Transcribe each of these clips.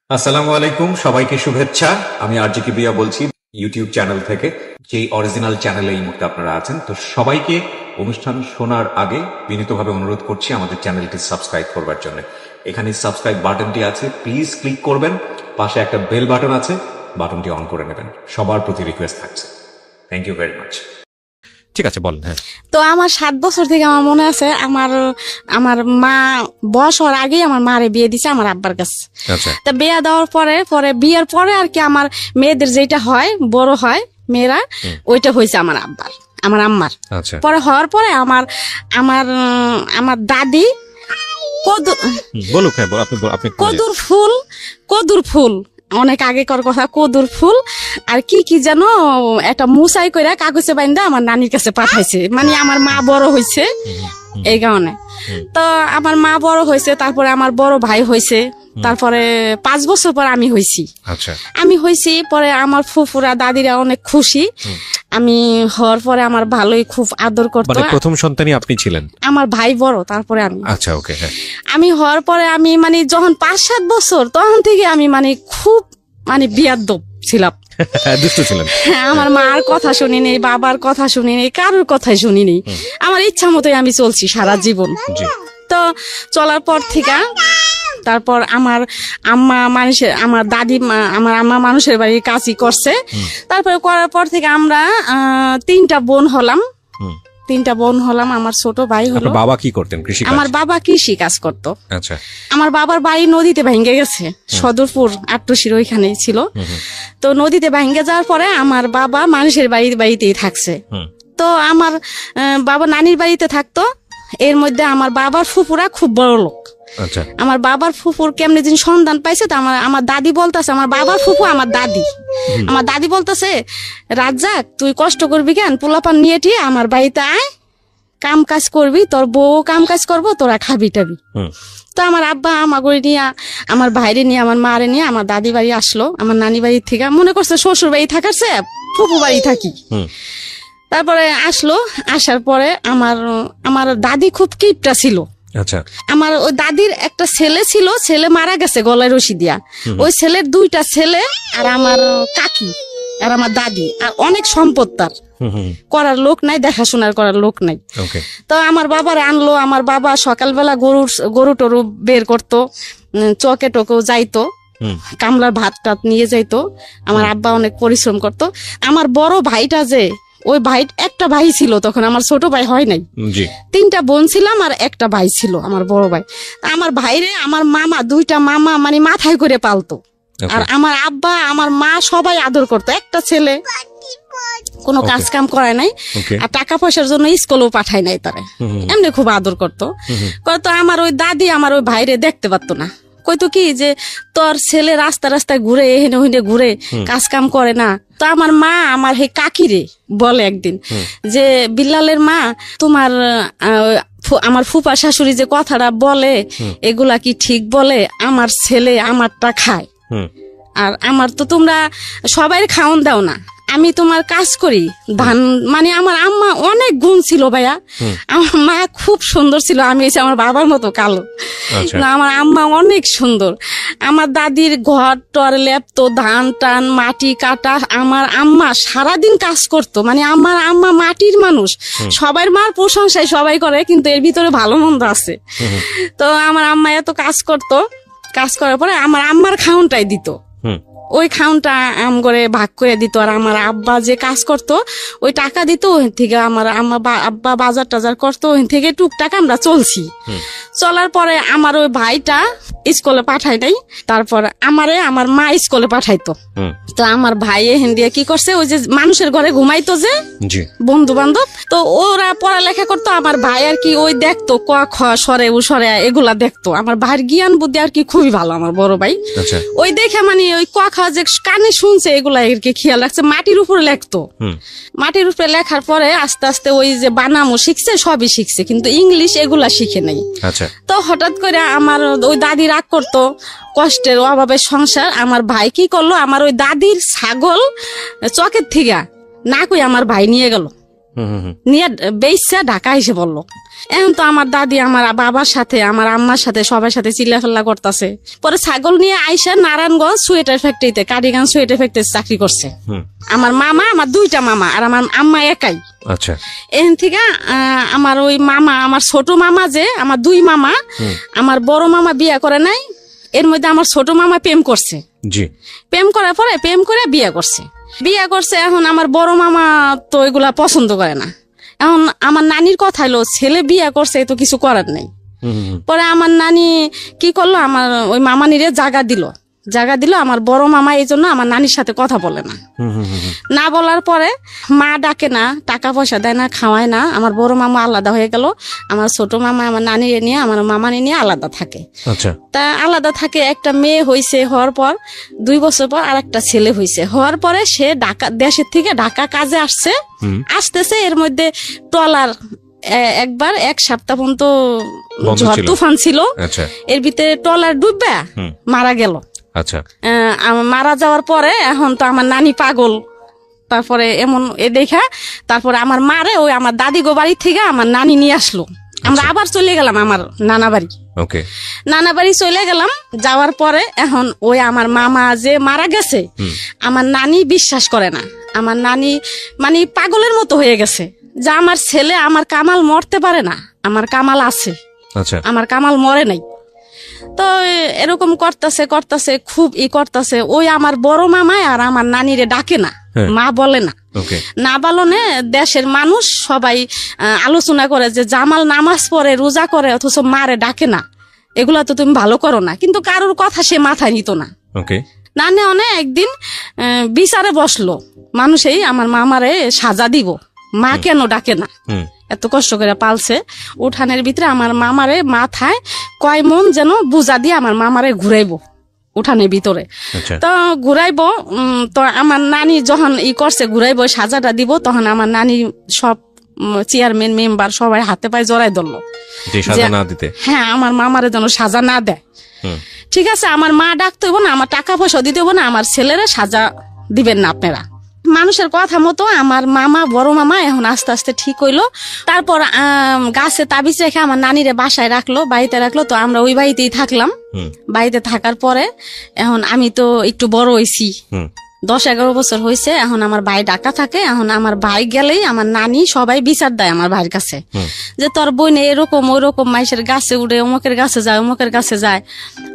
আসসালামু আলাইকুম, সবাইকে শুভেচ্ছা। আমি আরজিকে বিয়া বলছি ইউটিউব চ্যানেল থেকে, যেই অরিজিনাল চ্যানেলে এই মুহূর্তে আপনারা আছেন। তো সবাইকে অনুষ্ঠান শোনার আগে বিনীতভাবে অনুরোধ করছি আমাদের চ্যানেলটি সাবস্ক্রাইব করবার জন্য। এখানে সাবস্ক্রাইব বাটনটি আছে, প্লিজ ক্লিক করবেন। পাশে একটা বেল বাটন আছে, বাটনটি অন করে নেবেন। সবার প্রতি রিকোয়েস্ট থাকছে। Thank you very much. ঠিক আছে, বলেন। হ্যাঁ, তো আমার 7 বছর থেকে আমার মনে আছে, আমার মা বয়স হওয়ার আগেই আমার মারে বিয়ে দিছে আমার আব্বার কাছে। আচ্ছা। তা বিয়ে দেওয়ার পরে বিয়ের পরে আর কি আমার মেয়েদের যেটা হয়, বড় হয় মেয়েরা, ওইটা হয়েছে আমার আম্মার। আচ্ছা। পরে হওয়ার পরে আমার আমার আমার দাদি বলুক। হ্যাঁ, আপনি কদুর ফুল অনেক আগেকার কথা, কদুর ফুল আর কি যেন একটা মুসাই করে কাগজে বাইন্দা আমার নানির কাছে পাঠাইছে। মানে আমার মা বড় হয়েছে এই কারণে। তো আমার মা বড় হয়েছে, তারপরে আমার বড় ভাই হয়েছে, তারপরে 5 বছর পর আমি হয়েছি। আচ্ছা। আমি হয়েছি পরে আমার ফুফুরা দাদিরা অনেক খুশি। আমি হওয়ার পরে আমার ভালোই খুব আদর করতো। মানে প্রথম সন্তানই আপনি ছিলেন? আমার ভাই বড়, তারপরে আমি। আচ্ছা, ওকে। হ্যাঁ, আমি হওয়ার পরে আমি মানে যখন 5-7 বছর তখন থেকে আমি মানে খুব বিয়াদ্দপ ছিলাম। দুষ্ট ছিলেন। হ্যাঁ, আমার মার কথা শুনি নেই, বাবার কথা শুনি নেই, কারোর কথাই শুনি নেই। আমার ইচ্ছা মতোই আমি চলছি সারা জীবন। তো চলার পর থেকে তারপর আমার আম্মা মানুষের বাড়ির কাজই করছে। তারপরে করার পর থেকে আমরা 3টা বোন হলাম। আমার ছোট ভাই হলো। বাবা কি করতেন? কৃষি? আমার বাবা কৃষি কাজ করতো। আচ্ছা। আমার বাবার বাড়ি নদীতে ভেঙে গেছে, সদরপুর আট্টশির ওইখানে ছিল। তো নদীতে ভেঙে যাওয়ার পরে আমার বাবা মানুষের বাড়িতেই থাকছে। তো আমার বাবা নানির বাড়িতে থাকতো। এর মধ্যে আমার বাবার ফুপুরা খুব বড় লোক। আচ্ছা। আমার বাবার ফুপুর কেমনে দিন সন্ধান পাইছে, তো আমার দাদি বলতেছে, আমার বাবার ফুপু আমার দাদি বলতেছে, রাজ্জাক তুই কষ্ট করবি কেন, পোলাপান নিয়ে টিয়ে আমার বাড়িতে আয়, কাম কাজ করবি, তোর বউ কাম কাজ করবো, তোরা খাবি টাবি। তো আমার আব্বা আমাকে নিয়ে, আমার ভাইরে নিয়ে, আমার মারে নিয়ে আমার দাদি বাড়ি আসলো। আমার নানি বাড়ি থেকে মনে করছে শ্বশুর বাড়ি থাকারছে ফুপু বাড়ি থাকি। তারপরে আসলো, আসার পরে আমার দাদি খুব কিপটা ছিল। আচ্ছা। আমার ওই দাদির একটা ছেলে ছিল, ছেলে মারা গেছে গলায় রশি দিয়া। ওই ছেলের 2টা ছেলে আর আমার কাকি আর আমার দাদি, আর অনেক সম্পদ তার, করার লোক নাই, দেখাশোনার করার লোক নাই। তো আমার বাবার আনলো। আমার বাবা সকালবেলা গরু টরু বের করতো, চকে টোকেও যাইতো, কামলার ভাত টাত নিয়ে যাইতো। আমার আব্বা অনেক পরিশ্রম করতো। আমার বড় ভাইটা যে, ওই ভাই একটা ভাই ছিল তখন, আমার ছোট ভাই হয় নাই। 3টা বোন ছিলাম আর একটা ভাই ছিল আমার বড় ভাই। আমার ভাইরে আমার মামা 2টা মামা মানে মাথায় করে পালতো। আর আমার আব্বা আমার মা সবাই আদর করতো। একটা ছেলে কোনো কাজ কাম করায় নাই, আর টাকা পয়সার জন্য স্কুলেও পাঠায় নাই তারে, এমনি খুব আদর করতো। আমার ওই দাদি আমার ওই ভাইরে দেখতে পারতো না, কইতো কি যে তোর ছেলে রাস্তায় ঘুরে, এহেনে ওহেনে ঘুরে, কাজ কাম করে না। তো আমার মা আমার হে কাকিরে বলে একদিন যে, বিল্লালের মা, তোমার আমার ফুপা শাশুড়ি যে কথাটা বলে এগুলা কি ঠিক বলে? আমার ছেলে আমারটা খায়, আর আমার তো তোমরা সবাই খাওন দাও না, আমি তোমার কাজ করি ধান। মানে আমার আম্মা অনেক গুণ ছিল ভাইয়া। আমার মা খুব সুন্দর ছিল, আমি এসে আমার বাবার মতো কালো। আমার আম্মা অনেক সুন্দর। আমার দাদির ঘর টর লেপতো, ধান টান মাটি কাটা। আমার আম্মা সারাদিন কাজ করতো। মানে আমার আম্মা মাটির মানুষ। সবার মার প্রশংসায় সবাই করে, কিন্তু এর ভিতরে ভালো মন্দ আছে। তো আমার আম্মা এত কাজ করতো, কাজ করার পরে আমার আম্মার খাউনটাই দিত। ওই খাউনটা আম করে ভাগ করে দিত। আর আমার আব্বা যে কাজ করতো ওই টাকা দিত, ওই থেকে আমার আব্বা বাজার টাজার করতো, ওই থেকে টুকটাক আমরা চলছি। চলার পরে আমার ওই ভাইটা স্কুলে পাঠাই নাই, তারপর আমার মা স্কুলে পাঠাইতো। তো আমার ভাই এহেন দিয়ে কি করছে, ওই যে মানুষের ঘরে ঘুমাইতো যে বন্ধু বান্ধব, তো ওরা পড়ালেখা করতো। আমার ভাই আর কি ওই দেখতো, ক খ সরে উ সরে এগুলা দেখতো। আমার ভাইয়ের জ্ঞান বুদ্ধি আর কি খুবই ভালো, আমার বড় ভাই। ওই দেখে মানে ওই ক খ যে কানে শুনছে এগুলা আর কি খেয়াল রাখছে। মাটির উপরে লেখতো, মাটির উপরে লেখার পরে আস্তে আস্তে ওই যে বানামও শিখছে, সবই শিখছে, কিন্তু ইংলিশ এগুলা শিখে নাই। তো হঠাৎ করে আমার ওই দাদি রাগ করতো, কষ্টের অভাবের সংসার। আমার ভাই কি করলো, আমার ওই দাদির ছাগল চকের থেকে না কই আমার ভাই নিয়ে গেল। নিয়ে বেইসা ঢাকা এসে বললো। এখন তো আমার দাদি আমার বাবার সাথে আমার আম্মার সাথে সবার সাথে চিল্লাফেল্লা করতেছে। পরে ছাগল নিয়ে আইসা নারায়ণগঞ্জ সোয়েটার ফ্যাক্টরিতে কাটিগান সোয়েটার ফ্যাক্টরিতে চাকরি করছে। আমার মামা, আমার 2টা মামা আর আমার আম্মা একাই। আচ্ছা, এখান থেকে আমার ওই মামা, আমার ছোট মামা যে আমার 2 মামা, আমার বড় মামা বিয়ে করে নাই। এর মধ্যে আমার ছোট মামা প্রেম করছে। জি, প্রেম করার পরে প্রেম করে বিয়ে করছে। এখন আমার বড় মামা তো এগুলা পছন্দ করে না। এখন আমার নানির কথা হলো ছেলে বিয়ে করছে তো কিছু করার নাই। পরে আমার নানি কি করলো, আমার ওই মামানিরে জায়গা দিল আমার বড় মামা। এই জন্য আমার নানির সাথে কথা বলে না বলার পরে মা ডাকে না, টাকা পয়সা দেয় না, খাওয়ায় না। আমার বড় মামা আলাদা হয়ে গেল। আমার ছোট মামা আমার নানিরে নিয়ে আমার মামানি নিয়ে আলাদা থাকে। আচ্ছা, তা আলাদা থাকে। একটা মেয়ে হয়েছে, হওয়ার পর 2 বছর পর আর একটা ছেলে হয়েছে। হওয়ার পরে সে দেশের থেকে ঢাকা কাজে আসতেছে। এর মধ্যে ট্রলার একবার 1 সপ্তাহ পর্যন্ত ঝড় তুফান ছিল। এর ভিতরে ট্রলার ডুববে মারা গেল। আচ্ছা, মারা যাওয়ার পরে এখন তো আমার নানি পাগল। তারপরে এমন দেখা তারপরে আমার মারে ওই আমার দাদি গো বাড়ি থেকে আমার নানি নিয়ে আসলো। আমরা আবার চলে গেলাম আমার নানা বাড়ি। নানা বাড়ি চলে গেলাম। যাওয়ার পরে এখন ওই আমার মামা যে মারা গেছে, আমার নানি বিশ্বাস করে না। আমার নানি মানে পাগলের মতো হয়ে গেছে যে আমার ছেলে আমার কামাল মরতে পারে না, আমার কামাল আছে, আমার কামাল মরে নাই। তো এরকম করতেছে খুব করতেছে। ওই আমার বড় মামায় আর আমার নানিরে ডাকে না, মা বলে না বলনে দেশের মানুষ সবাই আলোচনা করে যে জামাল নামাজ পড়ে, রোজা করে, অথচ মারে ডাকে না। এগুলা তো তুমি ভালো করো না। কিন্তু কারোর কথা সে মাথায় নিত না। না নেওয়া একদিন বিচারে বসলো, মানুষই আমার মামারে সাজা দিব, মা কেন ডাকে না, এত কষ্ট করে পালছে। উঠানের ভিতরে আমার মামারে মাথায় কয় মন যেন বুঝা দিয়ে আমার মামারে ঘুরাইবো উঠানের ভিতরে। তো ঘুরাইবো, তো আমার নানি যখন করছে ঘুরাইবো সাজাটা দিব, তখন আমার নানি সব চেয়ারম্যান মেম্বার সবাই হাতে পায়ে জড়াই ধরলো, হ্যাঁ আমার মামারে যেন সাজা না দেয়। ঠিক আছে, আমার মা ডাকতে হইব না, আমার টাকা পয়সা দিতে হইব না, আমার ছেলেরা সাজা দিবেন না আপনারা। মানুষের কথা মতো আমার মামা, বড় মামা এখন আস্তে আস্তে ঠিক হইলো। তারপর গাছে তাবিজ রেখে আমার নানিরে বাসায় রাখলো, বাড়িতে রাখলো। তো আমরা ওই বাড়িতেই থাকলাম। বাড়িতে থাকার পরে এখন আমি তো একটু বড় হয়েছি, 10-11 বছর হয়েছে। এখন আমার ভাই ঢাকা থাকে। এখন আমার ভাই গেলেই আমার নানি সবাই বিচার দেয় আমার ভাইয়ের কাছে যে তোর বোন এরকম ওরকম মাইসের গাছে উঠে, অমুকের গাছে যায়, অমুকের গাছে যায়,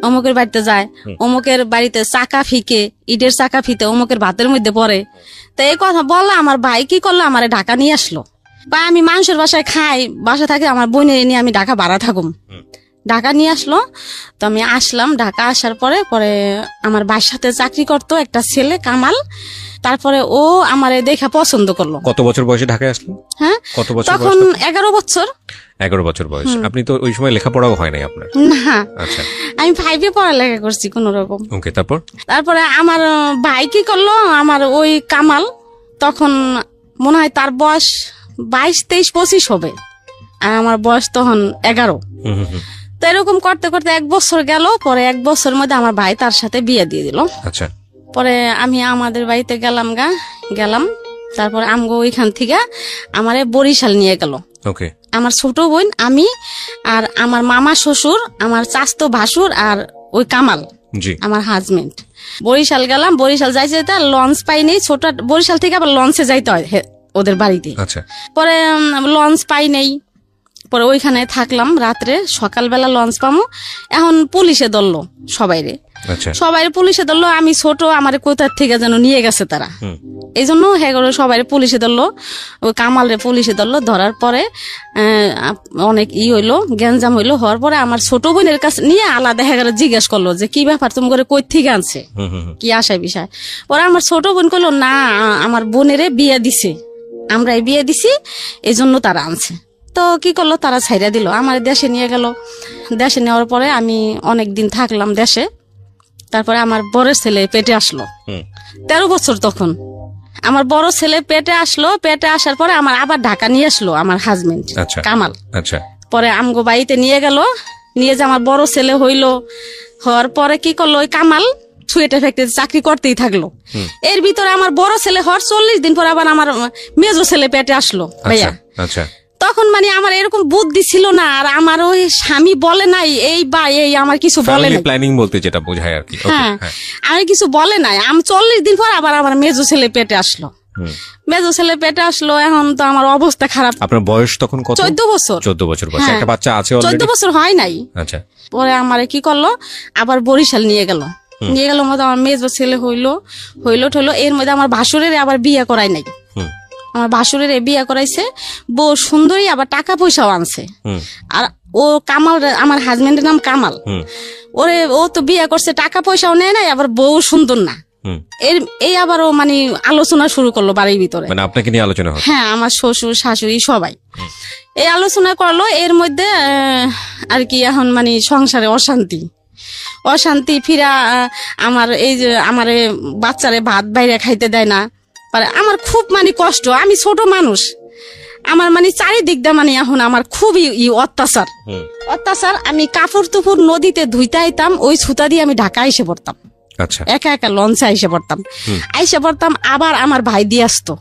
অমুকের বাড়িতে যায়, অমুকের বাড়িতে চাকা ফিকে, ইটের চাকা ফিতে অমুকের ভাতের মধ্যে পড়ে। তো এই কথা বললো। আমার ভাই কি করলো, আমার ঢাকা নিয়ে আসলো। বা আমি মানুষের বাসায় খাই, বাসা থাকে, আমার বোনের নিয়ে আমি ঢাকা ভাড়া থাকুম। ঢাকা নিয়ে আসলো। তো আমি আসলাম। ঢাকা আসার পরে আমার ভাইয়ের সাথে চাকরি করতো একটা ছেলে কামাল। তারপরে ও আমারে দেখা পছন্দ করলো। কত বছর বয়সে ঢাকায় আসলো? হ্যাঁ, কত বছর? তখন 11 বছর। 11 বছর বয়স। আপনি তো ওই সময় লেখাপড়াও হয় নাই আপনার? না। আচ্ছা, আমি 5-এ পড়ালেখা করছি কোন রকম। ওকে, তারপরে আমার ভাই কি করলো, আমার ওই কামাল তখন মনে হয় তার বয়স 22, 23, 25 হবে, আর আমার বয়স তখন 11। তো এরকম করতে করতে 1 বছর গেল। পরে 1 বছরের মধ্যে আমার ভাই তার সাথে বিয়ে দিয়ে দিল। আচ্ছা, পরে আমি আমাদের বাড়িতে গেলাম। তারপরে আমগো ওইখান থেকে আমারে বরিশাল নিয়ে গেল। ওকে, আমার ছোট বোন, আমি আর আমার মামা শ্বশুর, আমার চাচতো ভাসুর আর ওই কামাল আমার হাজবেন্ড। বরিশাল গেলাম। বরিশাল যাইতে লঞ্চ পাইনি, ছোট বরিশাল থেকে আবার লঞ্চে যাইতে হয় ওদের বাড়িতে। পরে লঞ্চ পাই নেই। পরে ওইখানে থাকলাম রাত্রে। সকালবেলা লঞ্চ পামো। এখন পুলিশে ধরলো সবাই পুলিশে ধরলো। আমি ছোট, আমার কোথার থেকে যেন নিয়ে গেছে তারা, এই জন্য সবাই পুলিশে ধরলো। ওই কামালরে পুলিশে ধরলো। ধরার পরে অনেক হইলো, গ্যাঞ্জাম হইলো। হওয়ার পরে আমার ছোট বোনের কাছে নিয়ে আলাদা জিজ্ঞেস করলো যে কি ব্যাপার, তুমি করে কই থেকে আনছে, কি আশায় বিষয়। পরে আমার ছোট বোন কইলো না, আমার বোনেরে বিয়ে দিছে, আমরা বিয়ে দিছি, এই জন্য তারা আনছে। তো কি করলো, তারা ছাইরা দিল, আমার দেশে নিয়ে গেল। দেশে নেওয়ার পরে আমি অনেক দিন থাকলাম দেশে। তারপরে আমার বড় ছেলে পেটে আসলো, 13 বছর তখন। আমার বড় ছেলে পেটে আসলো। পেটে আসার পরে আমার আবার ঢাকা নিয়ে আসলো আমার হাজবেন্ড কামাল। পরে আমগো বাড়িতে নিয়ে গেল। নিয়ে যে আমার বড় ছেলে হইলো। হওয়ার পরে কি করলো, ওই কামাল সুয়েটার ফ্যাক্টরিতে চাকরি করতেই থাকলো। এর ভিতরে আমার বড় ছেলে হওয়ার 40 দিন পর আবার আমার মেজো ছেলে পেটে আসলো ভাইয়া। আচ্ছা, তখন মানে আমার এরকম বুদ্ধি ছিল না, আর আমার ওই স্বামী বলে নাই এই বা এই, আমার কিছু বলে নাই। প্ল্যানিং বলতে যেটা বোঝায় আর কি। হ্যাঁ, আমি কিছু বলে নাই। আমি 40 দিন পর আবার আমার মেজো ছেলে পেটে আসলো। মেজো ছেলে পেটে আসলো, এখন তো আমার অবস্থা খারাপ। আপনার বয়স তখন কত? 14 বছর। 14 বছর বয়স, একটা বাচ্চা আছে অলরেডি? 14 বছর হয় নাই। আচ্ছা, পরে আমারে কি করলো, আবার বরিশাল নিয়ে গেল মতো আমার মেজো ছেলে হইলো ঠইলো। এর মধ্যে আমার ভাসুরের আবার বিয়ে করাই নাই। আমার ভাসুরের বিয়ে করাইছে, বউ সুন্দরী, আবার টাকা পয়সাও আনছে। আর ও কামাল, আমার হাজবেন্ডের নাম কামাল। ও তো বিয়ে করছে, টাকা পয়সাও নেয় নাই, আবার বউ সুন্দর না। এই আবার ও মানে আলোচনা শুরু করলো বাড়ির ভিতরে, মানে আপনাকে নিয়ে আলোচনা হয়? হ্যাঁ, আমার শ্বশুর শাশুড়ি সবাই এই আলোচনা করলো। এর মধ্যে আর কি এখন মানে সংসারে অশান্তি ফিরা। আমার এই যে আমার বাচ্চারে ভাত বাইরে খাইতে দেয় না, আমার খুব মানে কষ্ট। আমি ছোট মানুষ, আমার মানে চারিদিক দিয়ে মানে এখন আমার খুবই অত্যাচার। আমি কাপড় তুপুর নদীতে ধুইতে আইতাম, ওই ছুতা দিয়ে আমি ঢাকা এসে পড়তাম। আচ্ছা, একা লঞ্চে আইসে পড়তাম। আবার আমার ভাই দিয়ে আসতো,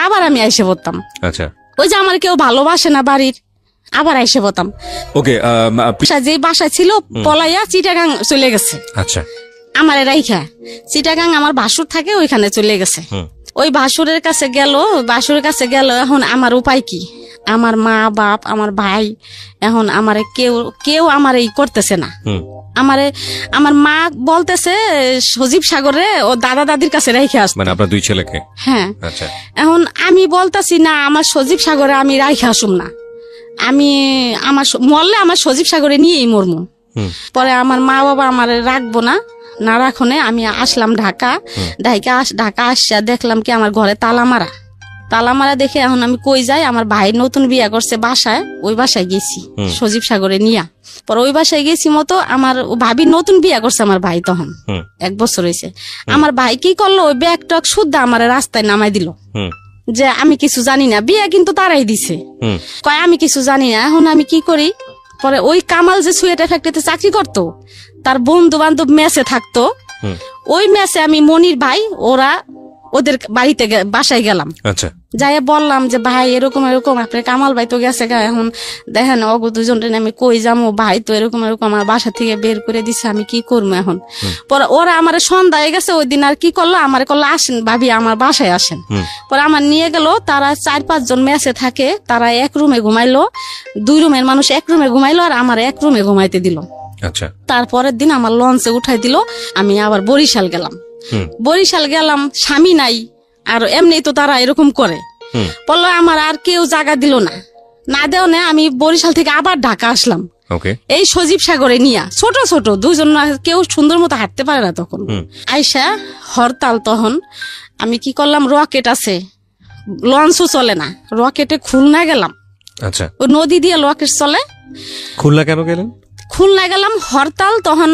আবার আমি আইসে পড়তাম। আচ্ছা, ওই যে আমার কেউ ভালোবাসে না বাড়ির, আবার আইসে পড়তাম। ওকে, যে বাসায় ছিল পলাইয়া চিটাগাং চলে গেছে। আচ্ছা, আমার রাইখা চিটাগাং আমার ভাসুর থাকে, ওইখানে চলে গেছে। ওই ভাসুরের কাছে গেল। এখন আমার উপায় কি? আমার মা বাপ, আমার ভাই, এখন আমারে কেউ আমার এই করতেছে না। আমার মা বলতেছে সজীব সাগরে ও দাদা দাদির কাছে রেখে আসতে। মানে আপনার দুই ছেলেকে? হ্যাঁ। আচ্ছা, এখন আমি বলতাছি না, আমার সজীব সাগরে আমি রাইখে আসুম না, আমি মরলে আমার সজীব সাগরে নিয়েই মরমু। পরে আমার মা বাবা আমার রাখবো না রাখনে আমি আসলাম ঢাকা আসা দেখলাম কি আমার ঘরে তালা মারা দেখে এখন আমি কই যাই, আমার ভাই নতুন বিয়ে করছে বাসায়, ওই বাসায় গেছি সজীব সাগরে নিয়া। পরে ওই বাসায় গেছি মতো, আমার ভাবি নতুন বিয়ে করছে আমার ভাই, তখন 1 বছর হয়েছে। আমার ভাই কি করলো, ওই ব্যাগ টক শুদ্ধ আমার রাস্তায় নামাই দিল যে আমি কিছু জানি না। বিয়ে কিন্তু তারাই দিছে, কয় আমি কিছু জানি না। এখন আমি কি করি? পরে ওই কামাল যে সুয়েটার ফ্যাক্টরিতে চাকরি করতো, তার বন্ধু বান্ধব মেসে থাকতো, ওই মেসে আমি মনির ভাই ওদের বাড়িতে বাসায় গেলাম। আচ্ছা, যাই বললাম যে ভাই এরকম আপনার কামাল ভাই তো গেছে, এখন দেখেন অগো দুজনটা আমি কই যাবো, ভাই তো এরকম আমার বাসা থেকে বের করে দিছে, আমি কি করবো এখন? পরে ওরা আমার সন্ধ্যা হয়ে গেছে ওই দিন, আর কি করলো, আমার করলো আসেন ভাবি আমার বাসায় আসেন। পরে আমার নিয়ে গেল, তারা 4-5 জন মেসে থাকে, তারা এক রুমে ঘুমাইলো, 2 রুমের মানুষ এক রুমে ঘুমাইলো, আর আমার এক রুমে ঘুমাইতে দিল। আচ্ছা, তারপরের দিন আমার লঞ্চে উঠাই দিল, আমি আবার বরিশাল গেলাম, স্বামী নাই, আর এমনি তো তারা এরকম করে। বললো আমার আর কেউ জায়গা দিল না দেও না, আমি বরিশাল থেকে আবার ঢাকা আসলাম। এই সজীব সাগরে নিয়া ছোট 2জন, কেউ সুন্দর মতো হাঁটতে পারে না তখন। আইসা হরতাল, তখন আমি কি করলাম, রকেট আছে, লঞ্চও চলে না, রকেটে খুলনা গেলাম। আচ্ছা, ওই নদী দিয়ে রকেট চলে। খুলনা কেন গেলেন? খুলনা গেলাম হরতাল, তখন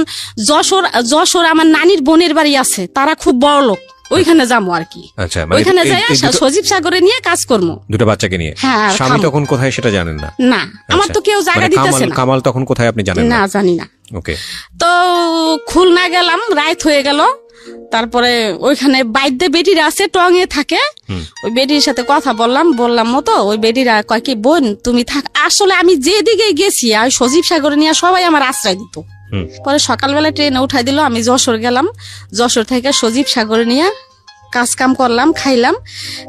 যশোর আমার নানির বোনের বাড়ি আছে, তারা খুব বড় লোক, ওইখানে যাবো আর কি। আচ্ছা, ওইখানে যাই সজীব সাগরে নিয়ে কাজ করবো, 2টা বাচ্চাকে নিয়ে। হ্যাঁ, স্বামী তখন কোথায় সেটা জানেন না? না, আমার তো কেউ জায়গা দিতেছে না। কামাল তখন কোথায় আপনি জানেন না? জানি না। ওকে, তো খুলনা গেলাম, রাত হয়ে গেল। তারপরে ওইখানে বাইদ্যে বেটিরা আছে, টঙে থাকে, ওই বেটির সাথে কথা বললাম মতো, ওই বেটিরা কয় কি বোন তুমি থাক। আসলে আমি যেদিকে গেছি আর সজীব সাগরে নিয়ে সবাই আমার আশ্রয় দিত। পরে সকালবেলা ট্রেনে উঠাই দিল, আমি যশোর গেলাম, যশোর থেকে সজীব সাগরে নিয়ে কাজ কাম করলাম, খাইলাম।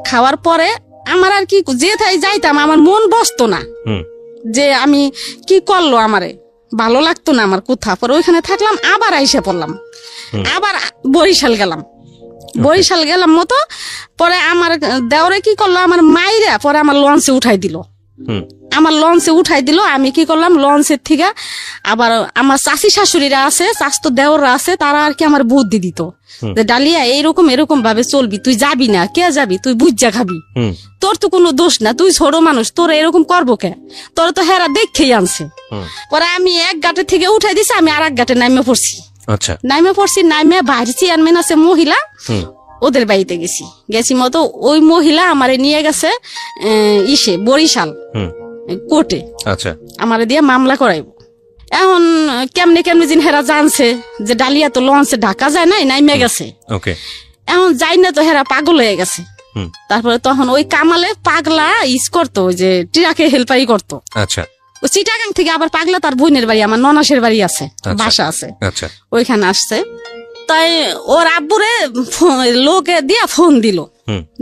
খাওয়ার পরে আমার আর কি যেথায় যাইতাম আমার মন বসতো না, যে আমি কি করলো, আমারে ভালো লাগতো না আমার কোথা। পরে ওইখানে থাকলাম, আবার আইসা পড়লাম, আবার বরিশাল গেলাম মতো। পরে আমার দেওরে কি করলো, আমার মাইরা পরে আমার লঞ্চে উঠাই দিল। আমি কি করলাম, লঞ্চের থেকে আবার আমার চাষি শাশুড়িরা আছে, চাষতো দেওররা আছে, তারা আর কি আমার বুদ্ধি দিত যে ডালিয়া এরকম ভাবে চলবি, তুই যাবি না, কে যাবি, তুই বুঝা খাবি, তোর তো কোনো দোষ না, তুই ছোট মানুষ, তোর এরকম করবো কে, তোর তো হেরা দেখেই আনছে। পরে আমি এক ঘাটে থেকে উঠাই দিছি, আমি আর এক ঘাটে নামে পড়ছি। আচ্ছা, নামে বাইরে চেয়ারম্যান আছে মহিলা, ওদের বাড়িতে গেছি মতো। ওই মহিলা আমারে নিয়ে গেছে বরিশাল কোর্টে, আচ্ছা, আমারে দিয়ে মামলা করাইব। এখন কেমনে কেমনে দিন হেরা জানছে যে ডালিয়া তো লঞ্চে ঢাকা যায় নাই নাইমে গেছে। ওকে। এখন যাই না তো হেরা পাগল হয়ে গেছে। তারপরে তখন ওই কামালে পাগলা করতো, ওই যে ট্রাকে হেল্পারি করতো। আচ্ছা। ও চিটাগাং থেকে আবার পাগলা তার বোনের বাড়ি, আমার ননাসের বাড়ি আছে, বাসা আছে, ওইখানে আসছে। তাই ওর আব্বুরে লোকে দিয়া ফোন দিল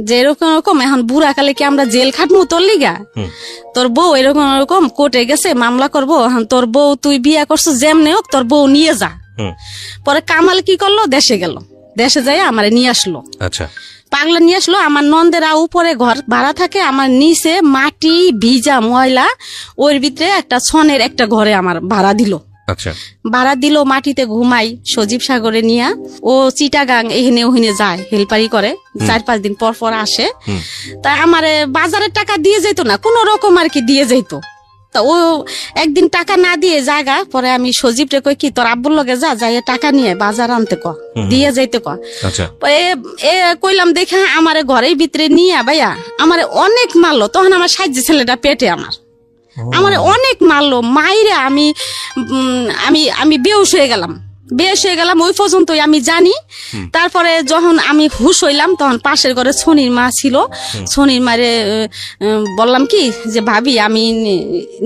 যে এরকম এরকম এখন বুড়া কালে কি আমরা জেল খাটবো তোর লিগা, তোর বউ এরকম এরকম কোর্টে গেছে মামলা করবো, এখন তোর বউ তুই বিয়া করছো যেমনে হোক তোর বউ নিয়ে যা। পরে কামাল কি করলো, দেশে গেল, দেশে যাই আমারে নিয়ে আসলো। আচ্ছা। পাগলা নিয়ে আসলো। আমার নন্দেরা উপরে ঘর ভাড়া থাকে, আমার নিচে মাটি ভিজা ময়লা, ওর ভিতরে একটা ছনের একটা ঘরে আমার ভাড়া দিল। আচ্ছা। ভাড়া দিল, মাটিতে ঘুমাই সজীব সাগরে নিয়া। ও চিটাগাং এখানে ওখানে যায়, হেল্পারি করে, 4-5 দিন পর পর আসে। তা আমারে বাজারের টাকা দিয়ে যেত না, কোন রকম আর কি দিয়ে যেত। তা ও একদিন টাকা না দিয়ে জায়গা, পরে আমি সজীব রে কই কি তোর আব্বুর লগে যা, যাই টাকা নিয়ে বাজার আনতে ক, দিয়ে যাইতে ক। এ কইলাম দেখে আমারে ঘরের ভিতরে নিয়ে ভাইয়া আমারে অনেক মারলো। তখন আমার সাহায্য ছেলেটা পেটে আমার অনেক মারলো, মাইরে আমি আমি আমি বেহুশ হয়ে গেলাম। ওই পর্যন্তই আমি জানি। তারপরে যখন আমি হুশ হইলাম তখন পাশের ঘরে সোনির মা ছিল। সোনির মারে বললাম কি যে ভাবি আমি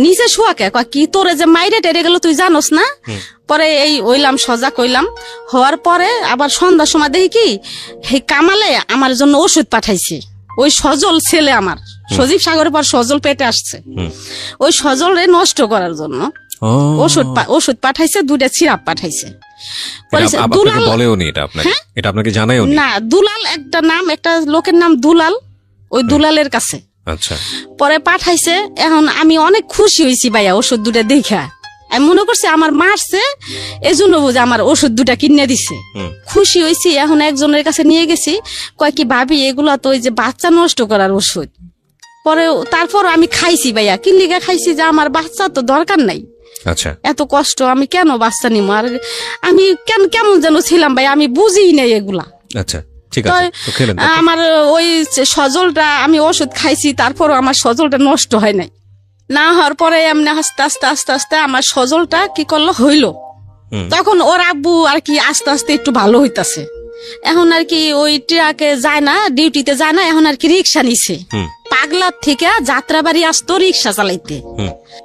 নিচে শোয়াকে, কি তোরে যে মাইরে টেরে গেল তুই জানোস না। পরে এই ওইলাম সজাগ হইলাম। হওয়ার পরে আবার সন্ধ্যার সময় দেখি কি হে কামালে আমার জন্য ওষুধ পাঠাইছে। ওই সজল ছেলে আমার, সজীব সাগরের পর সজল পেটে আসছে, ওই সজল রে নষ্ট করার জন্য ওষুধ পাঠাইছে, 2টা সিরাপ পাঠাইছে। না, দুলাল একটা নাম, একটা লোকের নাম দুলাল, ওই দুলালের কাছে। আচ্ছা। পরে পাঠাইছে। এখন আমি অনেক খুশি হয়েছি ভাইয়া ওষুধ 2টা দেখা। আমি মনে করছি আমার মারছে, এজন্য বুঝে আমার ওষুধ 2টা কিনে দিছে, খুশি হয়েছি। এখন একজনের কাছে নিয়ে গেছি, কয় কি ভাবি এগুলা তো ওই যে বাচ্চা নষ্ট করার ওষুধ। পরে তারপর আমি খাইছি ভাইয়া, কি লিগা খাইছি যে আমার বাচ্চা তো দরকার নাই। আচ্ছা। এত কষ্ট আমি কেন বাচ্চা নিব, আর আমি কেমন যেন ছিলাম ভাই, আমি বুঝি নাই এগুলা। আচ্ছা ঠিক আছে। আমার ওই সজলটা আমি ওষুধ খাইছি, তারপরও আমার সজলটা নষ্ট হয় নাই। না হওয়ার পরে এমনি আস্তে আস্তে আস্তে আস্তে আমার সজলটা কি করলো হইলো। তখন ওর আব্বু আর কি আস্তে আস্তে একটু ভালো হইতাছে। এখন আর কি ওই ট্রাকে যায় না, ডিউটিতে যায় না, এখন আর কি রিক্সা নিছে। পাগলার থেকে যাত্রাবাড়ি আসতো রিক্সা চালাইতে।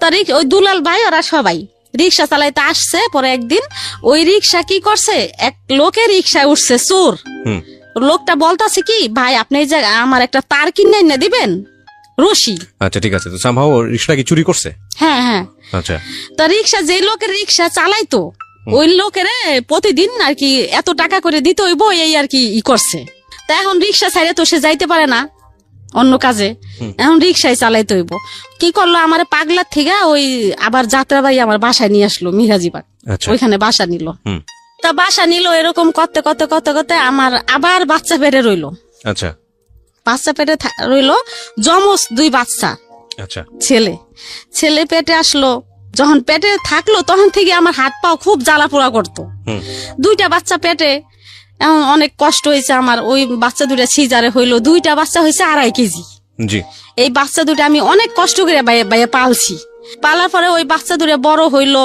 তার ওই দুলাল ভাই ওরা সবাই রিক্সা চালাইতে আসছে। পরে একদিন ওই রিক্সা কি করছে, এক লোকের রিক্সায় উঠছে চোর। লোকটা বলতাছে কি ভাই আপনি আমার একটা তার কিনে না দিবেন, রশি। আচ্ছা ঠিক আছে। তো সামহাও রিক্সা কি চুরি করছে? হ্যাঁ হ্যাঁ। আচ্ছা। তা রিক্সা যে লোকের রিক্সা চালাইতো ওই লোকের প্রতিদিন আর কি এত টাকা করে দিতে হইব, এই আর কি করছে। তা এখন রিক্সা ছাড়ে তো সে যাইতে পারে না অন্য কাজে, এখন রিক্সায় চালাইতে হইব। কি করলো আমার পাগলার থেকে ওই আবার যাত্রাবাড়ি আমার বাসায় নিয়ে আসলো, মিরাজিবাগ, ওইখানে বাসা নিল। তা বাসা নিল, এরকম করতে করতে করতে করতে আমার আবার বাচ্চা পেটে রইলো। আচ্ছা। বাচ্চা পেটে রইলো, জমজ 2 বাচ্চা। আচ্ছা। ছেলে পেটে আসলো। যখন পেটে থাকলো তখন থেকে আমার হাত পাও খুব জ্বালা পোড়া করতো। 2টা বাচ্চা পেটে, এখন অনেক কষ্ট হয়েছে আমার। ওই বাচ্চা 2টা সিজারে হইলো, 2টা বাচ্চা হয়েছে 2.5 কেজি। এই বাচ্চা 2টা আমি অনেক কষ্ট করে বাইরে পালছি। পালার পরে ওই বাচ্চা 2টা বড় হইলো।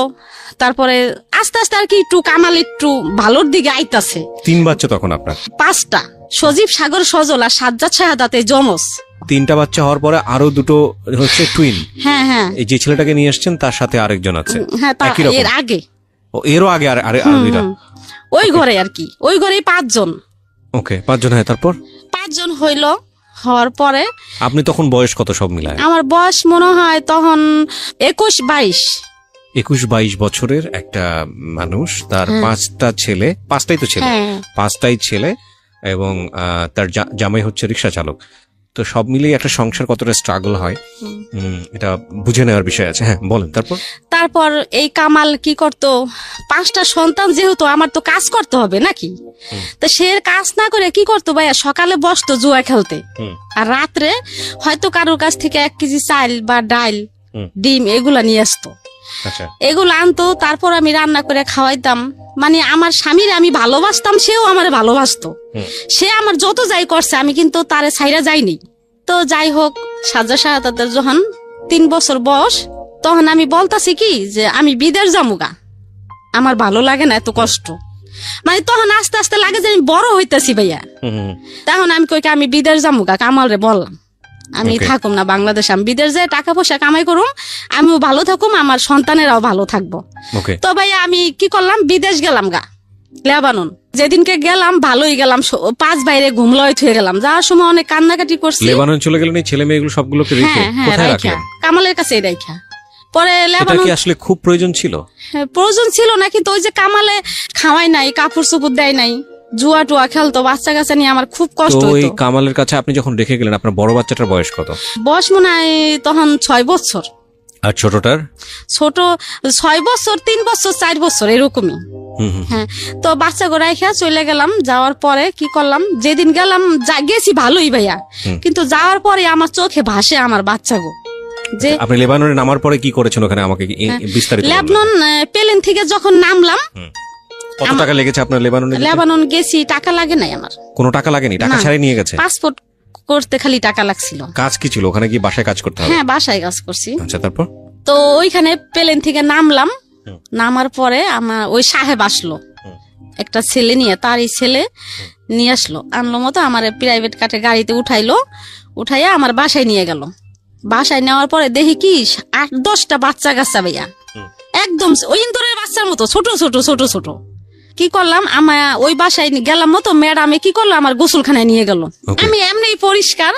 তারপরে আস্তে আস্তে আর কি একটু কামাল একটু ভালোর দিকে আইতাছে। 3 বাচ্চা তখন আপনার? 5টা, সজীব সাগর সজল আর সাজ্জাদ শাহাদাতে জমজ। 3টা বাচ্চা হওয়ার পরে আরো 2টো হচ্ছে টুইন। হ্যাঁ হ্যাঁ। এই যে ছেলেটাকে নিয়ে আসছেন তার সাথে আরেকজন আছে? হ্যাঁ, এর আগে। এরও আগে আর 2টা ওই ঘরে আর কি, ওই ঘরে 5 জন। ওকে, 5 জন। হ্যাঁ, তারপর 5 জন হইলো। হওয়ার পরে আপনি তখন বয়স কত সব মিলায়? আমার বয়স মনে হয় তখন 21-22। 21-22 বছরের একটা মানুষ, তার 5টা ছেলে, 5টাই তো ছেলে, 5টাই ছেলে, এবং তার জামাই হচ্ছে রিক্সা চালক। তো সব মিলিয়ে একটা সংসার কতটা স্ট্রাগল হয় এটা বুঝে নেওয়ার বিষয় আছে। হ্যাঁ বলেন। তারপর এই কামাল কি করতো, 5টা সন্তান যেহেতু আমার তো কাজ করতে হবে নাকি, তো সে কাজ না করে কি করতো ভাইয়া, সকালে বসতো জুয়া খেলতে, আর রাত্রে হয়তো কারোর কাছ থেকে 1 কেজি চাল বা ডাল, ডিম এগুলা নিয়ে আসতো। এগুলো আনতো, তারপর আমি রান্না করে খাওয়াইতাম। মানে আমার স্বামীর আমি ভালোবাসতাম, সেও আমার ভালোবাসতো। সে আমার যত যাই করছে আমি কিন্তু তারে ছাইরা যাইনি। তো যাই হোক, সাজ্জাদ শাহাদাতের যখন 3 বছর বয়স তখন আমি বলতাছি কি যে আমি বিদেশ যামুগা, আমার ভালো লাগে না এত কষ্ট। মানে তখন আস্তে আস্তে লাগে যে আমি বড় হইতেছি ভাইয়া। তখন আমি কই আমি বিদেশ যামুগা, কামাল রে বললাম আমি থাকুম না বাংলাদেশে, আমি বিদেশ যাই টাকা পয়সা কামাই করুম, আমিও ভালো থাকুম, আমার সন্তানেরাও ভালো থাকবো। তো ভাইয়া আমি কি করলাম, বিদেশ গেলাম গা, লেবানন। যেদিনকে গেলাম ভালোই গেলাম, 5 বাইরে ঘুমলয় থুয়ে গেলাম। যাওয়ার সময় অনেক কান্নাকাটি করছি। লেবানন চলে গেলেন এই ছেলে মেয়েগুলো সবগুলোকে রেখে? কোথায় রাখলেন? কামালের কাছে রাখা। পরে লেবানন কি আসলে খুব প্রয়োজন ছিল? প্রয়োজন ছিল না, কিন্তু ওই যে কামালে খাওয়াই নাই, কাপড় চোপড় দেয় নাই, জুয়া টুয়া খেলতো, বাচ্চা কাচ্চা নিয়ে আমার খুব কষ্ট হতো। ওই কামালের কাছে আপনি যখন রেখে গেলেন, আপনার বড় বাচ্চাটার বয়স কত? বয়স মনে হয় তখন 6 বছর। আর ছোটটার? ছোট 6 বছর, 3 বছর, 4 বছর এরকমই। হ্যাঁ, তো বাচ্চা গো রাইখা চলে গেলাম। যাওয়ার পরে কি করলাম, যেদিন গেলাম গেছি ভালোই ভাইয়া, কিন্তু যাওয়ার পরে আমার চোখে ভাসে আমার বাচ্চা গো। যে আপনি লেবাননে নামার পরে কি করেছেন ওখানে, আমাকে বিস্তারিত বলুন। লেবানন প্লেন থেকে যখন নামলাম, কত টাকা লেগেছে আপনার লেবাননে? লেবানন গেছি, টাকা লাগে নাই আমার। কোনো টাকা লাগেনি? টাকা ছাড়াই নিয়ে গেছে? পাসপোর্ট করতে খালি টাকা লাগছিল। কাজ কি ছিল ওখানে? কি বাসায় কাজ করতে হবে? হ্যাঁ, বাসায় কাজ করছি। আচ্ছা, তারপর? তো ওইখানে প্লেন থেকে নামলাম, নামার পরে আমার ওই সাহেব আসলো একটা ছেলে নিয়ে, তার এই ছেলে নিয়ে আসলো, আনলো মতো আমার প্রাইভেট কাটে গাড়িতে উঠাইলো, উঠাইয়া আমার বাসায় নিয়ে গেল। বাসায় নেওয়ার পরে দেখি কি 8-10টা বাচ্চা কাচ্চা ভাইয়া, একদম ওই ইন্দোরের বাচ্চার মতো ছোট ছোট ছোট ছোট। কি করলাম, আমার ওই বাসায় গেলাম মতো ম্যাডামে কি করলো, আমার গোসলখানায় নিয়ে গেল। আমি এমনি পরিষ্কার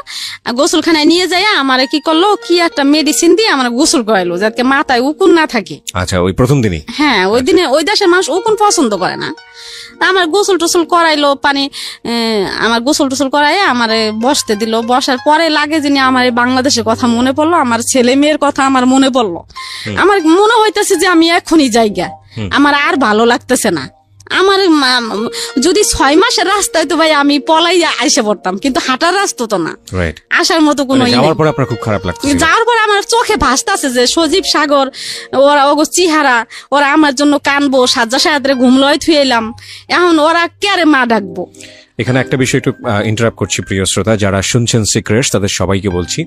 গোসলখানায় নিয়ে যাই, আমার কি করলো, কি একটা মেডিসিন দিয়ে আমার গোসল করাইলো যাতে মাথায় উকুন না থাকে। আচ্ছা, ওই প্রথম দিনই? হ্যাঁ, ওই দিনে ওই দেশের মানুষ উকুন পছন্দ করে না। আমার গোসল টোসল করাইলো, পানি আমার গোসল টোসল করাই আমার বসতে দিল। বসার পরে লাগে যিনি আমার বাংলাদেশের কথা মনে পড়লো, আমার ছেলে মেয়ের কথা আমার মনে পড়লো। আমার মনে হইতেছে যে আমি এখনই যাইগা, আমার আর ভালো লাগতেছে না। আমার যদি 6 মাসের রাস্তা হইতো ভাই আমি পলাইয়া আইসে পড়তাম, কিন্তু হাঁটার রাস্তা তো না, আসার মতো কোনো। যাওয়ার পর আপনার খুব খারাপ লাগছে? যাওয়ার পর আমার চোখে ভাসতেছে যে সজীব সাগর, ওরা ওগো চেহারা, ওরা আমার জন্য কানবো, সাজ্জা সায়াতে ঘুমলয় থুয়ে এলাম, এখন ওরা কেরে মা ডাকবো। এখানে একটা বিষয় একটু ইন্টারাপ্ট করছি প্রিয় শ্রোতা, যারা শুনছেন সিক্রেটস তাদের সবাইকে বলছি,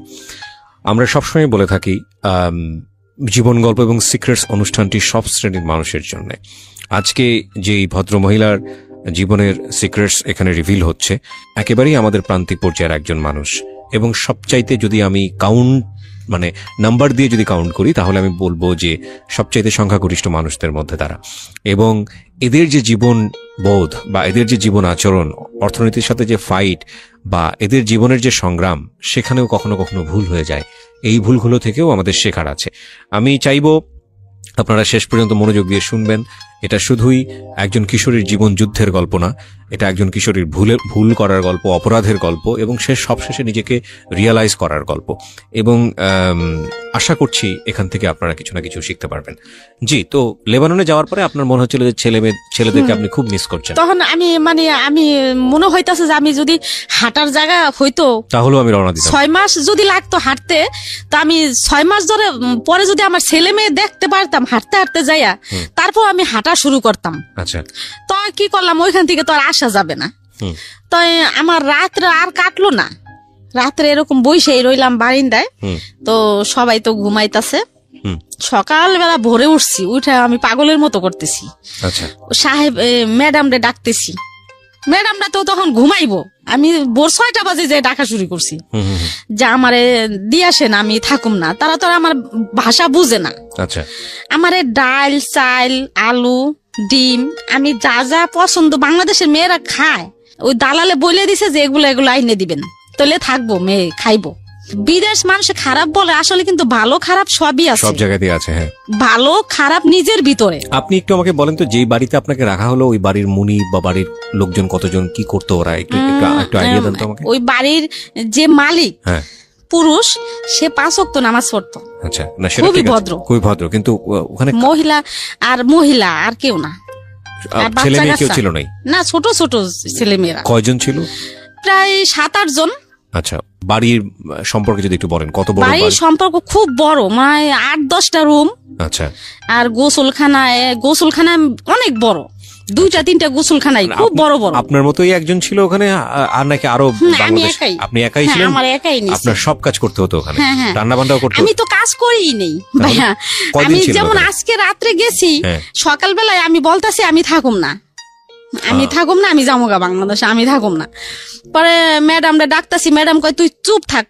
আমরা সবসময় বলে থাকি জীবন গল্প এবং সিক্রেটস অনুষ্ঠানটি সব শ্রেণীর মানুষের জন্য। আজকে যেই ভদ্র মহিলার জীবনের সিক্রেটস এখানে রিভিল হচ্ছে, একেবারেই আমাদের প্রান্তিক পর্যায়ের একজন মানুষ, এবং সবচাইতে যদি আমি নাম্বার দিয়ে যদি কাউন্ট করি তাহলে আমি বলবো যে সবচাইতে সংখ্যাগরিষ্ঠ মানুষদের মধ্যে তারা। এবং এদের যে জীবন বোধ বা এদের যে জীবন আচরণ, অর্থনীতির সাথে যে ফাইট বা এদের জীবনের যে সংগ্রাম, সেখানেও কখনো কখনো ভুল হয়ে যায়। এই ভুলগুলো থেকেও আমাদের শেখার আছে। আমি চাইবো আপনারা শেষ পর্যন্ত মনোযোগ দিয়ে শুনবেন। এটা শুধুই একজন কিশোরীর জীবন যুদ্ধের গল্প না, এটা একজন কিশোরীর ভুল করার গল্প, অপরাধের গল্প, এবং সে সবশেষে নিজেকে রিয়ালাইজ করার গল্প। এবং আশা করছি এখান থেকে আপনারা কিছু না কিছু শিখতে পারবেন। জি, তো লেবাননে যাওয়ার পরে আপনার মনে হচ্ছিল যে ছেলেদেরকে আপনি খুব মিস করছেন? তখন আমি মনে হইতাছে যে আমি যদি হাঁটার জায়গা হইতো তাহলেও আমি রওনা দিতাম। 6 মাস যদি লাগতো হাঁটতে, তো আমি 6 মাস ধরে পরে যদি আমার ছেলে মেয়ে দেখতে পারতাম হাঁটতে হাঁটতে যাইয়া, তারপর আমি হাঁটা শুরু করতাম। আচ্ছা, তো কি করলাম, ওইখান থেকে তো আর আসা যাবে না। তো আমার রাত্রে আর কাটলো না, রাত্রে এরকম বইসেই রইলাম বারিন্দায়। তো সবাই তো ঘুমাইতেছে, সকালবেলা ভোরে উঠছি, উঠে আমি পাগলের মতো করতেছি। সাহেব ম্যাডামরে ডাকতেছি, ম্যাডামরা তো তখন ঘুমাইবো, আমি ভোর 6টা বাজে যে ডাকা শুরু করছি যে আমারে দিয়ে আসেন, আমি থাকুম না। তারা তো আমার ভাষা বুঝে না। আচ্ছা, আমারে ডাল, চাল, আলু, ডিম, আমি যা যা পছন্দ বাংলাদেশের মেয়েরা খায়, ওই দালালে বলে দিছে যে এগুলো আইনে দিবেন, তাহলে থাকবো, মেয়ে খাইবো। বিদেশ মানুষ খারাপ বলে, আসলে কিন্তু ভালো খারাপ সবই আছে, সব জায়গাতেই আছে। হ্যাঁ, ভালো খারাপ নিজের ভিতরে। আপনি একটু আমাকে বলেন তো, যেই বাড়িতে আপনাকে রাখা হলো, ওই বাড়ির মুনি বা বাড়ির লোকজন কতজন, কি করতো ওরা, একটু আইডিয়া দেন তো আমাকে। ওই বাড়ির যে মালিক, হ্যাঁ, পুরুষ, সে 5 ওয়াক্ত নামাজ পড়তো। আচ্ছা, না সেটা খুবই ভদ্র, খুবই ভদ্র, কিন্তু ওখানে মহিলা আর কেউ না, ছেলে মেয়ে কেউ ছিল না, ছোট ছোট ছেলে মেয়েরা। কয়জন ছিল? প্রায় 7-8 জন। আচ্ছা, বাড়ির সম্পর্কে যদি একটু বলেন, কত বড় বাড়ির সম্পর্ক? খুব বড়, মানে 8-10টা রুম। আচ্ছা, আর গোসলখানা অনেক বড়। 2টা 3টা গোসলখানাই খুব বড় বড়। আপনার মতোই একজন ছিল ওখানে আর নাকি আরো? আমি একাই। আপনি একাই ছিলেন? আমার একাই নিছি। আপনার সব কাজ করতে হতো ওখানে, রান্না বান্নাও করতে? আমি তো কাজ করিই নেই ভাইয়া। আমি যেমন আজকে রাত্রে গেছি, সকালবেলায় আমি বলতাছি আমি থাকুম না, আমি যাবো গা বাংলাদেশে, আমি থাকুম না। পরে ম্যাডামরা ডাকতাছি, ম্যাডাম কয় তুই চুপ থাক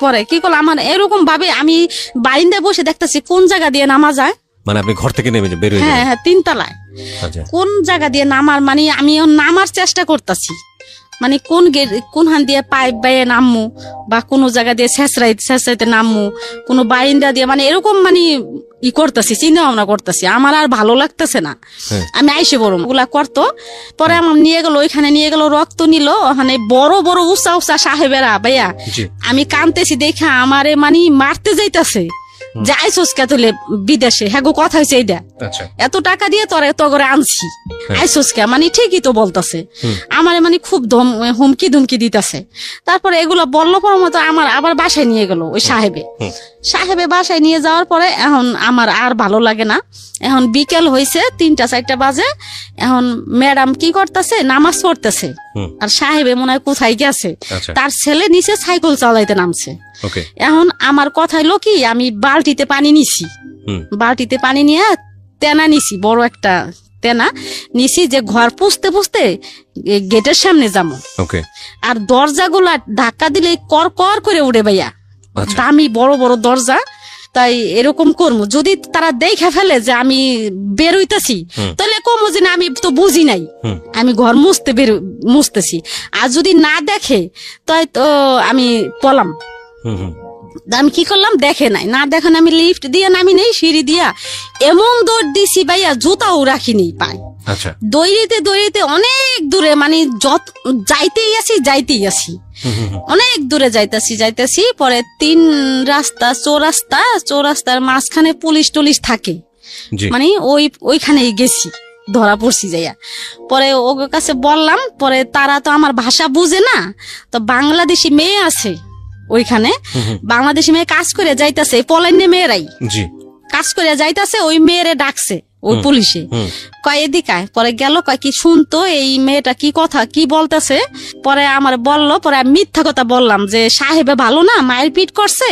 পরে কি করলো আমার এরকম ভাবে, আমি বারিন্দায় বসে দেখতেছি কোন জায়গা দিয়ে নামা যায়। মানে আপনি ঘর থেকে নেমে বের হয়ে? হ্যাঁ 3 তলায়। কোন জায়গা দিয়ে নামার, মানে আমি নামার চেষ্টা করতেছি, মানে কোন হান দিয়ে পাইপ বাইয়ে নামমু বা কোন জায়গা দিয়ে ছেঁচড়াইতে নামমু, কোন বারিন্দা দিয়ে, মানে এরকম মানে করতেছি, চিন্তা ভাবনা করতেছি। আমার আর ভালো লাগতেছে না, আমি আইসে বড় ওগুলা করতো। পরে আমার নিয়ে গেল, ওইখানে নিয়ে গেল, রক্ত নিল, ওখানে বড় বড় উঁচা সাহেবেরা ভাইয়া। আমি কানতেছি দেখা আমারে মানে মারতে যাইতেছে, যাইছস কে তুলে বিদেশে, হ্যাঁ গো কথা হয়েছে এইটা, এত টাকা দিয়ে তোরা এত করে আনছি, আইছস কে, মানে ঠিকই তো বলতেছে আমারে, মানে খুব হুমকি ধুমকি দিতেছে। তারপরে এগুলো বললো পর মতো আমার আবার বাসায় নিয়ে গেল ওই সাহেবে বাসায় নিয়ে যাওয়ার পরে এখন আমার আর ভালো লাগে না। এখন বিকেল হয়েছে 3টা 4টা বাজে, এখন ম্যাডাম কি করতেছে, নামাজ পড়তেছে, আর সাহেবে মনে হয় কোথায় গেছে, তার ছেলে নিচে সাইকেল চালাইতে নামছে। এখন আমার কথা হলো কি, আমি বালতিতে পানি নিয়ে তেনা নিছি, বড় একটা তেনা নিছি, যে ঘর পুষতে পুষতে গেটের সামনে যাবো, আর দরজাগুলা ধাক্কা দিলে কর কর করে উড়ে ভাইয়া, দামি বড় বড় দরজা। তাই এরকম করবো, যদি তারা দেখে ফেলে যে আমি বের হইতেছি, তাহলে কমো যে না আমি তো বুঝি নাই, আমি ঘর মুছতেছি। আর যদি না দেখে তাই তো আমি পলাম। আমি কি করলাম, দেখে নাই, না দেখেন আমি লিফট দিয়ে নামি নেই, সিঁড়ি দিয়া এমন দৌড় দিছি ভাইয়া, জুতাও রাখিনি পাই। দৌড়িতে অনেক দূরে, মানে যাইতেই আসি অনেক দূরে যাইতেছি। পরে 3 রাস্তা চৌরাস্তার মাঝখানে পুলিশ টুলিশ থাকে, মানে ওইখানেই গেছি, ধরা পড়ছি যাইয়া। পরে ওর কাছে বললাম, পরে তারা তো আমার ভাষা বুঝে না, তো বাংলাদেশি মেয়ে আছে ওইখানে, বাংলাদেশি মেয়ে কাজ করে যাইতেছে, পলাইনে মেয়েরাই কাজ করে যাইতেছে, ওই মেয়েরে ডাকছে ওই পুলিশে, কয় এদিকায়। পরে গেল, কয় কি শুনতো এই মেয়েটা কি কথা কি বলতেছে। পরে আমার বললো, পরে আমি মিথ্যা কথা বললাম যে সাহেবে ভালো না, মায়ের পিট করছে,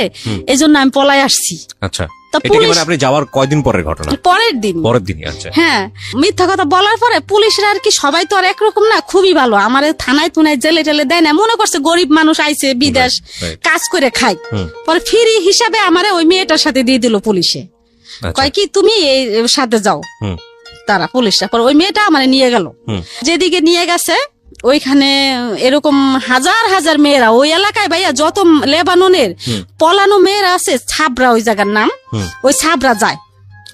এই জন্য আমি পলাই আসছি। আপনি যাওয়ার কয়দিন পরের ঘটনা? পরের দিন। হ্যাঁ, মিথ্যা কথা বলার পরে পুলিশরা আর কি, সবাই তো আর একরকম না, খুবই ভালো, আমার থানায় থুনায় জেলে টেলে দেয় না, মনে করছে গরিব মানুষ আইছে বিদেশ কাজ করে খাই। পরে ফ্রি হিসাবে আমারে ওই মেয়েটার সাথে দিয়ে দিল পুলিশে, কয় কি তুমি এই সাথে যাও, তারা পুলিশরা। পরে ওই মেয়েটা আমারে নিয়ে গেল, যেদিকে নিয়ে গেছে ওইখানে এরকম হাজার হাজার মেয়েরা ওই এলাকায় ভাইয়া, যত লেবাননের পলানো মেয়েরা আছে, ছাবরা ওই জায়গার নাম, ওই ছাবরা যায়,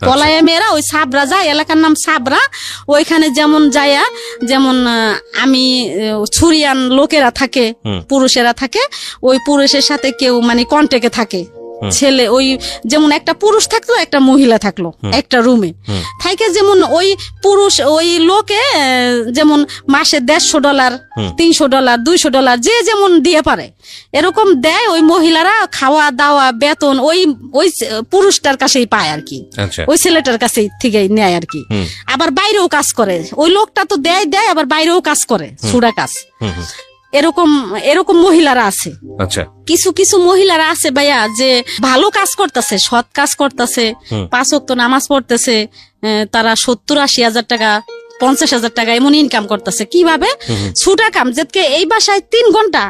পলায়া মেয়েরা ওই ছাবরা যায়, এলাকার নাম ছাবরা। ওইখানে যেমন আমি ছুরিয়ান লোকেরা থাকে, পুরুষেরা থাকে, ওই পুরুষের সাথে কেউ মানে কন্টেকে থাকে, ছেলে ওই যেমন একটা পুরুষ থাকলো একটা মহিলা থাকলো একটা রুমে থাকে, যেমন ওই পুরুষ ওই লোকে যেমন মাসে $150, $300, $200 যে যেমন দিয়ে পারে এরকম দেয়, ওই মহিলারা খাওয়া দাওয়া বেতন ওই পুরুষটার কাছেই পায় আর কি, ওই ছেলেটার কাছে থেকে নেয় আর কি। আবার বাইরেও কাজ করে, ওই লোকটা তো দেয় আবার বাইরেও কাজ করে, ছুড়া কাজ। এরকম মহিলারা আছে। কিছু মহিলারা আছে ভাইয়া, যে ভালো কাজ করতেছে, সৎ কাজ করতেছে, 5 ওয়াক্ত নামাজ পড়তেছে, তারা 70-80 হাজার টাকা 50,000 টাকা এমন ইনকাম করতেছে। কিভাবে? ছুটা কাম, যেতে এই বাসায় 3 ঘন্টা,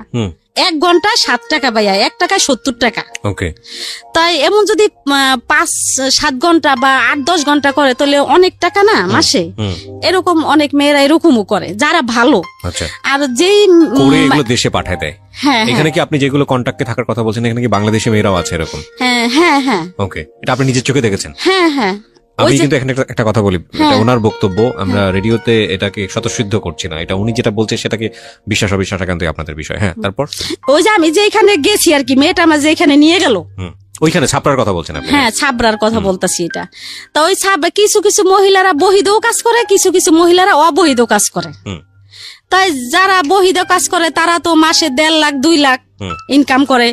1 ঘন্টায় 7 টাকা ভাইয়া, 1 টাকায় 70 টাকা। তাই এমন যদি 5-7 ঘন্টা বা 8-10 ঘন্টা করে তাহলে অনেক টাকা না মাসে। এরকম অনেক মেয়েরা এরকমও করে যারা ভালো। আর যেই দেশে পাঠায় দেয়। এখানে কি আপনি যেগুলো কন্টাক্টে থাকার কথা বলছেন, এখানে কি বাংলাদেশি মেয়েরাও আছে এরকম? হ্যাঁ। ওকে, এটা আপনি নিজের চোখে দেখেছেন? হ্যাঁ। আমি কিন্তু এখানে একটা কথা বলি, এটা ওনার বক্তব্য, আমরা রেডিওতে এটাকে স্বতঃসিদ্ধ করছি না, এটা উনি যেটা বলছে সেটাকে বিশ্বাস অবিশ্বাস একান্ত আপনাদের বিষয়। হ্যাঁ, তারপর ওই যে আমি যে এখানে গেছি আর কি, মেয়েটা আমার যে এখানে নিয়ে গেল, ওইখানে ছাপড়ার কথা বলছেন আপনি? হ্যাঁ, ছাপড়ার কথা বলতেছি এটা। তো ওই কিছু মহিলারা বহিদেও কাজ করে, কিছু মহিলারা অবহিত কাজ করে। তাই যারা বহিদ কাজ করে তারা তো মাসে 1.5 লাখ 2 লাখ ইনকাম করে,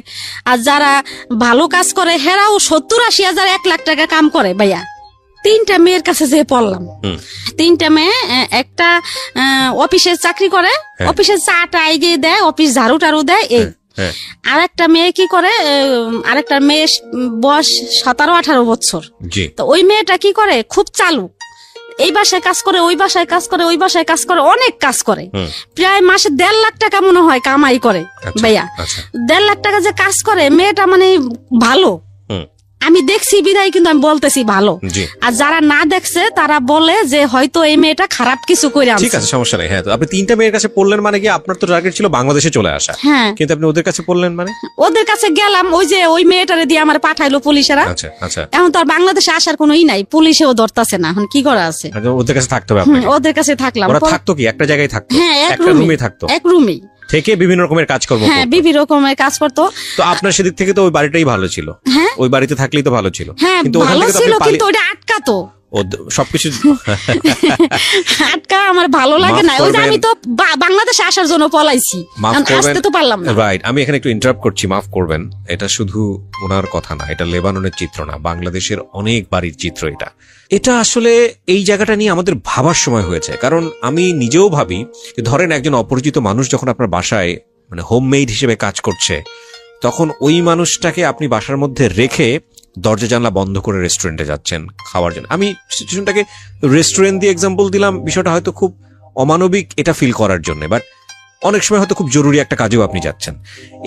আর যারা ভালো কাজ করে হেরাও 70-80 হাজার 1 লাখ টাকা কাম করে ভাইয়া। 3টা মেয়ের কাছে যে পড়লাম। 3টা মেয়ে, একটা অফিসে চাকরি করে, অফিসে চাটা এগিয়ে দেয়, অফিস ঝাড়ু টাড়ু দেয়, এই। আর একটা মেয়ে কি করে, আরেকটা মেয়ে বয়স 17-18 বছর। তো ওই মেয়েটা কি করে, খুব চালু, এই বাসায় কাজ করে, ওই বাসায় কাজ করে, ওই বাসায় কাজ করে, অনেক কাজ করে, প্রায় মাসে 1.5 লাখ টাকা মনে হয় কামাই করে ভাইয়া। 1.5 লাখ টাকা যে কাজ করে, মেয়েটা মানে ভালো, আমি দেখছি বিদায় কিন্তু আমি বলতেছি ভালো। আর যারা না দেখছে তারা বলে যে হয়তো এই মেয়েটা খারাপ কিছু করে আনছে। ঠিক আছে, সমস্যা নেই। হ্যাঁ, তো আপনি 3টা মেয়ের কাছে পড়লেন মানে কি আপনার তো টার্গেট ছিল বাংলাদেশে চলে আসা, কিন্তু আপনি ওদের কাছে পড়লেন মানে? ওদের কাছে গেলাম, ওই যে ওই মেয়েটারে দিয়ে আমার পাঠাইলো পুলিশেরা। আচ্ছা আচ্ছা। এখন তো আর বাংলাদেশে আসার কোনো নাই, পুলিশেও ধরতাছে না, এখন কি করা আছে? ওদের কাছে থাকতে হবে আপনাকে? ওদের কাছে থাকলাম। ওরা থাকতো কি একটা জায়গায় থাকতো? হ্যাঁ, একটা রুমে থাকতো। এক রুমেই থেকে বিভিন্ন রকমের কাজকর্ম। হ্যাঁ, বিভিন্ন রকমের কাজ করতো। তো আপনার সেদিক থেকে তো ওই বাড়িটাই ভালো ছিল, ওই বাড়িতে থাকলেই তো ভালো ছিল। কিন্তু ভালো ছিল, কিন্তু ওটা আটকাতো সবকিছু আটকা আমার ভালো লাগে না। ওই যে আমি তো বাংলাদেশে আসার জন্য পলাইছি, আসতে তো পারলাম না। রাইট, আমি এখানে একটু ইন্টারাপ্ট করছি, মাফ করবেন। এটা শুধু ওনার কথা না, এটা লেবাননের চিত্র না, বাংলাদেশের অনেক বাড়ির চিত্র এটা। এটা আসলে এই জায়গাটা নিয়ে আমাদের ভাবার সময় হয়েছে, কারণ আমি নিজেও ভাবি যে ধরেন একজন অপরিচিত মানুষ যখন আপনার বাসায় মানে হোমমেড হিসেবে কাজ করছে, তখন ওই মানুষটাকে আপনি বাসার মধ্যে রেখে দরজা জানলা বন্ধ করে রেস্টুরেন্টে যাচ্ছেন খাওয়ার জন্য। আমি সিচুয়েশনটাকে রেস্টুরেন্ট দিয়ে এক্সাম্পল দিলাম, বিষয়টা হয়তো খুব অমানবিক এটা ফিল করার জন্য, বাট অনেক সময় হয়তো খুব জরুরি একটা কাজেও আপনি যাচ্ছেন।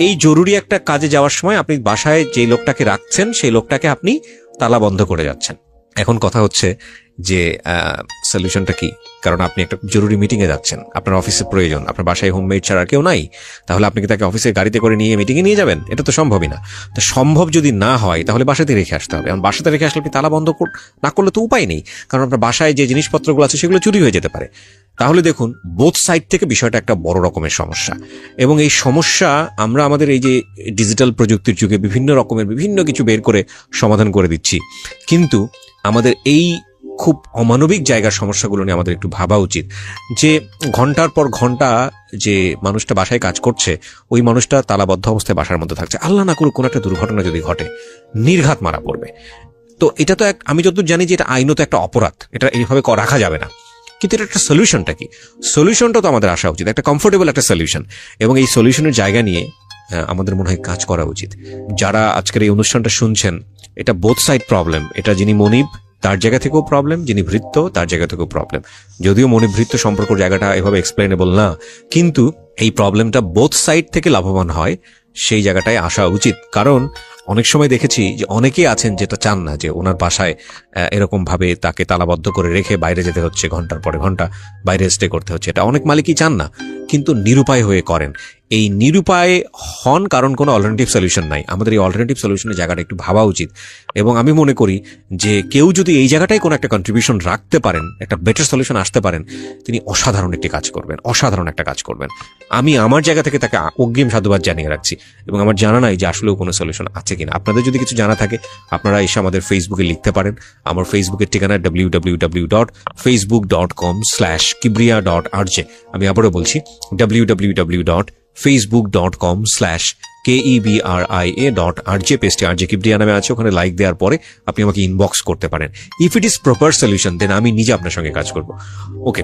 এই জরুরি একটা কাজে যাওয়ার সময় আপনি বাসায় যে লোকটাকে রাখছেন সেই লোকটাকে আপনি তালা বন্ধ করে যাচ্ছেন। এখন কথা হচ্ছে যে সলিউশনটা কি? কারণ আপনি একটা জরুরি মিটিং এ যাচ্ছেন, আপনার অফিসে প্রয়োজন, আপনার বাসায় হোমমেড ছাড়া কেউ নাই, তাহলে আপনি কি তাকে অফিসে গাড়িতে করে নিয়ে মিটিং এ নিয়ে যাবেন? এটা তো সম্ভবই না। তো সম্ভব যদি না হয় তাহলে বাসাতে রেখে আসতে হবে। এখন বাসাতে রেখে আসলে আপনি তালা বন্ধ না করলে তো উপায় নেই, কারণ আপনার বাসায় যে জিনিসপত্রগুলো আছে সেগুলো চুরি হয়ে যেতে পারে। তাহলে দেখুন, বোথ সাইড থেকে বিষয়টা একটা বড় রকমের সমস্যা, এবং এই সমস্যা আমরা আমাদের এই যে ডিজিটাল প্রযুক্তির যুগে বিভিন্ন রকমের বিভিন্ন কিছু বের করে সমাধান করে দিচ্ছি, কিন্তু আমাদের এই খুব অমানবিক জায়গার সমস্যাগুলো নিয়ে আমাদের একটু ভাবা উচিত। যে ঘন্টার পর ঘন্টা যে মানুষটা বাসায় কাজ করছে, ওই মানুষটা তালাবদ্ধ অবস্থায় বাসার মধ্যে থাকছে, আল্লাহ না করুক কোনো একটা দুর্ঘটনা যদি ঘটে, নির্ঘাত মারা পড়বে। তো এটা তো আমি যতদূর জানি যে এটা আইনত একটা অপরাধ, এটা এইভাবে রাখা যাবে না। কিন্তু এটা একটা সলিউশনটা কি? সলিউশনটা তো আমাদের আসা উচিত, একটা কমফোর্টেবল একটা সলিউশন, এবং এই সলিউশনের জায়গা নিয়ে আমাদের মনে হয় কাজ করা উচিত। যারা আজকের এই অনুষ্ঠানটা শুনছেন, এটা বোথ সাইড প্রবলেম। এটা যিনি মনিব তার জায়গা থেকেও প্রবলেম, যিনি ভৃত্য তার জায়গা থেকেও প্রবলেম। যদিও মনিব ভৃত্য সম্পর্ক জায়গাটা এভাবে এক্সপ্লেনেবল না, কিন্তু এই প্রবলেমটা বোথ সাইড থেকে লাভবান হয়, সেই জায়গাটায় আসা উচিত। কারণ অনেক সময় দেখেছি যে অনেকেই আছেন যেটা চান না যে ওনার বাসায় এরকম ভাবে তাকে তালাবদ্ধ করে রেখে বাইরে যেতে হচ্ছে, ঘন্টার পরে ঘন্টা বাইরে স্টে করতে হচ্ছে। এটা অনেক মালিকই চান না, কিন্তু নিরুপায় হয়ে করেন। এই নিরুপায় হন কারণ কোনো অল্টারনেটিভ সলিউশন নাই। আমাদের এই অল্টারনেটিভ সলিউশনের জায়গাটা একটু ভাবা উচিত, এবং আমি মনে করি যে কেউ যদি এই জায়গাটায় কোনো একটা কন্ট্রিবিউশন রাখতে পারেন, একটা বেটার সলিউশন আসতে পারেন, তিনি অসাধারণ একটি কাজ করবেন, অসাধারণ একটা কাজ করবেন। আমি আমার জায়গা থেকে তাকে অগ্রিম সাধুবাদ জানিয়ে রাখছি, এবং আমার জানা নাই যে আসলেও কোনো সলিউশন আছে কিনা। আপনাদের যদি কিছু জানা থাকে আপনারা এসে আমাদের ফেসবুকে লিখতে পারেন। আমার ফেসবুকের ঠিকানা www.facebook.com/kibriya.rj। আমি আবারও বলছি www.facebook.com/KEBRIA.RJ। পেজটি RJ কিবরিয়া নামে আছে, ওখানে লাইক দেওয়ার পরে আপনি আমাকে ইনবক্স করতে পারেন। If it is proper solution then আমি নিজে আপনার সঙ্গে কাজ করব। ওকে,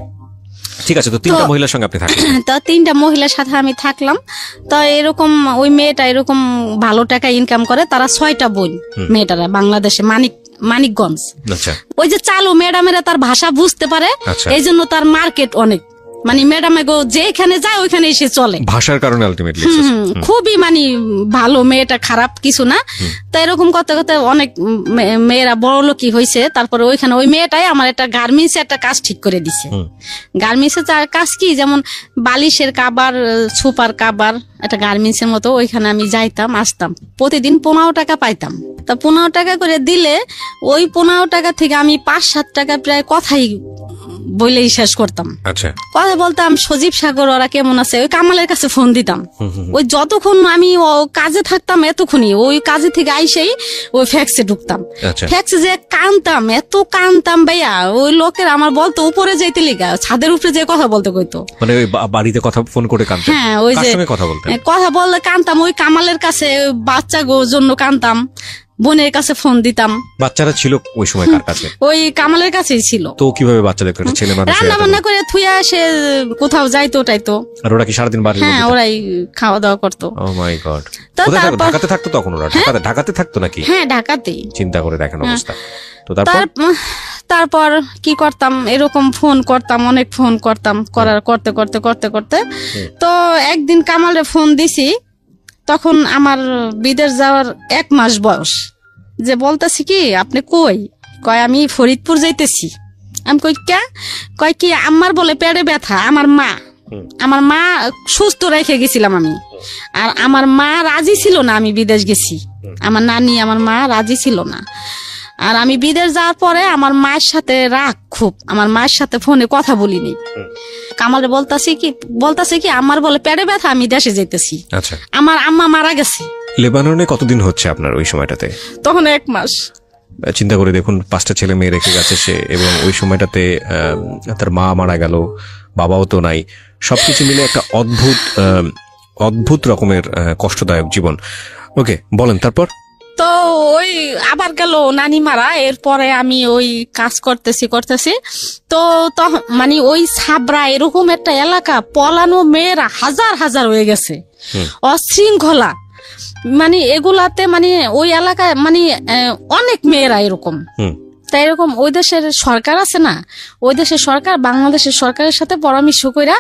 ঠিক আছে। তো 3টা মহিলার সঙ্গে আপনি থাকলেন? তো 3টা মহিলার সাথে আমি থাকলাম। তো এরকম ওই মেয়েটা এরকম ভালো টাকা ইনকাম করে, তারা 6টা বোন, মেয়েটারা বাংলাদেশে মানিকগঞ্জ। আচ্ছা। ওই যে চালু ম্যাডামেরা তার ভাষা বুঝতে পারে, এই জন্য তার মার্কেট অনেক, মানে ম্যাডাম গো যেখানে যায় ওইখানে এসে চলে, ভাষার কারণে আলটিমেটলি খুবই মানে ভালো, মেয়েটা খারাপ কিছু না। তো এরকম করতে করতে অনেক মেয়েরা বড় লোকই হয়েছে। তারপরে ওইখানে ওই মেয়েটাই আমার একটা গার্মেন্টসে একটা কাজ ঠিক করে দিছে। গার্মেন্টসে কাজ কি, যেমন বালিশের কাবার, সুপার কাবার, একটা গার্মেন্টসের মতো। ওইখানে আমি যাইতাম আসতাম, প্রতিদিন 15 টাকা পাইতাম। তা 15 টাকা করে দিলে ওই 15 টাকা থেকে আমি 5-7 টাকা প্রায় কথাই বলেই শেষ করতাম। আচ্ছা। কথা বলতাম, সজীব সাগর ওরা কেমন আছে, ওই কামালের কাছে ফোন দিতাম। ওই যতক্ষণ আমি কাজে থাকতাম এতক্ষণই ওই কাজে থেকে আইসেই ওই ফ্যাক্সে ঢুকতাম। ফ্যাক্সে যে কানতাম, এত কানতাম ভাইয়া, ওই লোকের আমার বলতো উপরে যাইতে লিগা, ছাদের উপরে যে কথা বলতে কইতো, মানে ওই বাড়িতে কথা ফোন করে কানতাম। হ্যাঁ, ওই যে কথা বললে কানতাম। ওই কামালের কাছে বাচ্চা গো জন্য কানতাম। বোনের কাছে ফোন দিতাম। বাচ্চারা ছিল ওই সময় কার কাছে? ওই কামালের কাছেই ছিল। তো কিভাবে বাচ্চা দেখতো? ছেলে মানুষ রান্না বান্না করে থুয়া সে কোথাও যাইতো টাইতো। আর ওরা কি সারাদিন বাড়ি? হ্যাঁ, ওরাই খাওয়া দাওয়া করতো। ও মাই গড। তো ঢাকাতে থাকতো তখন ওরা? ঢাকাতে থাকতো নাকি? হ্যাঁ, ঢাকাতেই। চিন্তা করে দেখেন অবস্থা। তো তারপর কি করতাম, এরকম ফোন করতাম, অনেক ফোন করতাম, করতে করতে করতে করতে তো একদিন কামালে ফোন দিছি, তখন আমার বিদেশ যাওয়ার 1 মাস বয়স। যে বলতেছি কি আপনি কই? কয় আমি ফরিদপুর যাইতেছি। আমি কই কে? কয় কি আমার বলে পেটে ব্যথা, আমার মা সুস্থ রেখে গেছিলাম আমি। আর আমার মা রাজি ছিল না আমি বিদেশ গেছি। আমার নানি, আমার মা রাজি ছিল না। আর আমি বিদেশ যাওয়ার পরে আমার মায়ের সাথে রাগ খুব, আমার মায়ের সাথে ফোনে কথা বলিনি। কামালে বলতাছে কি আমার বলে পেটে ব্যথা, আমি দেশে যাইতেছি। আচ্ছা, আমার আম্মা মারা গেছে। লেবাননে কতদিন হচ্ছে আপনার ওই সময়টাতে? তখন 1 মাস। চিন্তা করে দেখুন, 5টা ছেলে মেয়ে রেখে গেছে সে, এবং ওই সময়টাতে তার মা মারা গেল, বাবাও তো নাই। সবকিছু মিলে একটা অদ্ভুত রকমের কষ্টদায়ক জীবন। ওকে, বলেন তারপর। তো ওই আবার গেল নানি মারা, এরপরে আমি ওই কাজ করতেছি তো মানে ওই সাবরা এরকম একটা এলাকা, পলানো মেয়েরা হাজার হয়ে গেছে, অশৃঙ্খলা। মানে এগুলাতে মানে ওই এলাকায় মানে অনেক মেয়েরা এরকম। তাই এরকম ওই দেশের সরকার আছে না, ওই দেশের সরকার বাংলাদেশের সরকারের সাথে পরামর্শ কইরা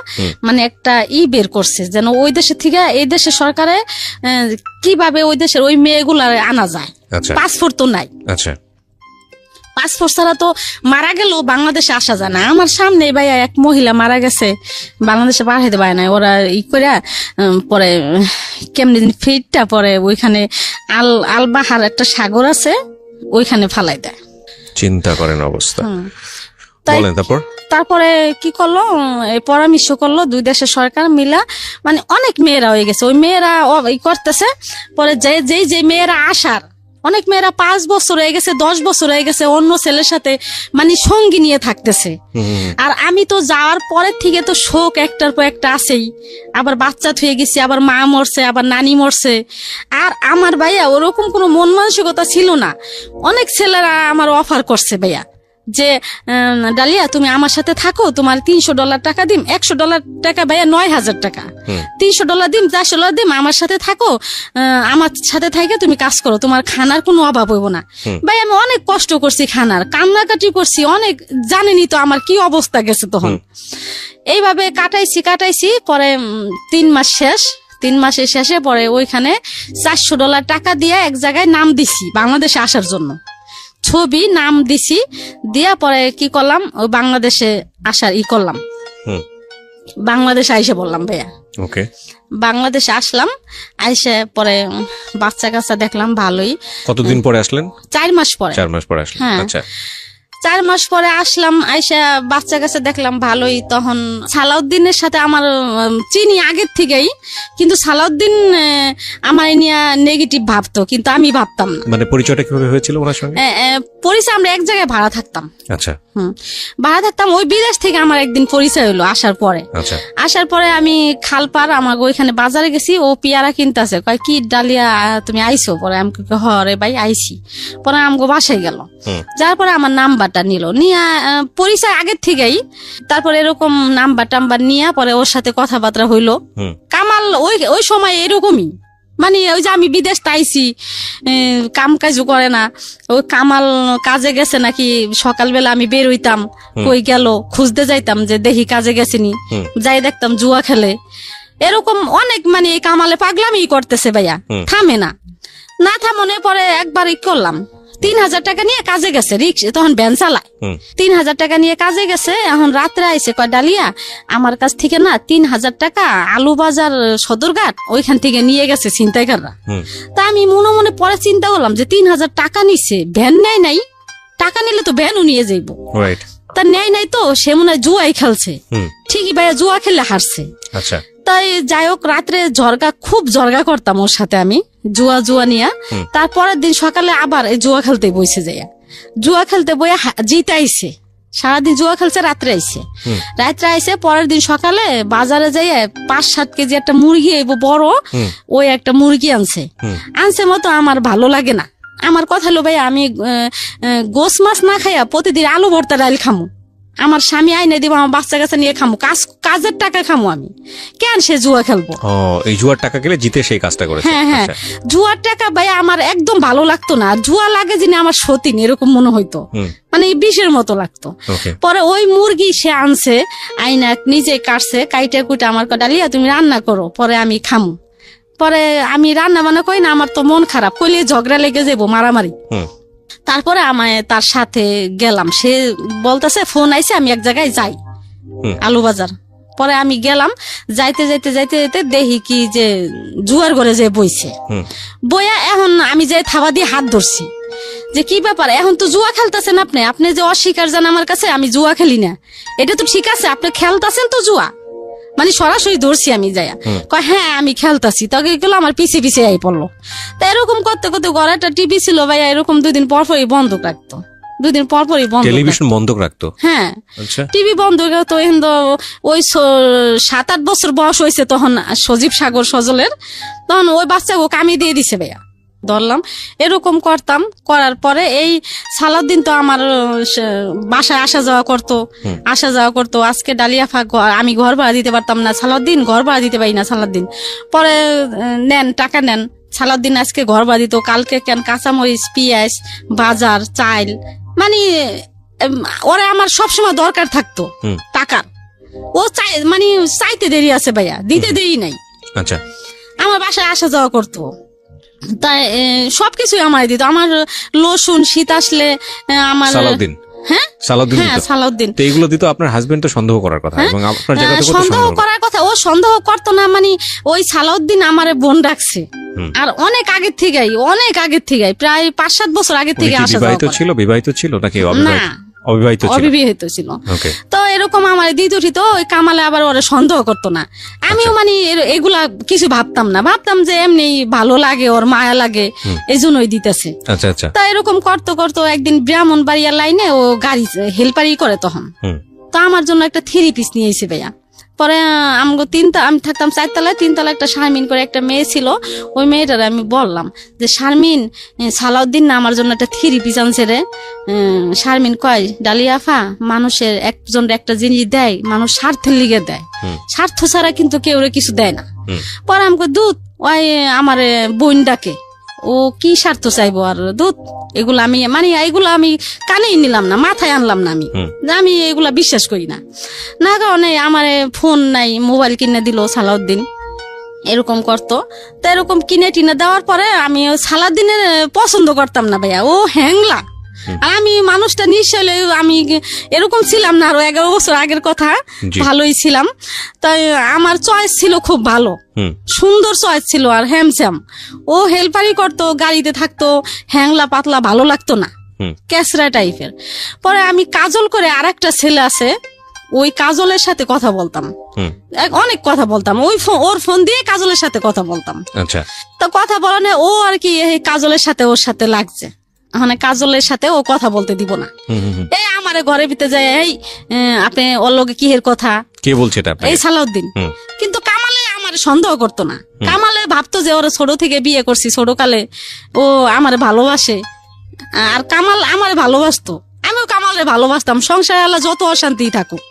মানে একটা বের করছে, যেন ওই দেশের থেকে এই দেশের সরকারে কিভাবে ওই দেশের ওই মেয়েগুলা আনা যায়। পাসপোর্ট তো নাই। আচ্ছা, পাসপোর্ট ছাড়া তো মারা গেলেও বাংলাদেশে আসা যায় না। আমার সামনে ভাইয়া এক মহিলা মারা গেছে, বাংলাদেশে পাঠাইতে পারে না ওরা করে। পরে কেমনি ফিটটা পরে ওইখানে আলবাহার একটা সাগর আছে, ওইখানে ফালাই দেয়। চিন্তা করেন অবস্থা। বলেন তারপরে কি করলো, পরামর্শ করলো 2 দেশের সরকার মিলা, মানে অনেক মেয়েরা হয়ে গেছে। ওই মেয়েরা করতেছে, পরে যে মেয়েরা আসার, অনেক মেয়েরা 5 বছর হয়ে গেছে, 10 বছর হয়ে গেছে অন্য ছেলের সাথে মানে সঙ্গী নিয়ে থাকতেছে। আর আমি তো যাওয়ার পরের থেকে তো শোক একটার পর একটা আছেই। আবার বাচ্চা থুয়ে গেছি, আবার মা মরছে, আবার নানি মরছে। আর আমার ভাইয়া ওরকম কোনো মন মানসিকতা ছিল না। অনেক ছেলেরা আমার অফার করছে ভাইয়া যে ডালিয়া তুমি আমার সাথে থাকো, তোমার $300 টাকা দিম। $100 টাকা ভাইয়া 9,000 টাকা। $300 দিম, $400 দিম, আমার সাথে থাকো, আমার সাথে থাকে তুমি কাজ করো, তোমার খানার কোনো অভাব হইব না। ভাই আমি অনেক কষ্ট করছি, খানার কান্নাকাটি করছি অনেক, জানেনি তো আমার কি অবস্থা গেছে তখন। এইভাবে কাটাইছি। পরে 3 মাস শেষ, 3 মাসের শেষে পরে ওইখানে $400 টাকা দিয়ে এক জায়গায় নাম দিছি বাংলাদেশে আসার জন্য, ছবি নাম দিছি। দিয়া পরে কি করলাম, ওই বাংলাদেশে আসার করলাম। বাংলাদেশে আইসে বললাম ভাইয়া, ওকে, বাংলাদেশে আসলাম। আইসে পরে বাচ্চা কাচ্চা দেখলাম ভালোই। কতদিন পরে আসলেন? 4 মাস পরে। 4 মাস পরে আসলেন। আচ্ছা, 4 মাস পরে আসলাম। আইসা বাচ্চা কাছে দেখলাম ভালোই। তখন সালাউদ্দিনের সাথে আমার চিনি আগের থেকেই, কিন্তু সালাউদ্দিন আমার নিয়ে নেগেটিভ ভাবতো, কিন্তু আমি ভাবতাম না। মানে পরিচয়টা কিভাবে হয়েছিল ওনার সঙ্গে? পরিচয় আমরা এক জায়গায় ভাড়া থাকতাম। আচ্ছা, ভাড়া থাকতাম। ওই বিদেশ থেকে আমার একদিন পরিচয় হলো আসার পরে। আচ্ছা, আসার পরে আমি খালপার আমার ওইখানে বাজারে গেছি, ও পেয়ারা কিনতেছে। কয় কি ডালিয়া তুমি আইসো? পরে আমি রে ভাই আইসি। পরে আমগো বাসায় গেল, যার পরে আমার নাম্বারটা নিল, নিয়ে পরিচয় আগের থেকেই। তারপরে এরকম নাম্বার টাম্বার নিয়ে পরে ওর সাথে কথাবার্তা হইলো। কামাল ওই সময় এরকমই, মানে ওই যে আমি বিদেশ তাইছি, কাম কাজও করে না। ওই কামাল কাজে গেছে নাকি, সকালবেলা আমি বের হইতাম, কই গেল খুঁজতে যাইতাম যে দেখি কাজে গেছিনি, যাই দেখতাম জুয়া খেলে। এরকম অনেক মানে এই কামালে পাগলামি করতেছে ভাইয়া, থামে না থামনে। পরে একবার করলাম, 3,000 টাকা নিয়ে কাজে গেছে, রিক্সা তখন ভ্যান চালায়। 3,000 টাকা নিয়ে কাজে গেছে। এখন রাত্রে আইসে কয় ডালিয়া আমার কাছ থেকে না 3,000 টাকা আলু বাজার সদরঘাট ওইখান থেকে নিয়ে গেছে ছিনতাইকাররা। তা আমি মনে মনে পরে চিন্তা করলাম যে 3,000 টাকা নিচ্ছে, ভ্যান নেয় নাই, টাকা নিলে তো ভ্যানও নিয়ে যাইব। তা নেয় নাই তো, সে মনে হয় জুয়াই খেলছে। ঠিকই ভাইয়া, জুয়া খেলে হারছে। আচ্ছা, তাই যাই হোক রাত্রে খুব জর্গা করতাম ওর সাথে আমি, জুয়া নিয়ে। তারপরের দিন সকালে আবার এই জুয়া খেলতে বসে যাইয়া, জুয়া খেলতে বইয়া জিতে আইসে। সারাদিন জুয়া খেলছে, রাত্রে আইসে। পরের দিন সকালে বাজারে যাইয়া 5-7 কেজি একটা মুরগি বড়, ওই একটা মুরগি আনছে মতো আমার ভালো লাগে না। আমার কথা হলো ভাই আমি গোস মাছ না খাইয়া প্রতিদিন আলু ভর্তা ডাল খামু, আমার স্বামী আইনে দিব, আমার বাচ্চা কাছে নিয়ে খামু, কাজের টাকা খামু, আমি কেন সে জুয়া খেলবো? এই জুয়ার টাকা গেলে জিতে সেই কাজটা করেছে। হ্যাঁ, জুয়ার টাকা ভাই আমার একদম ভালো লাগতো না, জুয়া লাগে যিনি আমার সতীন এরকম মনে হইতো, মানে বিষের মতো লাগতো। পরে ওই মুরগি সে আনছে, আইনা নিজে কাটছে, কাইটা কুইটা আমার ডালিয়া তুমি রান্না করো, পরে আমি খামু। পরে আমি রান্না বান্না করি না, আমার তো মন খারাপ, কইলে ঝগড়া লেগে যাবো, মারামারি। তারপরে আমায় তার সাথে গেলাম, সে বলতেছে ফোন আইছে আমি এক জায়গায় যাই আলু বাজার। পরে আমি গেলাম, যাইতে যাইতে যাইতে যাইতে দেখি কি যে জুয়ার ঘরে যে বইছে, বইয়া এখন আমি যাই থাবা দিয়ে হাত ধরছি যে কি ব্যাপার, এখন তো জুয়া খেলতেছেন আপনি, আপনি যে অস্বীকার জান আমার কাছে আমি জুয়া খেলি না, এটা তো ঠিক আছে, আপনি খেলতেছেন তো জুয়া, মানে সরাসরি ধরছি আমি যাইয়া, কয় হ্যাঁ আমি খেলতাছি। তখন এগুলো আমার পিছিয়ে পিছিয়ে আই পড়লো। তা এরকম করতে করতে ঘরে একটা টিভি ছিল ভাইয়া, এরকম 2 দিন পর পরই বন্ধ রাখতো, 2 দিন পর পরই বন্ধ, টেলিভিশন বন্ধ রাখতো। হ্যাঁ, টিভি বন্ধ রাখতো। ওই 7-8 বছর বয়স হয়েছে তখন সজীব সাগর সজলের, তখন ওই বাচ্চাকে কামি দিয়ে দিছে ভাইয়া, ধরলাম। এরকম করতাম, করার পরে এই সালাউদ্দিন তো আমার বাসায় আসা যাওয়া করতো। আজকে ডালিয়া ফাঁক আমি ঘর ভাড়া দিতে পারতাম না, সালাউদ্দিন ঘর ভাড়া দিতে পারি না সালাউদ্দিন, পরে নেন টাকা নেন, সালাউদ্দিন আজকে ঘর ভাড়া দিত, কালকে কেন কাঁচামরিচ পেঁয়াজ বাজার চাইল, মানে ওরা আমার সবসময় দরকার থাকতো টাকার, ও মানে চাইতে দেরি আছে ভাইয়া, দিতে দেরি নাই। আচ্ছা, আমার বাসায় আসা যাওয়া করতো, তাই সবকিছুই আমার দিত। আমার লসুন শীত আসলে আমার সালাউদ্দিন, হ্যাঁ সালাউদ্দিন এইগুলো দিত। আপনার হাজবেন্ড তো সন্দেহ করার কথা, এবং আপনার জায়গাতে সন্দেহ করার কথা, ও সন্দেহ করতো না, মানে ওই সালাউদ্দিন আমারে বোন রাখছে, আর অনেক আগের থেকে প্রায় 5-7 বছর আগের থেকে আসা যাওয়া। বিবাহিত ছিল নাকি অবিবাহিত ছিল? তো এরকম আমার দ্বিতীয় তো ওই কামালে আবার ওরা সন্দেহ করতো না, আমিও মানে এগুলা কিছু ভাবতাম না, ভাবতাম যে এমনি ভালো লাগে, ওর মায়া লাগে, এই জন্যই দিতেছে। তা এরকম করতো একদিন ব্রাহ্মণবাড়িয়া লাইনে ও গাড়ি হেল্পারি করে, তখন তো আমার জন্য একটা 3 পিস নিয়ে এসে ভাইয়া। পরে আমি থাকতাম 4 তলায়, 3 তলায় একটা শারমিন করে একটা মেয়ে ছিল, ওই মেয়েটার আমি বললাম যে শারমিন, সালাউদ্দিন না আমার জন্য একটা 3 পিস আনছে রে। শারমিন কয় ডালিয়া আফা, মানুষের একজন একটা জিনিস দেয় মানুষ স্বার্থের লিগে দেয়, স্বার্থ ছাড়া কিন্তু কেউ কিছু দেয় না। পরে আমাকে দুধ ওই আমার বোন ডাকে, ও কি স্বার্থ চাইবো আর দুধ, এগুলো আমি মানে এগুলো আমি কানেই নিলাম না, মাথায় আনলাম না, আমি এগুলা বিশ্বাস করি না। না কারণে আমার ফোন নাই, মোবাইল কিনে দিল সালাউদ্দিন, এরকম করতো। তো এরকম কিনে টিনে দেওয়ার পরে আমি সালাউদ্দিনের পছন্দ করতাম না ভাইয়া, ও হ্যাংলা। আমি মানুষটা নিশ্চয় আমি এরকম ছিলাম না, আরো 11 বছর আগের কথা, ভালোই ছিলাম। তাই আমার চয়েস ছিল খুব ভালো, সুন্দর চয়েস ছিল, আর হ্যামস্যাম। ও হেল্পারি করতো, গাড়িতে থাকতো, হ্যাংলা পাতলা, ভালো লাগতো না, ক্যাসরা টাইপের। পরে আমি কাজল করে আর একটা ছেলে আছে, ওই কাজলের সাথে কথা বলতাম, অনেক কথা বলতাম, ওর ফোন দিয়ে কাজলের সাথে কথা বলতাম। তো কথা বলানে ও আর কি কাজলের সাথে ওর সাথে লাগছে, মানে কাজলের সাথে ও কথা বলতে দিব না। এই আমার ঘরের ভিতরে যায়, এই আপনি ওর লগে কিহের কথা, কে বলছে এটা? এই সালাউদ্দিন। কিন্তু কামালে আমার সন্দেহ করতো না, কামালে ভাবতো যে ওরা ছোট থেকে বিয়ে করছি, ছোটকালে ও আমার ভালোবাসে, আর কামাল আমার ভালোবাসতো, আমিও কামালে ভালোবাসতাম। সংসারে আল্লাহ যত অশান্তি থাকুক,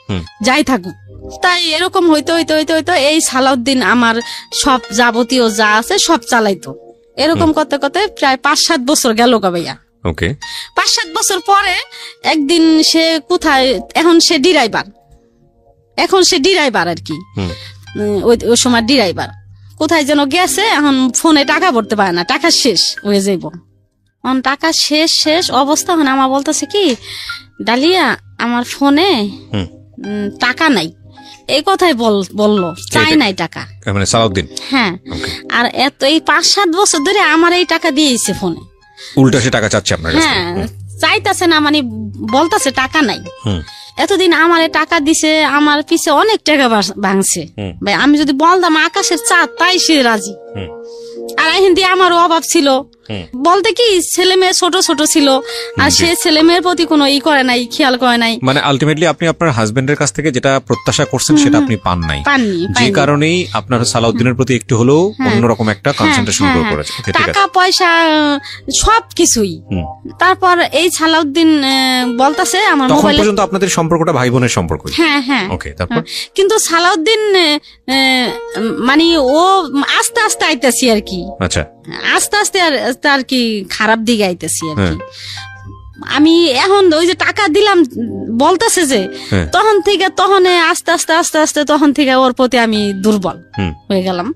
যাই থাকুক, তাই এরকম হইতো এই সালাউদ্দিন আমার সব যাবতীয় যা আছে সব চালাইতো। এরকম করতে করতে প্রায় 5-7 বছর গেল ভাইয়া। 5-7 বছর পরে একদিন সে কোথায়, এখন সে ড্রাইভার আর কি, ওই সময় ড্রাইভার, কোথায় যেন গেছে, এখন ফোনে টাকা ভরতে পারে না, টাকা শেষ হয়ে যাইব। টাকা শেষ অবস্থা, এখন আমার বলতেছে কি, ডালিয়া আমার ফোনে টাকা নাই, এই কথাই বললো, চাই নাই টাকা, মানে সালাউদ্দিন। হ্যাঁ, আর এই 5-7 বছর ধরে আমার এই টাকা দিয়েছে ফোনে, উল্টা সে টাকা চাচ্ছে আপনার কাছে। হ্যাঁ, চাইতাছে না, মানে বলতাছে টাকা নাই। এতদিন আমারে টাকা দিছে, আমার পিছে অনেক টাকা ভাঙছে ভাই, আমি যদি বলতাম আকাশের চাঁদ তাই সে রাজি। আর এখন দিয়ে আমারও অভাব ছিল, বলতে কি ছেলে মেয়ে ছোট ছোট ছিল, আর সে ছেলে মেয়ের প্রতি কোনো করে নাই, খেয়াল করে নাই। মানে আলটিমেটলি আপনি আপনার হাজবেন্ডের কাছ থেকে যেটা প্রত্যাশা করছেন সেটা আপনি পান নাই, যে কারণেই আপনার সালাউদ্দিনের প্রতি একটু হলেও অন্যরকম একটা কনসেন্ট্রেশন গ্রো করেছে। টাকা পয়সা সবকিছুই। তারপর এই সালাউদ্দিন বলতাছে আমার তখন মোবাইলে, পর্যন্ত আপনাদের সম্পর্কটা ভাই বোনের সম্পর্ক। হ্যাঁ হ্যাঁ ওকে, তারপর কিন্তু সালাউদ্দিন মানে ও আস্তে আস্তে আইতেছি আর কি, আচ্ছা আস্তে আস্তে আর কি খারাপ দিকে আইতেছি আর কি। আমি এখন ওই যে টাকা দিলাম বলতেছে যে তখন থেকে আস্তে আস্তে আস্তে আস্তে তখন থেকে ওর প্রতি আমি দুর্বল হয়ে গেলাম।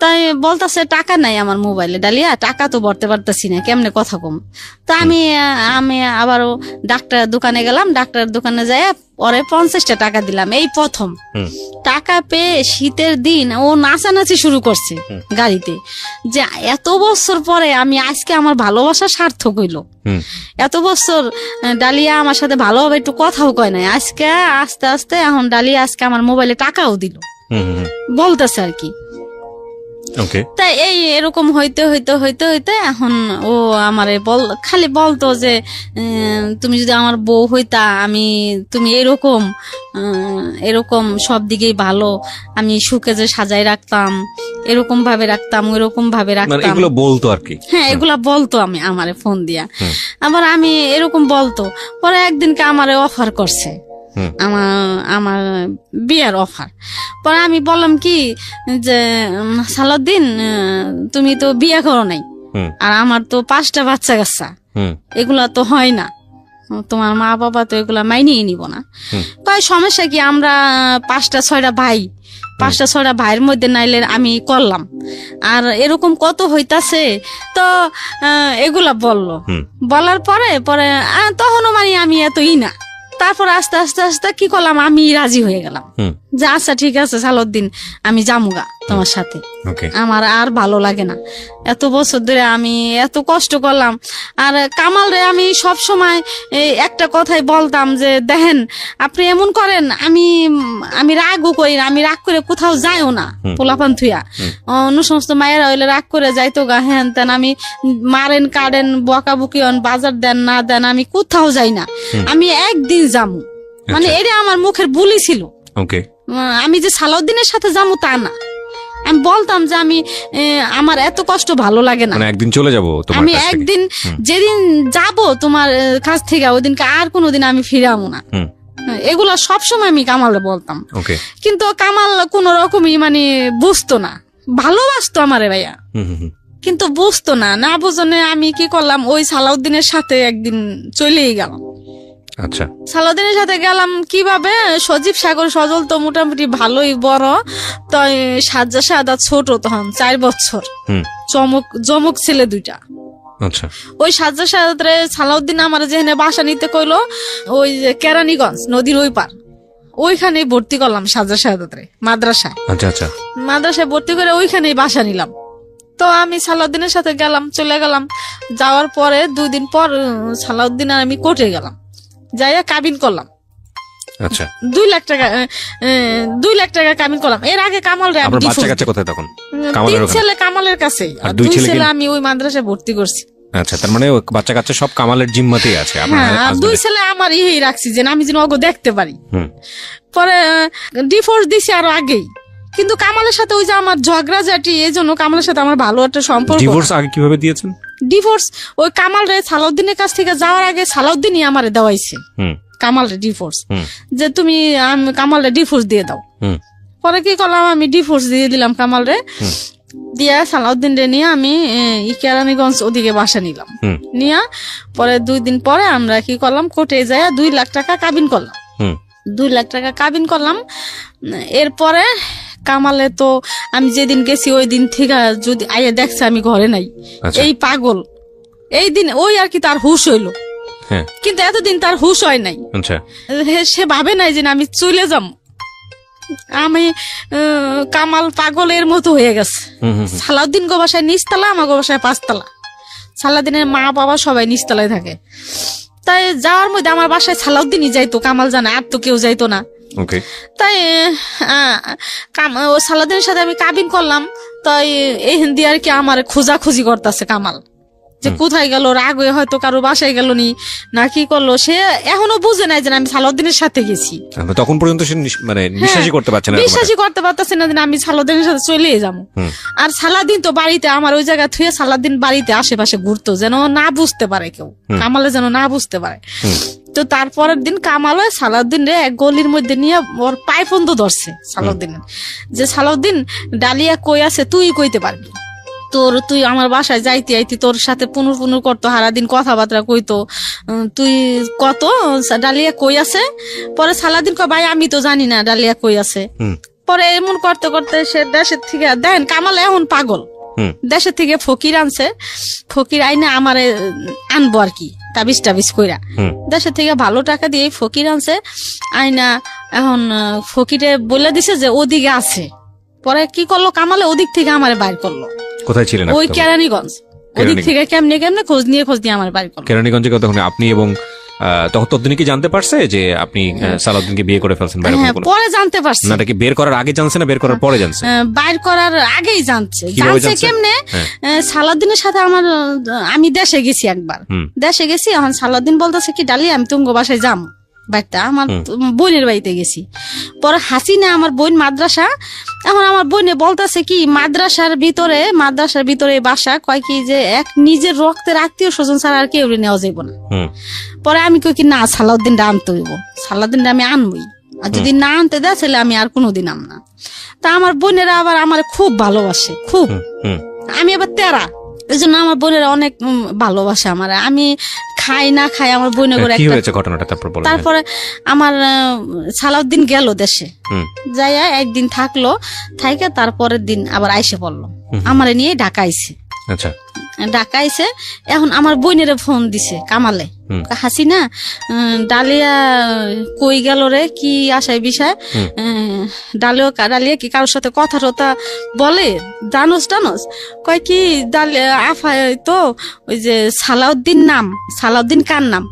তাই বলতেছে টাকা নাই আমার মোবাইলে, ডালিয়া টাকা তো ভরতে পারতেছি না, কেমনে কথা কম। তা আমি আবারও ডাক্তার দোকানে গেলাম, ডাক্তার দোকানে যাই পরে 50টা টাকা দিলাম। এই প্রথম টাকা পেয়ে শীতের দিন ও নাচানাচি শুরু করছে গাড়িতে, যে এত বছর পরে আমি আজকে আমার ভালোবাসা সার্থক হইলো। এত বছর ডালিয়া আমার সাথে ভালোভাবে একটু কথাও কয় নাই, আজকে আস্তে আস্তে এখন ডালিয়া আজকে আমার মোবাইলে টাকাও দিল বলতেছে আর কি। তাই এই এরকম হইতে হইতে হইতে হইতে এখন ও আমারে খালি বলতো যে তুমি যদি আমার বউ হইতা, তুমি এরকম সব দিকেই ভালো, আমি সুখে যে সাজাই রাখতাম, এরকম ভাবে রাখতাম, ওইরকম ভাবে রাখতাম, এগুলো বলতো আর কি। হ্যাঁ এগুলা বলতো আমারে ফোন দিয়া। আবার আমি এরকম বলতো। পরে একদিনকে আমারে অফার করছে, আমার বিয়ার অফার। পরে আমি বললাম কি যে সালাউদ্দিন তুমি তো বিয়ে করো নাই, আর আমার তো 5টা বাচ্চা কাচ্চা, এগুলা তো হয় না, তোমার মা বাবা তো এগুলা মাইনেই নিব না। কয় সমস্যা কি, আমরা 5টা-6টা ভাই, 5টা-6টা ভাইয়ের মধ্যে নাইলে আমি করলাম, আর এরকম কত হইতাছে। তো এগুলা বলার পরে তখনও মানে আমি এতই না। তারপর আস্তে আস্তে আস্তে কি করলাম, আমি রাজি হয়ে গেলাম যে আচ্ছা ঠিক আছে সালাউদ্দিন আমি যামুগা তোমার সাথে, আমার আর ভালো লাগে না, এত বছর ধরে আমি এত কষ্ট করলাম। আর কামাল রে আমি সব সময় একটা কথাই বলতাম যে দেখেন আপনি এমন করেন, আমি রাগও করি না, আমি রাগ করে কোথাও যাইও না, পোলাপান থুইয়া অন্য সমস্ত মায়েরা হইলে রাগ করে যাইতো গা হ্যান তেন, আমি মারেন কাটেন বকাবকি বাজার দেন না দেন আমি কোথাও যাই না, আমি একদিন যামু, মানে এটা আমার মুখের বুলি ছিল। আমি যে সালাউদ্দিনের সাথে যাবো তা না, আমি বলতাম যে আমার এত কষ্ট ভালো লাগে না, একদিন চলে যাবো, আমি একদিন যেদিন যাব তোমার কাছ থেকে ওই দিনকে আর কোনোদিন আমি ফিরাবো না। এগুলা সবসময় আমি কামালে বলতাম, কিন্তু কামাল কোন রকমই মানে বুঝতো না, ভালোবাসতো আমারে ভাইয়া, কিন্তু বুঝতো না বুঝনে আমি কি করলাম, ওই সালাউদ্দিনের সাথে একদিন চলেই গেলাম। আচ্ছা, সালাউদ্দিনের সাথে গেলাম কিভাবে, সজীব সাগর সজল তো মোটামুটি ভালোই বড়, তো সাজ্জা সাদা ছোট তখন 4 বছর, জমক ছেলে 2টা। আচ্ছা, ওই সাজ্জা সাদারে সালাউদ্দিন আমার যেখানে বাসা নিতে কইলো, ওই যে কেরানীগঞ্জ নদীর ওই পার, ওইখানে ভর্তি করলাম সাজ্জা সাদারে মাদ্রাসায়। আচ্ছা আচ্ছা, মাদ্রাসায় ভর্তি করে ওইখানেই বাসা নিলাম। তো আমি সালাউদ্দিনের সাথে চলে গেলাম। যাওয়ার পরে 2 দিন পর সালাউদ্দিন আর আমি কোর্টে গেলাম, যাইয়া কাবিন করলাম। আচ্ছা, 2 লাখ টাকা কাবিন করলাম। এর আগে কামাল রে আমি বাচ্চা কাচ্চা কোথায় তখন? 3 ছেলে কামালের কাছে, আর 2 ছেলে আমি ওই মাদ্রাসায় ভর্তি করছি। আচ্ছা, তার মানে বাচ্চা কাচ্চা সব কামালের জিম্মাতেই আছে। আর 2 ছেলে আমার রাখছি যে আমি যেন ওগো দেখতে পারি। পরে ডিভোর্স দিছি আরো আগেই, কিন্তু কামালের সাথে ওই যে আমার ঝগড়াঝাটি, এই জন্য কামালের সাথে আমার ভালো একটা সম্পর্ক। ডিভোর্স আগে কিভাবে দিয়েছেন? ডিভোর্স ওই কামাল রে সালাউদ্দিনের কাছ থেকে যাওয়ার আগে সালাউদ্দিনই আমারে দেওয়াইছে কামাল রে ডিভোর্স, যে তুমি কামাল রে ডিভোর্স দিয়ে দাও। পরে কি করলাম, আমি ডিভোর্স দিয়ে দিলাম কামাল রে, দিয়া সালাউদ্দিন রে নিয়ে আমি কেরানীগঞ্জ ওদিকে বাসা নিলাম। নিয়া পরে 2 দিন পরে আমরা কি করলাম, কোর্টে যায় 2 লাখ টাকা কাবিন করলাম। 2 লাখ টাকা কাবিন করলাম। এরপরে কামালে তো আমি যেদিন গেছি ওই দিন থেকে যদি আইয়া দেখছে আমি ঘরে নাই, এই পাগল, এই দিন ওই আর কি তার হুশ হইলো, কিন্তু এতদিন তার হুশ হয় নাই। সে ভাবে নাই যে আমি চলে যাম, আমি কামাল পাগলের মতো হয়ে গেছে। সালাউদ্দিন গো বাসায় নিচতলা, আমার গো বাসায় 5 তলা, সালাউদ্দিনের মা বাবা সবাই নিচতলায় থাকে। তাই যাওয়ার মধ্যে আমার বাসায় সালাউদ্দিনই যাইতো, কামাল জানে, আর তো কেউ যাইতো না। তাই সালাউদ্দিনের সাথে আমি কাবিন করলাম। তাই এই হিন্দি আর কি আমার খোঁজাখুঁজি করতেছে কামাল, যে কোথায় গেল, রাগ হয়ে হয়তো কারো বাসায় গেল নি না কি করলো, সে এখনো বুঝে নাই যে আমি সালাউদ্দিনের সাথে গেছি। তখন পর্যন্ত সে মানে বিশ্বাসই করতে পারছে না, বিশ্বাসই করতে পারতেছে না যে আমি সালাউদ্দিনের সাথে চলে যাবো। আর সালাউদ্দিন তো বাড়িতে আমার ওই জায়গা থুয়ে সালাউদ্দিন বাড়িতে আশেপাশে ঘুরতো, যেন না বুঝতে পারে কেউ, কামালে যেন না বুঝতে পারে। তো তারপরের দিন কামাল সালাউদ্দিন রে এক গলির মধ্যে নিয়ে ওর পায়ে ফন্দ ধরছে সালাউদ্দিনের, যে সালাউদ্দিন ডালিয়া কই আছে তুই কইতে পারবি, তুই আমার বাসায় যাইতে আইতি, তোর সাথে পুনুর পুনুর করতো, সারাদিন কথাবার্তা কইতো, তুই কত ডালিয়া কই আছে। পরে সালাউদ্দিন কয় ভাই আমি তো জানি না ডালিয়া কই আছে। পরে এমন করতে করতে সে দেশের থেকে দেখেন কামাল এখন পাগল, দেশের থেকে ফকির আনছে, ফকির আইনে আমারে আনবো আর কি তাবিজ টাবিজ কইরা, দেশের থেকে ভালো টাকা দিয়ে ফকির আনছে আইনা। এখন ফকিরে বলে দিছে যে ওদিকে আছে। পরে কি করলো কামালে, ওদিক থেকে আমারে বাইর করলো। কোথায় ছিলেন? ওই কেরানীগঞ্জ। ওদিক থেকে কেমনে কেমনে খোঁজ নিয়ে আমার বাইর করলো। কেরানীগঞ্জে তখন আপনি এবং তখন তদ্দিনে কি জানতে পারছে যে আপনি সালাউদ্দিনকে বিয়ে করে ফেলছেন? পরে জানতে পারছে। না, কি বের করার আগে জানছে না বের করার পরে জানছে? বাইর করার আগেই জানছে। জানছে কেমনে? সালাউদ্দিনের সাথে আমি দেশে গেছি একবার, দেশে গেছি। এখন সালাউদ্দিন বলতেছে কি ডালি আমি তুঙ্গ বাসায় যাবো, বাড়িতে আমার বোনের বাড়িতে গেছি। পরে হাসিনা আমার বোন মাদ্রাসা, এখন আমার বোনে বলতেছে কি মাদ্রাসার ভিতরে বাসা, কয় কি যে এক নিজের রক্তের আত্মীয় স্বজন ছাড়া আর কেউ নেওয়া যাইব না। পরে আমি কই কি না সালাউদ্দিনটা আনতে হইব, সালাউদ্দিনটা আমি আনবই, আর যদি না আনতে দেয় তাহলে আমি আর কোনোদিন আম না। তা আমার বোনেরা আবার আমার খুব ভালোবাসে, খুব। আমি আবার তেরা, এই জন্য আমার বোনেরা অনেক ভালোবাসে আমার। আমি খাই না খাই আমার বোনে করে। তারপরে আমার সালাউদ্দিন গেল দেশে, যাইয়া একদিন থাকলো, থাইকা তারপরের দিন আবার আইসে পড়লো, আমারে নিয়ে ঢাকাইছে। আচ্ছা, ঢাকাইছে। এখন আমার বোনের ফোন দিছে কামালে, হাসিনা ডালিয়া কই গেল রে, কি আশায় বিষয়, ডালিয়া কি কারোর সাথে কথা টথা বলে জানোস টানোস? কয় কি ডালিয়া আফায় তো ওই যে সালাউদ্দিন কার নাম,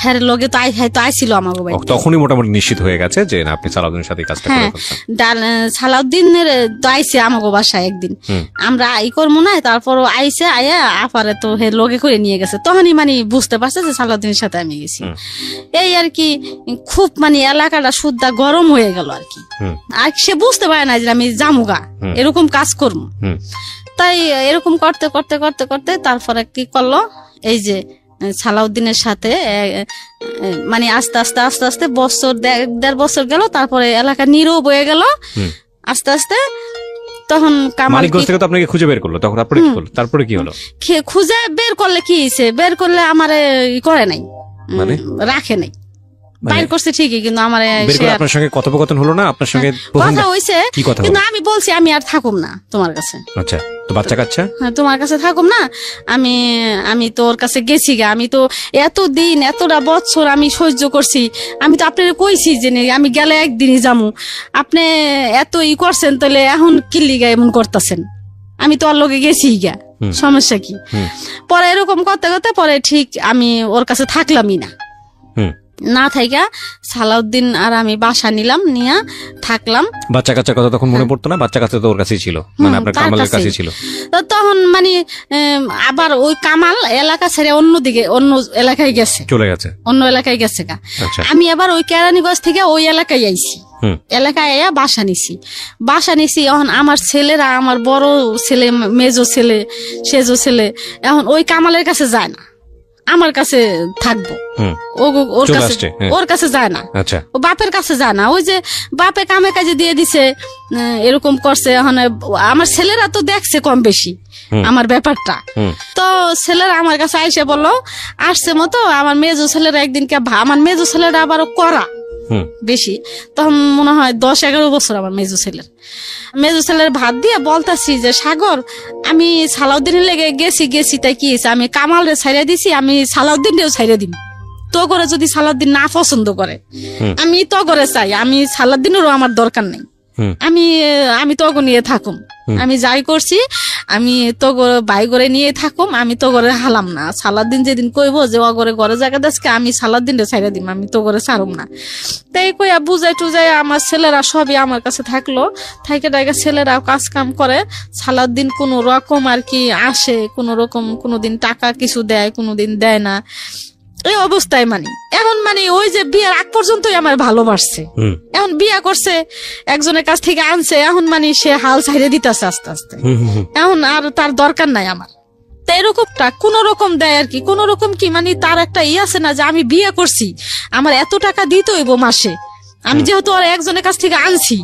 হ্যাঁ লগে তো আইছিল আমার বাড়ি। তখনই মোটামুটি নিশ্চিত হয়ে গেছে যে না আপনি সালাউদ্দিনের সাথে কাজটা করে ফেলছেন। সালাউদ্দিনের তো আইছে আমাকে বাসায় একদিন, আমরা ই করবো না, তারপর আইছে আয়া আপারে তো হে লগে করে নিয়ে গেছে। তখনই মানে বুঝতে পারছে যে সালাউদ্দিনের সাথে আমি গেছি। এই আর কি খুব মানে এলাকাটা শুদ্ধা গরম হয়ে গেল আর কি। আর সে বুঝতে পারে না যে আমি জামুগা এরকম কাজ করবো। তাই এরকম করতে করতে করতে করতে তারপরে কি করলো, এই যে সালাউদ্দিনের সাথে মানে আস্তে আস্তে আস্তে আস্তে বছর 1.5 বছর গেল, তারপরে এলাকা নীরব হয়ে গেল আস্তে আস্তে। তখন মানিকগঞ্জ থেকে তো আপনাকে খুঁজে বের করলো, তখন তারপরে কি হলো? খুঁজে বের করলে কি হয়েছে, বের করলে আমারে করে নাই, মানে রাখে নাই, বাইর করছে ঠিকই, কিন্তু আমার আপনার সঙ্গে কথোপকথন হলো না? আপনার সঙ্গে কথা হয়েছে, কিন্তু আমি বলছি আমি আর থাকুম না তোমার কাছে। আচ্ছা, তো বাচ্চা কাচ্চা তোমার কাছে থাকুম না, আমি তোর কাছে গেছি গা, আমি তো এতদিন এতটা বছর আমি সহ্য করছি, আমি তো আপনার কইছি যে আমি গেলে একদিনই যামু, আপনি এত করছেন, তাহলে এখন কিল্লি গা এমন করতেছেন, আমি তো ওর লগে গেছি গা, সমস্যা কি? পরে এরকম করতে করতে পরে ঠিক আমি ওর কাছে থাকলামই না থাইকা সালাউদ্দিন আর আমি বাসা নিলাম, নিয়া থাকলাম। বাচ্চা কাচ্চার কথা তখন মনে পড়তো না? বাচ্চা কাচ্চা তো ওর কাছেই ছিল, মানে আপনার কামালের কাছেই ছিল। তখন মানে আবার ওই কামাল এলাকা ছেড়ে অন্য এলাকায় গেছে, চলে গেছে, অন্য এলাকায় গেছে গা। আমি আবার ওই কেরানীগঞ্জ থেকে ওই এলাকায় আইছি, এলাকায় আয়া বাসা নিছি। এখন আমার ছেলেরা, আমার বড় ছেলে, মেজো ছেলে, সেজো ছেলে এখন ওই কামালের কাছে যায় না, আমার কাছে থাকবো, ওর কাছে যায় না, ও বাপের কাছে যায় না। ওই যে বাপে কামে কাজে দিয়ে দিছে, এরকম করছে। এখন আমার ছেলেরা তো দেখছে কম বেশি আমার ব্যাপারটা, তো ছেলেরা আমার কাছে আইসে বললো, আসছে মতো আমার মেজো ছেলেরা একদিনকে, আমার মেজো ছেলেরা আবারও করা বেশি, তখন মনে হয় 10-11 বছর আমার মেজো ছেলের ভাত দিয়ে বলতাছি যে সাগর আমি সালাউদ্দিনের লেগে গেছি তাই কি আমি কামালরে ছাইড়া দিছি, আমি সালাউদ্দিনরেও ছাইড়া দিন, তো করে যদি সালাউদ্দিন না পছন্দ করে আমি তো করে চাই, আমি সালাউদ্দিনেরও আমার দরকার নেই, আমি তো নিয়ে থাকুম, আমি যাই করছি আমি তো বাই করে নিয়ে থাকুম, আমি তো করে হালাম না। সালাদিন যেদিন কইব যে ও করে ঘরে জায়গা দেশকে আমি সালাদিন ছাইড়া দিম, আমি তো করে ছাড়ুম না। তাই কইয়া বুঝাই টুজাই আমার ছেলেরা সবই আমার কাছে থাকলো, থাইকে টাইকে ছেলেরাও কাজ কাম করে। সালাদিন কোন রকম আর কি আসে, কোন রকম কোনোদিন টাকা কিছু দেয়, কোনোদিন দেয় না, এই অবস্থায় মানে এখন মানে ওই যে বিয়ের আগ পর্যন্তই আমার ভালোবাসছে। এখন বিয়া করছে, একজনের কাছ থেকে আনছে, এখন মানে সে হাল ছাইড়ে দিতেছে আস্তে আস্তে, এখন আর তার দরকার নাই আমার। তো এরকমটা কোন রকম দেয় আর কি, কোন রকম কি মানে তার একটা আছে না যে আমি বিয়ে করছি, আমার এত টাকা দিতে হইব মাসে, আমি যেহেতু ওর একজনের কাছ থেকে আনছি,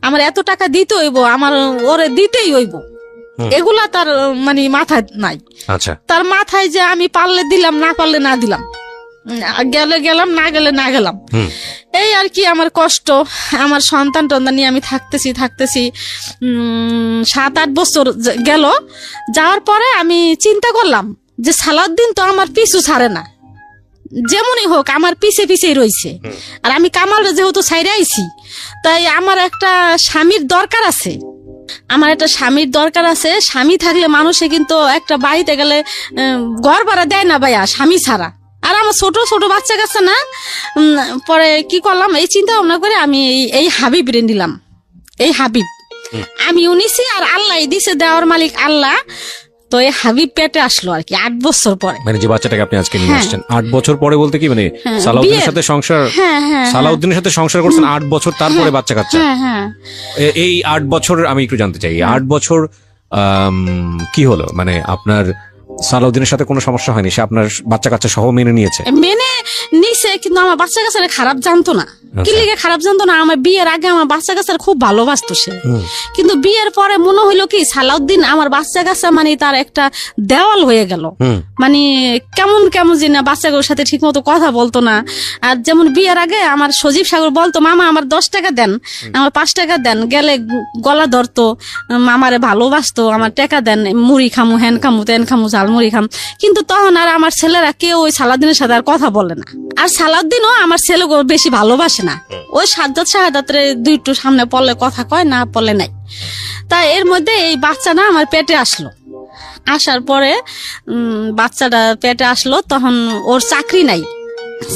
আমার এত টাকা দিতে হইব, আমার ওরে দিতেই হইব, এগুলা তার মানে মাথায় নাই। আচ্ছা, তার মাথায় যে আমি পারলে দিলাম, না পারলে না দিলাম, গেলে গেলাম, না গেলে না গেলাম, এই আর কি আমার কষ্ট। আমার সন্তান টন্তান নিয়ে আমি থাকতেছি 7-8 বছর গেল। যাওয়ার পরে আমি চিন্তা করলাম যে সালাউদ্দিন তো আমার পিছু ছাড়ে না, যেমনই হোক আমার পিছে পিছেই রয়েছে, আর আমি কামাল যেহেতু ছাইরে আইছি, তাই আমার একটা স্বামীর দরকার আছে, আমার একটা স্বামীর দরকার আছে। স্বামী থাকলে মানুষে কিন্তু একটা বাড়িতে গেলে ঘর ভাড়া দেয় না ভাইয়া স্বামী ছাড়া। আর আমার ছোট ছোট বাচ্চা কাছে না, পরে কি করলাম, এই চিন্তা ভাবনা করে আমি এই হাবিব রে নিলাম। এই হাবিব আমি উনিছি, আর আল্লাহ দিছে, দেওয়ার মালিক আল্লাহ। তো এই হাবিব পেটে আসলো আর কি 8 বছর পরে, মানে যে বাচ্চাটাকে আপনি আজকে নিয়ে আসছেন 8 বছর পরে, বলতে কি মানে সালাউদ্দিনের সাথে সংসার, সালাউদ্দিনের সাথে সংসার করছেন 8 বছর, তারপরে বাচ্চা কাচ্চা। এই 8 বছর আমি একটু জানতে চাই, 8 বছর কি হলো, মানে আপনার সালাউদ্দিনের সাথে কোনো সমস্যা হয়নি, সে আপনার বাচ্চা কাচ্চা সহ মেনে নিয়েছে? মেনে নিছে, কিন্তু আমার বাচ্চা কাচ্চারা খারাপ জানতো না। কি লিগে খারাপ জানতো না, আমার বিয়ের আগে আমার বাচ্চা কাচ্চারা খুব ভালোবাসতো সে, কিন্তু বিয়ের পরে মনে হইলো কি সালাউদ্দিন আমার বাচ্চা কাচ্চা মানে তার একটা দেওয়াল হয়ে গেল, মানে কেমন কেমন যে না বাচ্চাগুলোর সাথে ঠিক মতো কথা বলতো না। আর যেমন বিয়ের আগে আমার সজীব সাগর বলতো, মামা আমার 10 টাকা দেন, আমার 5 টাকা দেন, গেলে গলা ধরতো, মামারে ভালোবাসতো, আমার টাকা দেন, মুড়ি খামু, হেন খামু, তেন খামু, ঝালমুড়ি খাম। কিন্তু তখন আর আমার ছেলেরা কেউ ওই সালাউদ্দিনের সাথে আর কথা বলে না, আর সালাউদ্দিনও আমার ছেলে বেশি ভালোবাসে না। ওই সাজ্জাদ শাহাদাতের দুইটু সামনে পড়লে কথা কয়, না পড়লে নাই। তা এর মধ্যে এই বাচ্চা না আমার পেটে আসলো, আসার পরে বাচ্চাটা পেটে আসলো, তখন ওর চাকরি নাই,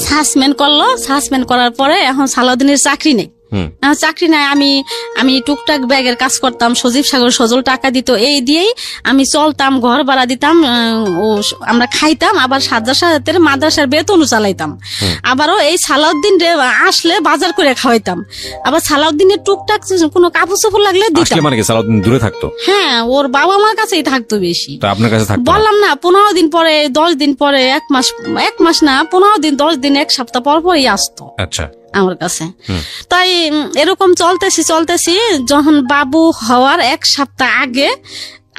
সাসপেন্ড করলো। সাসপেন্ড করার পরে এখন সালাউদ্দিনের চাকরি নেই, চাকরি নাই। আমি টুকটাক ব্যাগের কাজ করতাম, সজীব সাগর সজল টাকা দিত, এই দিয়েই আমি চলতাম, ঘর ভাড়া দিতাম, আমরা খাইতাম, আবার সাজ্জাদ শাহাদাতের মাদ্রাসার বেতনও চালাইতাম। আবারও এই সালাউদ্দিন আসলে বাজার করে খাওয়াইতাম, আবার সালাউদ্দিনের টুকটাক কোনো কাপড় চোপড় লাগলে দিতাম। মানে কি সালাউদ্দিন দূরে থাকতো? হ্যাঁ, ওর বাবা মার কাছেই থাকতো বেশি। আপনার কাছে থাকতো? বললাম না, 15 দিন পরে, 10 দিন পরে, 1 মাস না, 15 দিন, 10 দিন, 1 সপ্তাহ পর পরই আসতো। আচ্ছা, আমার কাছে। তাই এরকম চলতেছি যখন বাবু হওয়ার 1 সপ্তাহ আগে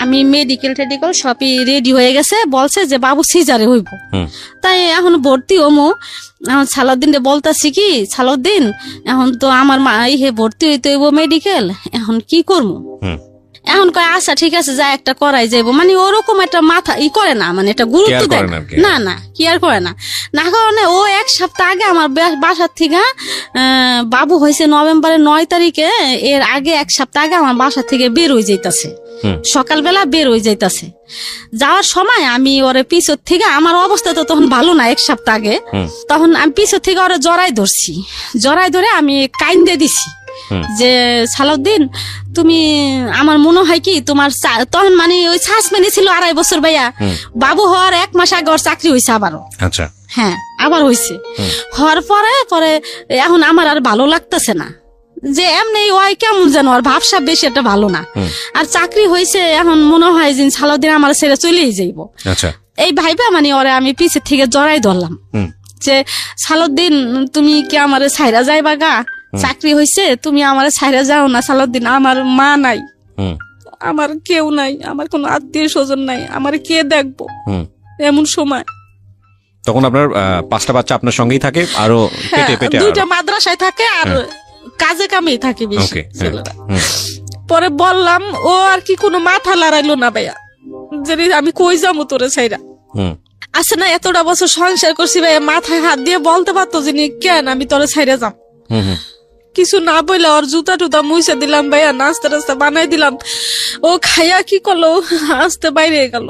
আমি মেডিকেল টেডিকেল সবই রেডি হয়ে গেছে, বলছে যে বাবু সিজারে হইব। তাই এখন ভর্তি হমু, এখন সালাউদ্দিন বলতেছি কি, সালাউদ্দিন এখন তো আমার মা ভর্তি হইতে হইব মেডিকেল, এখন কি করবো? এখন কয় আচ্ছা ঠিক আছে, যা একটা করাই যাইবো, মানে ওরকম একটা মাথা করে না, মানে এটা গুরুত্ব দেয় না, কি আর করে না। না কারণে ও 1 সপ্তাহ আগে আমার বাসার থেকে, বাবু হয়েছে নভেম্বরের 9 তারিখে, এর আগে 1 সপ্তাহ আগে আমার বাসা থেকে বের হয়ে যাইতাছে, সকালবেলা বের হয়ে যাইতাছে। যাওয়ার সময় আমি ওরে পিছর থেকে, আমার অবস্থা তো তখন ভালো না 1 সপ্তাহ আগে, তখন আমি পিছর থেকে ওরে জড়াই ধরছি, জড়াই ধরে আমি কাইন্দে দিছি যে সালাউদ্দিন তুমি, আমার মনে হয় কি তোমার তখন মানে ওই সাসপেন্ড ছিল 2.5 বছর ভাইয়া, বাবু হওয়ার 1 মাস আগে ওর চাকরি হয়েছে আবারও। আচ্ছা, হ্যাঁ আবার হয়েছে, হওয়ার পরে এখন আমার আর ভালো লাগতেছে না, যে এমনি ওই কেমন যেন আর ভাবসাব বেশি একটা ভালো না, আর চাকরি হয়েছে, এখন মনে হয় যে সালাউদ্দিন আমার ছেড়ে চলেই যাইব। আচ্ছা, এই ভাইবা মানে ওরে আমি পিছের থেকে জড়াই ধরলাম যে সালাউদ্দিন তুমি কি আমার ছাইরা যাইবা গা, চাকরি হয়েছে, তুমি আমার ছাইরা যাও না সালাউদ্দিন, আমার মা নাই, আমার কেউ নাই, আমার কোনো আত্মীয় স্বজন নাই, আমার কে দেখবো এমন সময়। তখন আপনার 5টা বাচ্চা আপনার সঙ্গেই থাকে, আরো পেটে পেটে 2টা মাদ্রাসায় থাকে, আর কাজে কামেই থাকে বেশি ছেলেরা। পরে বললাম, ও আর কি কোনো মাথা লড়াইলো না ভাইয়া, যে আমি কই যাবো তোরে ছাইরা। আচ্ছা না, এতটা বছর সংসার করছি ভাইয়া, মাথায় হাত দিয়ে বলতে পারতো যে কেন আমি তোরে ছাইরা যাম। কিছু না বললে ওর জুতা টুতা মুছে দিলাম ভাইয়া, নাস্তা টাস্তা বানাই দিলাম। ও খাইয়া কি করলো, আসতে বাইরে গেল,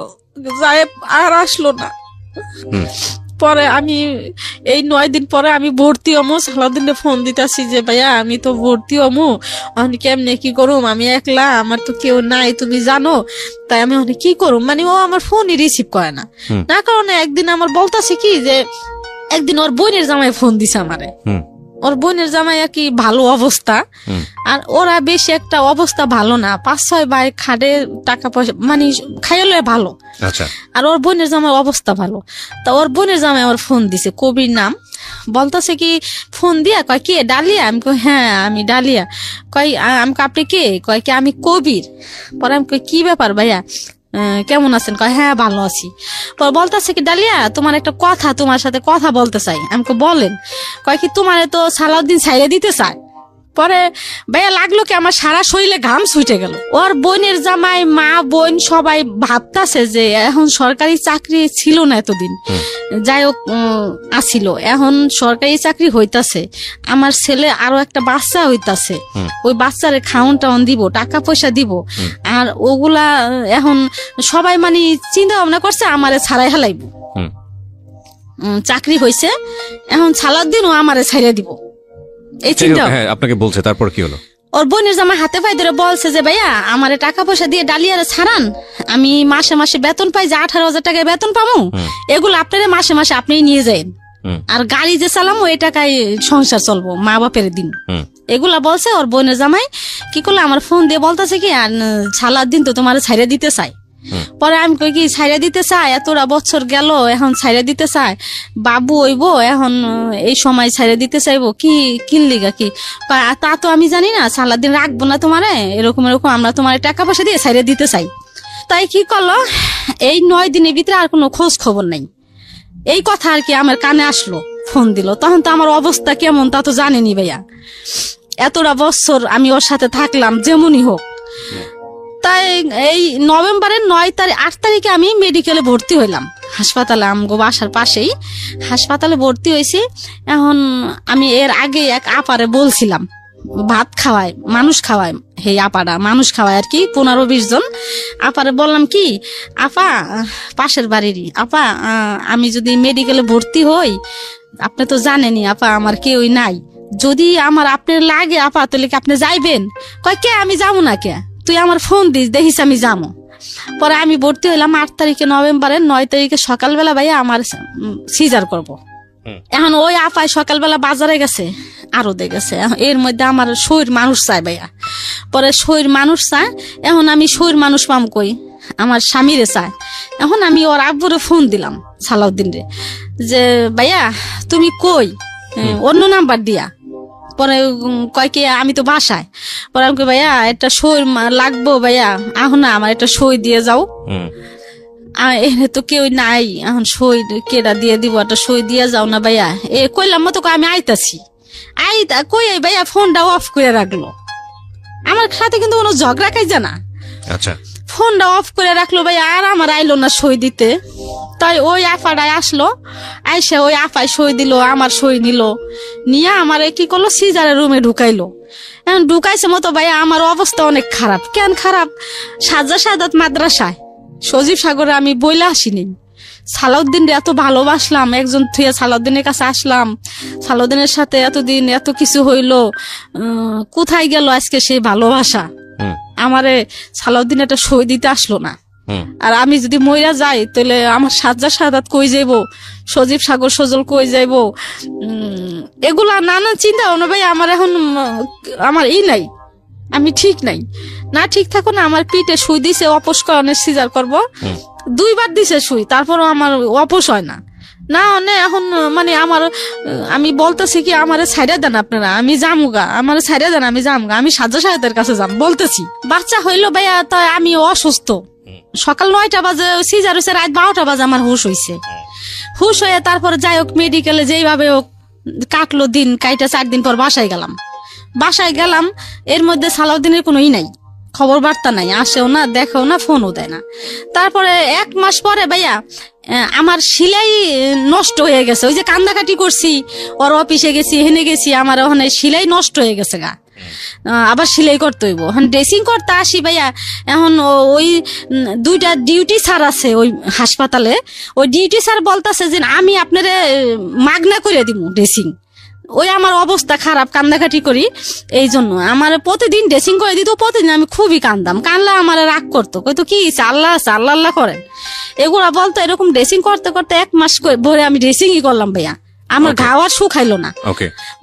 যায় আর আসলো না। পরে আমি এই 9 দিন পরে আমি ভর্তি হমো, সালাউদ্দিনে ফোন দিতেছি যে ভাইয়া আমি তো ভর্তি হমো, আমি কেমনে কি করুম, আমি একলা, আমার তো কেউ নাই তুমি জানো, তাই আমি অনেক কি করুম। মানে ও আমার ফোনই রিসিভ করে না। না কারণে একদিন আমার বলতাছে কি যে একদিন ওর বোনের জামাই ফোন দিছে আমারে, ওর বোনের জামাই আর কি ভালো অবস্থা, আর ওরা বেশি একটা অবস্থা ভালো না, 5-6 ভাই খাটে, টাকা পয়সা মানে খাইলে ভালো। আচ্ছা। আর ওর বোনের জামাই অবস্থা ভালো। তা ওর বোনের জামাই আমার ফোন দিছে, কবির নাম, বলতেছে কি ফোন দিয়া কয় কে ডালিয়া, আমি কই হ্যাঁ আমি ডালিয়া। কয় আমি আপনি কে, কয় কি আমি কবির। পরে আমি কই কি ব্যাপার ভাইয়া কেমন আছেন, কয় হ্যাঁ ভালো আছি। পরে বলতেছে কি ডালিয়া তোমার একটা কথা, তোমার সাথে কথা বলতে চাই। আমাকে বলেন। কয় কি তোমারে তো সালাউদ্দিন ছাইড়ে দিতে চায়। পরে ভাইয়া লাগলো কি আমার সারা শরীরে ঘাম ছুটে গেল। ওর বোনের জামাই, মা বোন সবাই ভাবতাছে যে এখন সরকারি চাকরি ছিল না এতদিন, যাই হোক আসিল, এখন সরকারি চাকরি হইতাছে, আমার ছেলে আরো একটা বাচ্চা হইতাছে, ওই বাচ্চারে খাওন টাউন দিব, টাকা পয়সা দিব, আর ওগুলা এখন সবাই মানে চিন্তা ভাবনা করছে আমারে ছাড়াই হেলাইব। চাকরি হইছে, এখন সালাউদ্দিনও আমারে ছাইড়ে দিব, এই চিন্তা। হ্যাঁ, আপনাকে বলছে, তারপর কি হলো? ওর বোনের জামা হাতে পায়ে ধরে বলছে যে ভাইয়া আমারে টাকা পয়সা দিয়ে ডালিয়ারে ছাড়ান, আমি মাসে মাসে বেতন পাই, যে 18,000 টাকায় বেতন পাবো, এগুলো আপনারা মাসে মাসে আপনি নিয়ে যান, আর গাড়ি যে চালামো এই টাকায় সংসার চলবো, মা বাপের দিন। এগুলা বলছে। ওর বোনের জামাই কি করলো আমার ফোন দিয়ে বলতেছে কি সালাউদ্দিন তো তোমার ছাইড়ে দিতে চাই। পরে আমি কই কি ছাইড়ে দিতে চাই, এতটা বছর গেল এখন ছাইড়ে দিতে চাই, বাবু হইব এখন এই সময় ছাইড়ে দিতে চাইবো কি কিনলিগা কি, তা তো আমি জানি না, সালাউদ্দিন রাখবো না তোমারে, এরকম এরকম আমরা তোমার টাকা পয়সা দিয়ে ছাইড়ে দিতে চাই। তাই কি করলো, এই 9 দিনের ভিতরে আর কোনো খোঁজ খবর নাই। এই কথা আর কি আমার কানে আসলো, ফোন দিল, তখন তো আমার অবস্থা কেমন তা তো জানেনি ভাইয়া, এতটা বছর আমি ওর সাথে থাকলাম যেমনই হোক। তাই এই নভেম্বরের 8 তারিখে আমি মেডিকেলে ভর্তি হইলাম, হাসপাতালে, আমগো বাসার পাশেই হাসপাতালে ভর্তি হয়েছি। এখন আমি এর আগে এক আপারে বলছিলাম ভাত খাওয়ায়, মানুষ খাওয়ায়, হে আপাটা মানুষ খাওয়ায় আর কি, 15-20 জন। আপারে বললাম কি আপা, পাশের বাড়িরই আপা, আমি যদি মেডিকেলে ভর্তি হই, আপনি তো জানেনই আপা আমার কেউই নাই, যদি আমার আপনার লাগে আপা তাহলে কি আপনি যাইবেন? কয় কে আমি যাবো না, কে তুই আমার ফোন দিস দেখিস আমি যাবো। পরে আমি ভর্তি হইলাম 8 তারিখে নভেম্বরের। 9 তারিখে সকালবেলা ভাইয়া আমার সিজার করব। এখন ওই আপায় সকালবেলা বাজারে গেছে, আরো দেখেছে, এর মধ্যে আমার শরীর মানুষ চায় ভাইয়া। পরে শরীর মানুষ চায়, এখন আমি শরীর মানুষ পাম কই, আমার স্বামীরে চায়। এখন আমি ওর আব্বুরে ফোন দিলাম সালাউদ্দিন রে, যে ভাইয়া তুমি কই, অন্য নাম্বার দিয়া। পরে কয় কি আমি তো বাসায়। পরে আমি ভাইয়া একটা সই লাগবো ভাইয়া, এখন না আমার একটা সই দিয়ে যাও, এখানে তো কেউ নাই, এখন সই কেডা দিয়ে দিব, একটা সই দিয়ে যাও না ভাইয়া। কইলাম মতো আমি আইতাছি, কই ভাইয়া ফোনটা অফ করে রাখলো। আমার সাথে কিন্তু কোনো ঝগড়া খাইছে না। আচ্ছা, ফোনটা অফ করে রাখলো ভাইয়া, আর আমার আইলো না সই দিতে। তাই ওই আপাটাই আসলো, আইসে ওই আপায় সই দিল, আমার সই নিল, নিয়ে আমার কি করলো সিজারের রুমে ঢুকাইলো। এখন ঢুকাইছে মতো ভাইয়া আমার অবস্থা অনেক খারাপ। কেন খারাপ? সাজা সাদাত মাদ্রাসায় সজীব সাগরে আমি বইলে আসিনি, সালাউদ্দিন এত ভালোবাসলাম, একজন থুয়ে সালাউদ্দিনের কাছে আসলাম, সালাউদ্দিনের সাথে এতদিন এত কিছু হইলো, কোথায় গেল আজকে সেই ভালোবাসা? আমারে সালাউদ্দিন একটা সই দিতে আসলো না। আর আমি যদি মইরা যাই তাহলে আমার সাজা সাদাত কই যাইব, সজীব সাগর সজল কই যাইব, এগুলা নানা চিন্তা ভাবনা ভাই আমার এখন আমার নাই, আমি ঠিক নাই। না ঠিক থাকো না, আমার পিঠে সুই দিছে অপসকরণের সিজার করব, 2 বার দিছে সুই, তারপরও আমার অপস হয় না। না এখন মানে আমার আমি বলতেছি কি আমারে ছাইড়া দেন আপনারা, আমি যামুগা, আমার ছাইড়া দেন আমি যামুগা, আমি সাজা সাহেবের কাছে যাম বলতেছি। বাচ্চা হইলো ভাইয়া, তাই আমি অসুস্থ, সকাল 9টা বাজে সিজার হয়েছে, রাত 12টা বাজে আমার হুশ হয়েছে। হুশ হয়ে তারপরে যাই হোক মেডিকেলে যেইভাবে হোক কাটলো দিন, কাইটা 4 দিন পর বাসায় গেলাম। এর মধ্যে সালাউদ্দিনের কোনো নাই, খবর বার্তা নাই, আসেও না, দেখেও না, ফোনও দেয় না। তারপরে 1 মাস পরে ভাইয়া আমার সেলাই নষ্ট হয়ে গেছে। ওই যে কান্দাকাটি করছি, ওর অফিসে গেছি, হেনে গেছি, আমার ওখানে সেলাই নষ্ট হয়ে গেছে গা। আবার সেলাই করতে হইব, এখন ড্রেসিং করতে আসি ভাইয়া। এখন ওই 2টা ডিউটি স্যার আছে ওই হাসপাতালে, ওই ডিউটি স্যার বলতেছে যে আমি আপনারে মাগনা করে দিব ড্রেসিং। ওই আমার অবস্থা খারাপ, কান্দাকাটি করি, এই জন্য আমার প্রতিদিন ড্রেসিং করে দিত। প্রতিদিন আমি খুবই কান্দাম, কানলে আমার রাগ করতো, কইতো কি আল্লাহ আল্লাহ আল্লাহ করেন এগুলা বলতো। এরকম ড্রেসিং করতে করতে 1 মাস ভরে আমি ড্রেসিংই করলাম ভাইয়া, আমার ঘাও আর শুকাইলো না।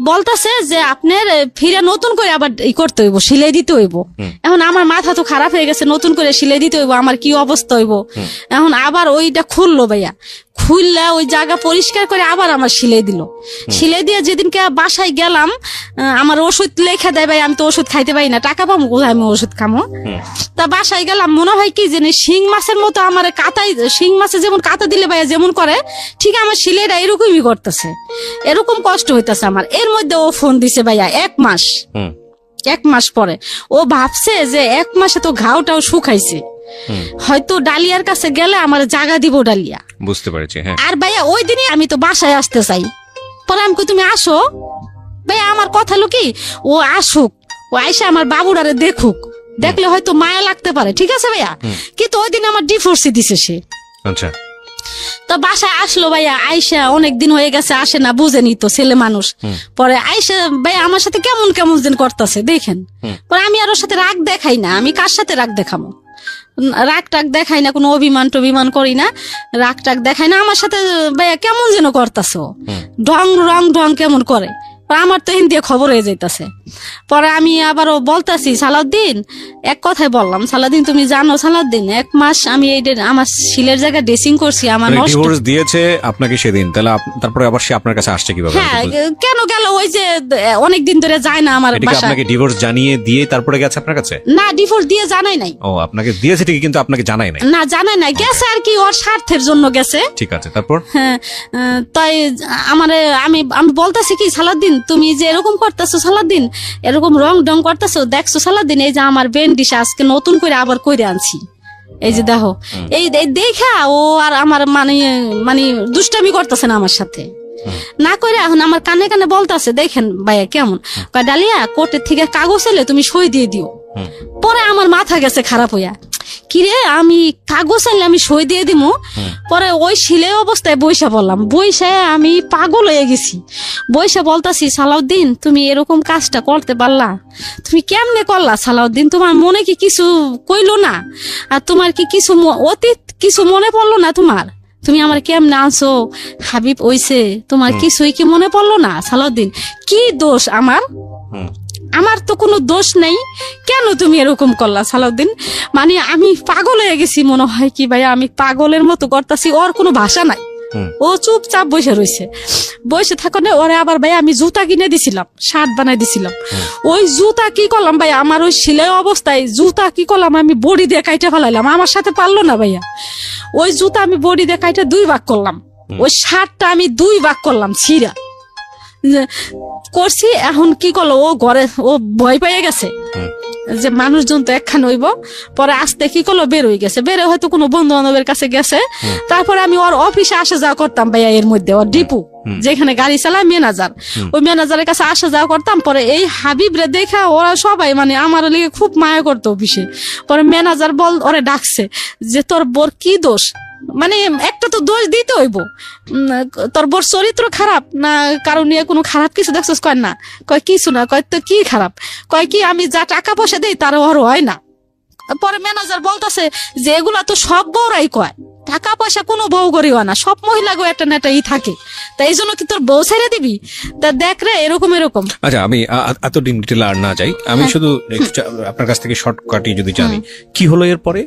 বলতেছে যে আপনার ফিরে নতুন করে আবার করতে হইব, সিলাই দিতে হইব। এখন আমার মাথা তো খারাপ হয়ে গেছে, নতুন করে সিলাই দিতে হইব, আমার কি অবস্থা হইব। এখন আবার ওইটা খুললো ভাইয়া, খুললে ওই জায়গা পরিষ্কার করে আবার আমার সিলাই দিল। সিলাই দিয়ে যেদিনকে বাসায় গেলাম, আমার ওষুধ লেখা দেয় ভাই, আমি তো ওষুধ খাইতে পারি না, টাকা পাবো কোথায় আমি ওষুধ খামো। তা বাসায় গেলাম, মনে হয় কি জানি শিং মাছের মতো আমার কাতাই, শিং মাছে যেমন কাতা দিলে ভাইয়া যেমন করে, ঠিক আমার সিলাইটা এরকমই করতেছে, এরকম কষ্ট হইতেছে আমার। এর মধ্যে ও ফোন দিছে ভাইয়া 1 মাস, 1 মাস পরে ও ভাবছে যে 1 মাসে তো ঘাওটাও শুকাইছে, হয়তো ডালিয়ার কাছে গেলে আমার জায়গা দিব ডালিয়া। বুঝতে পারছি। আর ভাইয়া ওই দিনই আমি তো বাসায় আসতে চাই, পরে আমি তুমি আসো ভাইয়া, আমার কথা হলো কি ও আসুক, ও আইসা আমার বাবুরারে দেখুক, দেখলে হয়তো মায়া লাগতে পারে, ঠিক আছে ভাইয়া। কিন্তু ওই দিন আমার ডিভোর্সই দিছে সে। আচ্ছা, তো বাসায় আসলো ভাইয়া, আইসা অনেকদিন হয়ে গেছে আসে না, বুঝেনি তো ছেলে মানুষ। পরে আইসা ভাইয়া আমার সাথে কেমন কেমন যেন করতেছে দেখেন। পরে আমি আর ওর সাথে রাগ দেখাই না, আমি কার সাথে রাগ দেখাবো, রাগ টাগ দেখাই না, কোনো অভিমান টভিমান করি না, রাগ টাগ দেখাই না। আমার সাথে ভাইয়া কেমন যেন করতেছে, ঢং রং ঢং কেমন করে, আমার তো হিন্দি খবর হয়ে যাইতেছে। পরে আমি আবারও বলতেছি সালাউদ্দিন, এক কথায় বললাম, সালাউদ্দিন তুমি জানো সালাউদ্দিন 1 মাস আমি এই আমার শিলের জায়গায় ড্রেসিং করছি, আমার ডিভোর্স দিয়েছে আপনাকে সেদিন, তাহলে তারপরে আবার সে আপনার কাছে আসছে কিভাবে? হ্যাঁ, কেন গেল, ওই যে অনেকদিন ধরে যায় না আমার বাসায়। আপনাকে ডিভোর্স জানিয়ে দিয়ে তারপরে গেছে আপনার কাছে? না, ডিভোর্স দিয়ে জানাই নাই। ও, আপনাকে দিয়েছে ঠিকই, কিন্তু আপনাকে জানাই নাই? না, জানাই নাই, গেছে আর কি, ওর স্বার্থের জন্য গেছে। ঠিক আছে, তারপর? হ্যাঁ, তাই আমি বলতেছি কি সালাউদ্দিন, তুমি যে এরকম করতেছো সালাউদ্দিন, এরকম রং ঢং করতেছো, দেখছো সালাউদ্দিন, এই যে আমার বেন্ডিশ আজকে নতুন করে আবার কইরে আনছি, এই যে দেখো, এই দেখা ও আর আমার মানে দুষ্টামি করতেছে না আমার সাথে, না করে এখন আমার কানে কানে বলতেছে, দেখেন ভাইয়া কেমন, ডালিয়া কোর্টের থেকে কাগজ এলে তুমি সই দিয়ে দিও। পরে আমার মাথা গেছে খারাপ হইয়া, কিরে আমি কাগজ আনলে আমি সই দিয়ে দিব। পরে ওই সিলাই অবস্থায় বইসা বললাম, বইসায় আমি পাগল হয়ে গেছি, বইসা বলতাছি সালাউদ্দিন তুমি এরকম কাজটা করতে পারলা, তুমি কেমনে করলা সালাউদ্দিন, তোমার মনে কি কিছু কইলো না, আর তোমার কি কিছু অতীত কিছু মনে পড়লো না তোমার, তুমি আমার কেমনে আনছো হাবিব ওইসে, তোমার কিছুই কি মনে পড়লো না সালাউদ্দিন, কি দোষ আমার, আমার তো কোনো দোষ নেই, কেন তুমি এরকম করলা সালাউদ্দিন। মানে আমি পাগল হয়ে গেছি, মনে হয় কি ভাইয়া আমি পাগলের মতো করতেছি, ওর কোনো ভাষা নাই, ও চুপচাপ বসে রয়েছে, বসে থাকলে ওরে আবার ভাইয়া আমি জুতা কিনে দিছিলাম, শার্ট বানাই দিছিলাম, ওই জুতা কি করলাম ভাইয়া, আমার ওই সিলাই অবস্থায় জুতা কি করলাম আমি বডি দিয়ে কাইটা ফেলাইলাম, আমার সাথে পারলো না ভাইয়া, ওই জুতা আমি বডি দিয়ে কাইটা 2 ভাগ করলাম, ওই শার্টটা আমি 2 ভাগ করলাম ছিঁড়া করছি। এখন কি করলো, ও ঘরে ও ভয় পেয়ে গেছে যে মানুষজন তো একখান হইব, পরে আসতে কি করলো বের হয়ে গেছে, বের হয়তো কোনো বন্ধু বান্ধবের কাছে গেছে। তারপরে আমি ওর অফিসে আসা যাওয়া করতাম ভাইয়া, এর মধ্যে ওর ডিপু যেখানে গাড়ি চালায় ম্যানেজার, ওই ম্যানেজারের কাছে আসা যাওয়া করতাম। পরে এই হাবিব রে দেখা ওরা সবাই মানে আমার লিগে খুব মায়া করতো অফিসে। পরে ম্যানেজার ওরে ডাকছে যে তোর বোর কি দোষ, মানে একটা তো দোষ দিতে হইব, তোর বোর চরিত্র খারাপ না কারণ নিয়ে কোনো খারাপ কিছু দেখছিস, কয় না, কয় কিছু না, কয় তো কি খারাপ, কয় কি আমি যা টাকা পয়সা দেই তার ওর হয় না। পরে ম্যানেজার বলতেছে যে এগুলা তো সব বউরাই কয়, টাকা পয়সা কোনো বউ করিও না, সব মহিলাগো একটা না একটা থাকে, তাই এই জন্য কি তোর বউ ছেড়ে দিবি, তা দেখ রে এরকম এরকম। আচ্ছা, আমি এত ডিটেইল আর না যাই, আমি শুধু আপনার কাছ থেকে শর্টকাটই যদি জানি কি হলো এরপরে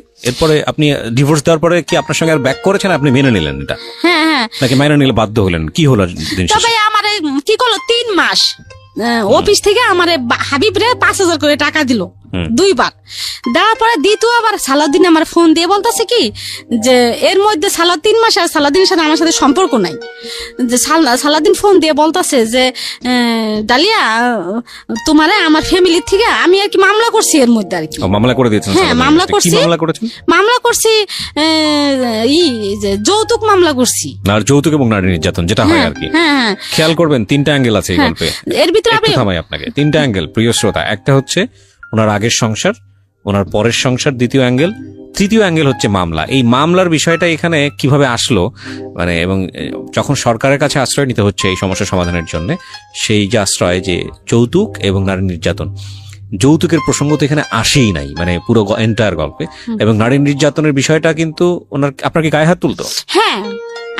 আপনি ডিভোর্স দেওয়ার পরে কি আপনার সঙ্গে আর ব্যাক করেছেন, আপনি মেনে নিলেন এটা? হ্যাঁ, নাকি মেনে নিলে বাধ্য হলেন, কি হলো দিন শেষে? তবে আমার কি করলো 3 মাস অফিস থেকে আমার হাবিব রে 5,000 করে টাকা দিল 2 বার। দেওয়ার পরে দ্বিতীয়বার সালাউদ্দিন আমার ফোন দিয়ে বলতেছে কি যে এর মধ্যে 3 মাস আর সালাউদ্দিনের সাথে আমার সাথে সম্পর্ক নাই, যে সালাউদ্দিন ফোন দিয়ে বলতেছে যে ডালিয়া তোমারে আমার ফ্যামিলি থেকে আমি আর কি মামলা করছি এর মধ্যে আর কি। মামলা করে দিয়েছেন? হ্যাঁ মামলা করছি। মামলা করছি যে যৌতুক মামলা করছি। আর যৌতুক এবং নারী নির্যাতন যেটা হয় আর কি। হ্যাঁ খেয়াল করবেন 3টা অ্যাঙ্গেল আছে এই গল্পে। এর ভিতরে আমি থামাই আপনাকে। 3টা অ্যাঙ্গেল প্রিয় শ্রোতা। একটা হচ্ছে ওনার আগের সংসার, ওনার পরের সংসার, দ্বিতীয় অ্যাঙ্গেল, তৃতীয় অ্যাঙ্গেল হচ্ছে মামলা। এই মামলার বিষয়টা এখানে কিভাবে আসলো মানে, এবং যখন সরকারের কাছে আশ্রয় নিতে হচ্ছে এই সমস্যা সমাধানের জন্য, সেই যে আশ্রয় যে যৌতুক এবং নারী নির্যাতন, যৌতুকের প্রসঙ্গ তো এখানে আসেই নাই মানে পুরো এন্টায়ার গল্পে। এবং নারী নির্যাতনের বিষয়টা কিন্তু ওনার, আপনার কি গায়ে হাত তুলতো? হ্যাঁ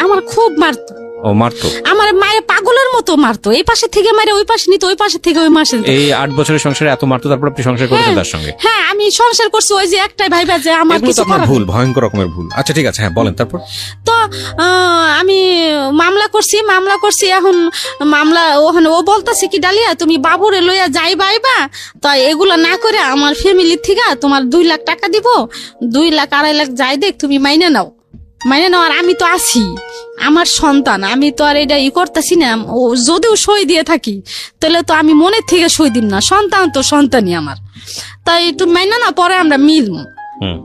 আমার খুব মারতো। ও মারতো? আমার মায়ের পাগলের মতো মারতো, এই পাশে থেকে মারে ওই পাশে নিত, ওই পাশে থেকে ওই মাসে। এই 8 বছরের সংসারে এত মারতো, তারপর আপনি সংসার করেছেন তার সঙ্গে? হ্যাঁ আমি সংসার করছি, ওই যে একটাই ভাইবা যে আমার কিছু করার ভুল, ভয়ঙ্কর রকমের ভুল। আচ্ছা ঠিক আছে, হ্যাঁ বলেন তারপর। তো আমি মামলা করছি। এখন মামলা ওখানে ও বলতেছে কি ডালিয়া তুমি বাবুরে লইয়া যাইবা আইবা, তো এগুলা না করে আমার ফ্যামিলি থেকে তোমার 2 লাখ টাকা দিব, 2 লাখ 2.5 লাখ যাই দেখ তুমি মাইনে নাও। আর আমি তো আছি, আমার সন্তান, আমি তো আর এটা করতেছি না। ও যদিও সই দিয়ে থাকি তাহলে তো আমি মনের থেকে সই দিম না, সন্তান তো সন্তানই আমার, তাই একটু মাইনে না পরে আমরা মিলবো।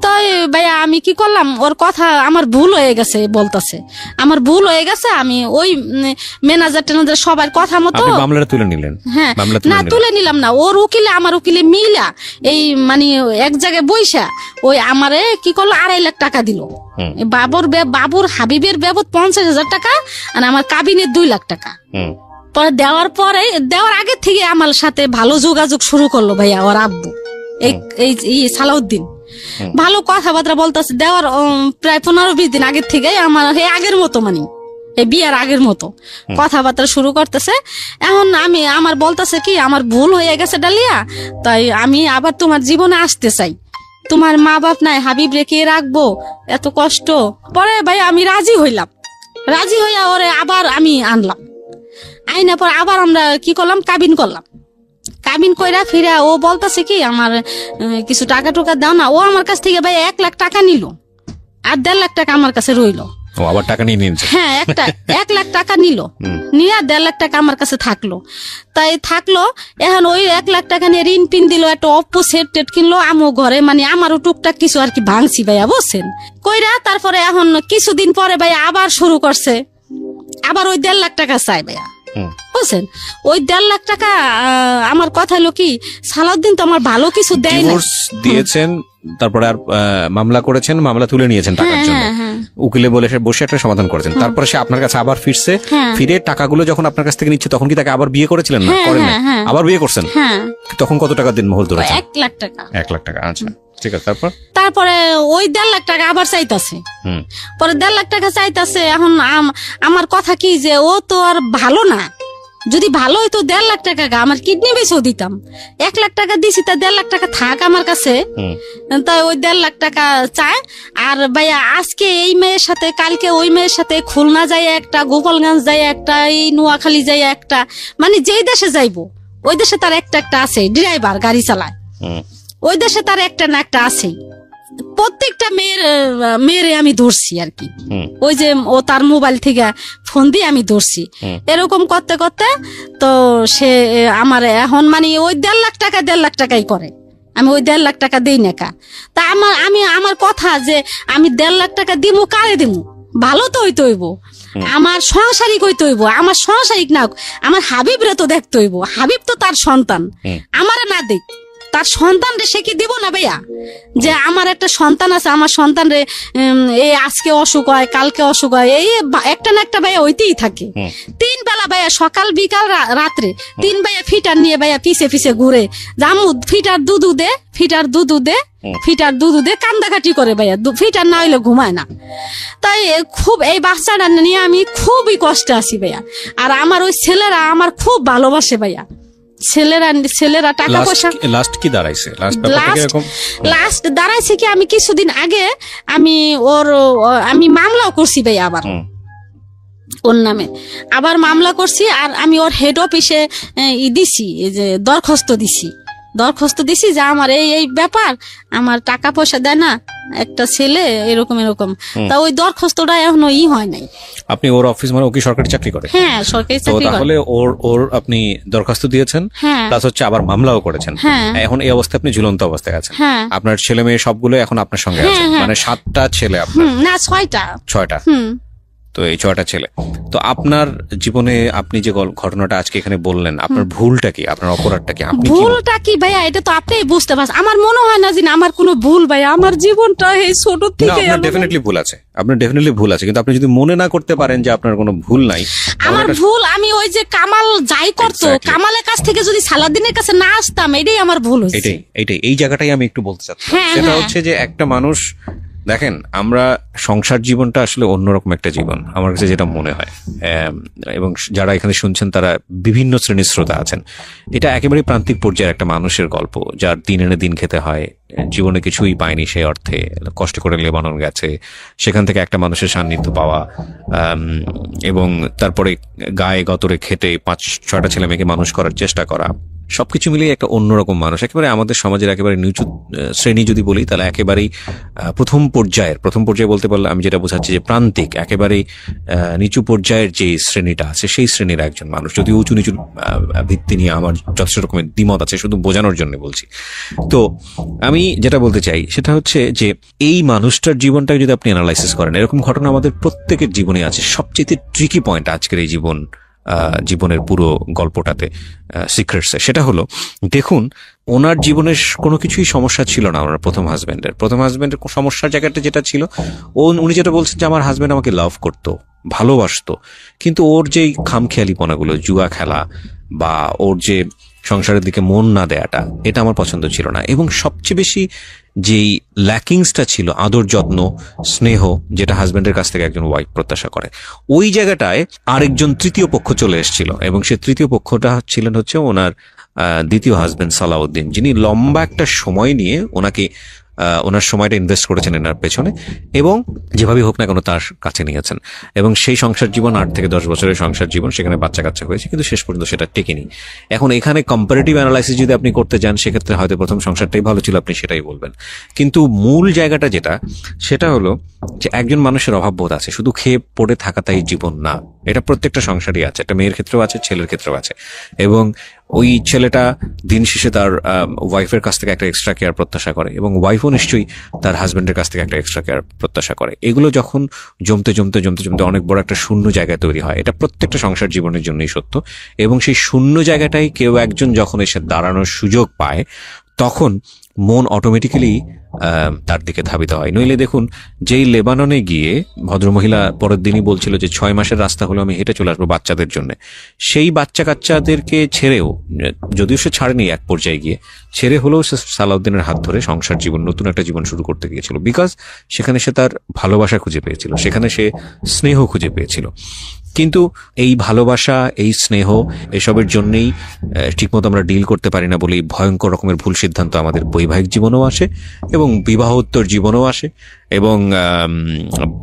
তাই ভাইয়া আমি কি করলাম, ওর কথা আমার ভুল হয়ে গেছে বলতেছে, আমার ভুল হয়ে গেছে। আমি ওই ম্যানেজার টেনেজার সবার কথা মতো মামলাটা তুলে নিলেন? হ্যাঁ না তুলে নিলাম না, ওর উকিলে আমার উকিলে মিলা এই মানে এক জায়গায় বইসা ওই আমারে কি করলো 2.5 লাখ টাকা দিল। বাবুর হাবিবের বাবদ 50,000 টাকা আর আমার কাবিনের 2 লাখ টাকা। পরে দেওয়ার আগে থেকে আমার সাথে ভালো যোগাযোগ শুরু করলো ভাইয়া ওর আব্বু এই সালাউদ্দিন। ভালো কথাবার্তা বলতেছে, দেওয়ার প্রায় 15-20 দিন আগের থেকে আমার আগের মতো মানে এই বিয়ার আগের মতো কথাবার্তা শুরু করতেছে। এখন আমার বলতেছে কি আমার ভুল হয়ে গেছে ডালিয়া, তাই আমি আবার তোমার জীবনে আসতে চাই, তোমার মা বাপ নাই, হাবিব রেখে রাখবো, এত কষ্ট। পরে ভাই আমি রাজি হইয়া ওরে আবার আমি আনলাম, আইনা পর আবার আমরা কি করলাম কাবিন কইরা ফিরা ও বলতেছে কি আমার কিছু টাকা টুকা দাও না। ও আমার কাছ থেকে ভাই 1 লাখ টাকা নিল আর 1.5 লাখ টাকা আমার কাছে রইলো। আবার টাকা নিয়ে নিয়েছে? হ্যাঁ 1 লাখ টাকা নিয়ে 1.5 লাখ টাকা আমার কাছে থাকলো। এখন ওই 1 লাখ টাকা নিয়ে ঋণ পিন দিল, একটা অপ্পো সেট টেট কিনলো আমো ঘরে, মানে আমারও টুকটাক কিছু আর কি ভাঙছি ভাইয়া বুঝছেন কইরা। তারপরে এখন কিছুদিন পরে ভাইয়া আবার শুরু করছে, আবার ওই 1.5 লাখ টাকা চাই ভাইয়া বুঝছেন। ওই 1.5 লাখ টাকা আমার কথা হলো কি সালাউদ্দিন তো আমার ভালো কিছু দেয় না, দিয়েছেন তারপরে আর মামলা করেছেন, মামলা তুলে নিয়েছেন টাকার জন্য, উকিলে বসে একটা সমাধান করেছেন। তারপরে সে আপনার কাছে আবার ফিরছে, ফিরে টাকাগুলো যখন আপনার কাছ থেকে নিচ্ছে তখন কি তাকে আবার বিয়ে করেছিলেন? না করেন না, আবার বিয়ে করছেন। তখন কত টাকা দিন মহল ধরেছেন? 1 লাখ টাকা। 1 লাখ টাকা, আচ্ছা ঠিক আছে। তারপরে ওই 1.5 লাখ টাকা আবার চাইতাছে, পরে 1.5 লাখ টাকা চাইতাছে। এখন আমার কথা কি যে ও তো আর ভালো না, যদি ভালো হইতো 1.5 লাখ টাকা আমার কিডনি বেচেও দিতাম। 1 লাখ টাকা দিছি, তা 1.5 লাখ টাকা থাক আমার কাছে, তাই ওই 1.5 লাখ টাকা চায়। আর ভাইয়া আজকে এই মেয়ের সাথে, কালকে ওই মেয়ের সাথে, খুলনা যায় একটা, গোপালগঞ্জ যায় একটা, এই নোয়াখালী যায় একটা, মানে যেই দেশে যাইবো ওই দেশে তার একটা ড্রাইভার গাড়ি চালায়, ওই দেশে তার একটা না একটা আছেই। প্রত্যেকটা মেয়েরে আমি ধরছি আর কি, ওই যে ও তার মোবাইল থেকে ফোন দিয়ে আমি ধরছি। এরকম করতে করতে তো সে আমার এখন মানে ওই 1.5 লাখ টাকাই করে, আমি ওই 1.5 লাখ টাকা দেই না কা। তা আমার কথা যে আমি 1.5 লাখ টাকা দিব, কারে দিব? ভালো তো হইতে হইব, আমার সংসারিক হইতে হইব, আমার সংসারিক না আমার হাবিবরে তো দেখতে হইব, হাবিব তো তার সন্তান, আমার না দেখ তার সন্তান রে সে কি দিব না ভাইয়া? যে আমার একটা সন্তান আছে, আমার সন্তান রে এই আজকে অসুখ হয়, কালকে অসুখ হয়, এই একটা না একটা ভাইয়া হইতেই থাকে। 3 বেলা ভাইয়া, সকাল বিকাল রাত্রে 3 ভাইয়া ফিটার নিয়ে ভাইয়া পিছে ঘুরে, জামু ফিটার দুধু দে কান্দাকাটি করে ভাইয়া, ফিটার না হইলে ঘুমায় না। তাই খুব এই বাচ্চাটা নিয়ে আমি খুবই কষ্টে আছি ভাইয়া। আর আমার ওই ছেলেরা আমার খুব ভালোবাসে ভাইয়া, ছেলেরা টাকা পয়সা। লাস্ট কি দাঁড়াইছে? লাস্ট দাঁড়াইছে কি আমি কিছুদিন আগে আমি মামলাও করছি ভাই, আবার ওর নামে আবার মামলা করছি। আর আমি ওর হেড অফিসে দিছি, এই যে দরখাস্ত দিছি যে আমার এই ব্যাপার, আমার টাকা পয়সা দেয় না একটা ছেলে, এরকম তা ওই দরখাস্তটা এখনো হয় নাই। আপনি ওর অফিস মানে ও কি সরকারি চাকরি করে? হ্যাঁ, সরকারি চাকরি করে। তাহলে ওর আপনি দরখাস্ত দিয়েছেন, প্লাস হচ্ছে আবার মামলাও করেছেন। এখন এই অবস্থায় আপনি ঝুলন্ত অবস্থায় আছেন। আপনার ছেলে মেয়ে সবগুলো এখন আপনার সঙ্গে আছে, মানে 7টা ছেলে আপনার? না, 6টা। 6টা। তো এই 6টা ছেলে। তো আপনার জীবনে আপনি যে ঘটনাটা আজকে এখানে বললেন, আপনার ভুলটা কি, আপনার অপরাধটা কি? ভুলটা কি ভাইয়া, এটা তো আপনি বুঝতে পারছেন। আমার মনে হয় না যে আমার কোনো ভুল ভাইয়া, আমার জীবনটা এই ছোট থেকে। আপনার ডেফিনেটলি ভুল আছে, কিন্তু আপনি যদি মনে না করতে পারেন যে আপনার কোনো ভুল নাই। আমার ভুল, আমি ওই যে কামাল যাই করতো, কামালের কাছ থেকে যদি সালাদিনের কাছে না আসতাম, এটাই আমার ভুল হয়েছে। এটাই এই জায়গাটাই আমি একটু বলতে চাচ্ছি। সেটা হচ্ছে যে একটা মানুষ, দেখেন, আমরা সংসার জীবনটা আসলে অন্যরকম একটা জীবন আমার কাছে যেটা মনে হয়, এবং যারা এখানে শুনছেন তারা বিভিন্ন শ্রেণীর শ্রোতা আছেন। এটা একেবারে প্রান্তিক পর্যায়ের একটা মানুষের গল্প, যার দিন এনে দিন খেতে হয়, জীবনে কিছুই পায়নি সেই অর্থে, কষ্ট করে লেবানন গেছে, সেখান থেকে একটা মানুষের সান্নিধ্য পাওয়া, এবং তারপরে গায়ে গতরে খেটে 5-6টা ছেলে মেয়েকে মানুষ করার চেষ্টা করা, সবকিছু মিলিয়ে একটা অন্যরকম মানুষ। একেবারে আমাদের সমাজের একেবারে নিচু শ্রেণী যদি বলি, তাহলে একেবারেই প্রথম পর্যায়ে বলতে পারলে আমি যেটা বোঝাচ্ছি যে প্রান্তিক, একেবারেই নিচু পর্যায়ের যে শ্রেণীটা আছে সেই শ্রেণীর একজন মানুষ। যদি উঁচু নিচু ভিত্তি নিয়ে আমার যথেষ্ট রকমের দ্বিমত আছে, শুধু বোঝানোর জন্য বলছি। তো আমি যেটা বলতে চাই সেটা হচ্ছে যে এই মানুষটার জীবনটাকে যদি আপনি অ্যানালাইসিস করেন, এরকম ঘটনা আমাদের প্রত্যেকের জীবনে আছে। সবচেয়ে ট্রিকি পয়েন্ট আজকের এই জীবনের পুরো গল্পটাতে, সিক্রেটসে, সেটা হলো, দেখুন, ওনার জীবনের কোনো কিছুই সমস্যা ছিল না। ওনার প্রথম হাজবেন্ডের সমস্যার জায়গাটা যেটা ছিল, উনি যেটা বলছেন যে আমার হাজবেন্ড আমাকে লাভ করতো, ভালোবাসতো, কিন্তু ওর যেই খামখেয়ালিপনাগুলো, জুয়া খেলা বা ওর যে সংসারের দিকে মন না দেয়াটা, এটা আমার পছন্দ ছিল না। এবং সবচেয়ে বেশি যেই ল্যাকিংসটা ছিল, আদর যত্ন স্নেহ, যেটা হাজবেন্ডের কাছ থেকে একজন ওয়াইফ প্রত্যাশা করে, ওই জায়গাটায় আরেকজন তৃতীয় পক্ষ চলে এসেছিল। এবং সে তৃতীয় পক্ষটা ছিলেন হচ্ছে ওনার দ্বিতীয় হাজবেন্ড সালাউদ্দিন, যিনি লম্বা একটা সময় নিয়ে ওনার সময়টা ইনভেস্ট করেছেন এনার পেছনে, এবং যেভাবে হোক না কেন তার কাছে নিয়েছেন। এবং সেই সংসার জীবন 8 থেকে 10 বছরের সংসার জীবন, সেখানে বাচ্চা কাচ্চা হয়েছে, কিন্তু শেষ পর্যন্ত সেটা টেকেনি। এখন এখানে কম্পারেটিভ অ্যানালাইসিস যদি আপনি করতে যান, সেক্ষেত্রে হয়তো প্রথম সংসারটাই ভালো ছিল, আপনি সেটাই বলবেন। কিন্তু মূল জায়গাটা সেটা হলো যে একজন মানুষের অভাববোধ আছে, শুধু খেয়ে পড়ে থাকাটাই জীবন না। এটা প্রত্যেকটা সংসারই আছে, একটা মেয়ের ক্ষেত্রেও আছে, ছেলের ক্ষেত্রেও আছে। এবং ওই ছেলেটা দিন শেষে তার ওয়াইফের কাছ থেকে একটা এক্সট্রা কেয়ার প্রত্যাশা করে, এবং ওয়াইফও নিশ্চয়ই তার হাজবেন্ডের কাছ থেকে একটা এক্সট্রা কেয়ার প্রত্যাশা করে। এগুলো যখন জমতে অনেক বড় একটা শূন্য জায়গা তৈরি হয়। এটা প্রত্যেকটা সংসার জীবনের জন্যই সত্য। এবং সেই শূন্য জায়গাটাই কেউ একজন যখন এসে দাঁড়ানোর সুযোগ পায়, তখন মন অটোমেটিক্যালি তার দিকে ধাবিত হয়। নইলে দেখুন, যেই লেবাননে গিয়ে ভদ্রমহিলা পরের দিনই বলছিল যে 6 মাসের রাস্তা হলো আমি হেঁটে চলে আসবো বাচ্চাদের জন্য, সেই বাচ্চা কাচ্চাদেরকে ছেড়েও, যদিও সে ছাড়েনি, এক পর্যায়ে গিয়ে ছেড়ে হলেও সে সালাউদ্দিনের হাত ধরে সংসার জীবন, নতুন একটা জীবন শুরু করতে গিয়েছিল। বিকজ সেখানে সে তার ভালোবাসা খুঁজে পেয়েছিল, সেখানে সে স্নেহ খুঁজে পেয়েছিল। কিন্তু এই ভালোবাসা, এই স্নেহ, এসবের জন্যই ঠিকমতো আমরা ডিল করতে পারি না বলেই ভয়ঙ্কর রকমের ভুল সিদ্ধান্ত আমাদের বৈবাহিক জীবনেও আসে, এবং বিবাহোত্তর জীবনেও আসে, এবং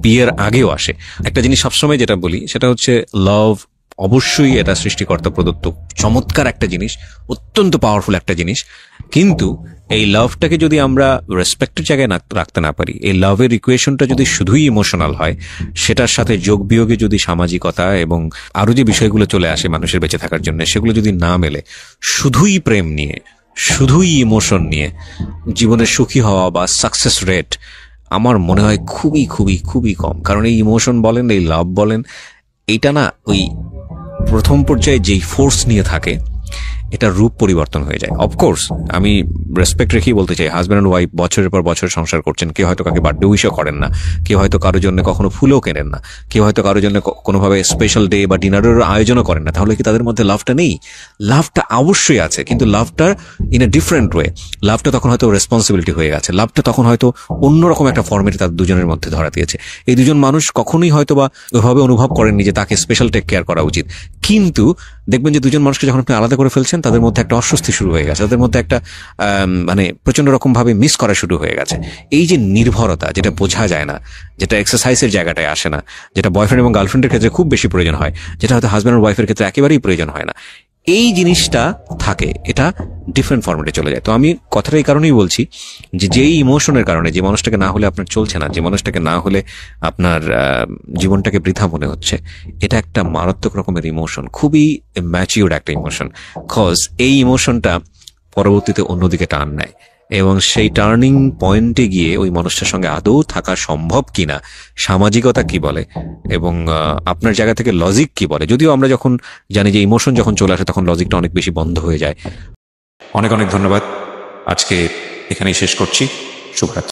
বিয়ের আগেও আসে। একটা জিনিস সবসময় যেটা বলি সেটা হচ্ছে লাভ অবশ্যই এটা সৃষ্টিকর্তা প্রদত্ত চমৎকার একটা জিনিস, অত্যন্ত পাওয়ারফুল একটা জিনিস। কিন্তু এই লাভটাকে যদি আমরা রেসপেক্টের জায়গায় রাখতে না পারি, এই লাভের ইকুয়েশনটা যদি শুধুই ইমোশনাল হয়, সেটার সাথে যোগ বিয়োগে যদি সামাজিকতা এবং আরো যে বিষয়গুলো চলে আসে মানুষের বেঁচে থাকার জন্য, সেগুলো যদি না মেলে, শুধুই প্রেম নিয়ে, শুধুই ইমোশন নিয়ে জীবনে সুখী হওয়া বা সাকসেস রেট আমার মনে হয় খুবই খুবই খুবই কম। কারণ এই ইমোশন বলেন, এই লাভ বলেন, এইটা না ওই প্রথম পর্যায়ে যেই ফোর্স নিয়ে থাকে, এটা রূপ পরিবর্তন হয়ে যায়। অফকোর্স আমি রেসপেক্ট রেখেই বলতে চাই, হাজব্যান্ড অ্যান্ড ওয়াইফ বছরের পর বছর সংসার করছেন, কেউ হয়তো কাকে বার্থডে উইশও করেন না, কেউ হয়তো কারোর জন্য কখনো ফুলও কেনেন না, কেউ হয়তো কারোর জন্য কোনোভাবে স্পেশাল ডে বা ডিনারের আয়োজনও করেন না। তাহলে কি তাদের মধ্যে লাভটা নেই? লাভটা অবশ্যই আছে, কিন্তু লাভটার ইন এ ডিফারেন্ট ওয়ে। লাভটা তখন হয়তো রেসপন্সিবিলিটি হয়ে গেছে, লাভটা তখন হয়তো অন্যরকম একটা ফর্মেটে তাদের দুজনের মধ্যে ধরা দিয়েছে। এই দুজন মানুষ কখনোই হয়তো বা ওইভাবে অনুভব করেননি যে তাকে স্পেশাল টেক কেয়ার করা উচিত। কিন্তু দেখবেন যে দুজন মানুষকে যখন আপনি আলাদা করে ফেলছেন, তাদের মধ্যে একটা অস্বস্তি শুরু হয়ে গেছে, তাদের মধ্যে একটা মানে প্রচন্ড রকম ভাবে মিস করা শুরু হয়ে গেছে। এই যে নির্ভরতা, যেটা বোঝা যায় না, যেটা এক্সারসাইজের জায়গাটায় আসে না, যেটা বয়ফ্রেন্ড এবং গার্লফ্রেন্ডের ক্ষেত্রে খুব বেশি প্রয়োজন হয়, যেটা হয়তো হাজব্যান্ড আর ওয়াইফের ক্ষেত্রে একেবারেই প্রয়োজন হয় না, এই জিনিসটা থাকে, এটা ডিফারেন্ট ফরম্যাটে চলে যায়। তো আমি কথাটা এই কারণেই বলছি যে যেই ইমোশনের কারণে, যে মানুষটাকে না হলে আপনার চলছে না, যে মানুষটাকে না হলে আপনার জীবনটাকে বৃথা মনে হচ্ছে, এটা একটা মারাত্মক রকমের ইমোশন, খুবই ম্যাচিউরড একটা ইমোশন। কজ এই ইমোশনটা পরবর্তীতে অন্যদিকে টার্ন নেয়, এবং সেই টার্নিং পয়েন্টে গিয়ে ওই মানুষটার সঙ্গে আদৌ থাকা সম্ভব কিনা, সামাজিকতা কি বলে এবং আপনার জায়গা থেকে লজিক কি বলে। যদিও আমরা যখন জানি যে ইমোশন যখন চলে আসে তখন লজিকটা অনেক বেশি বন্ধ হয়ে যায়। অনেক অনেক ধন্যবাদ, আজকে এখানেই শেষ করছি। শুভরাত্রি।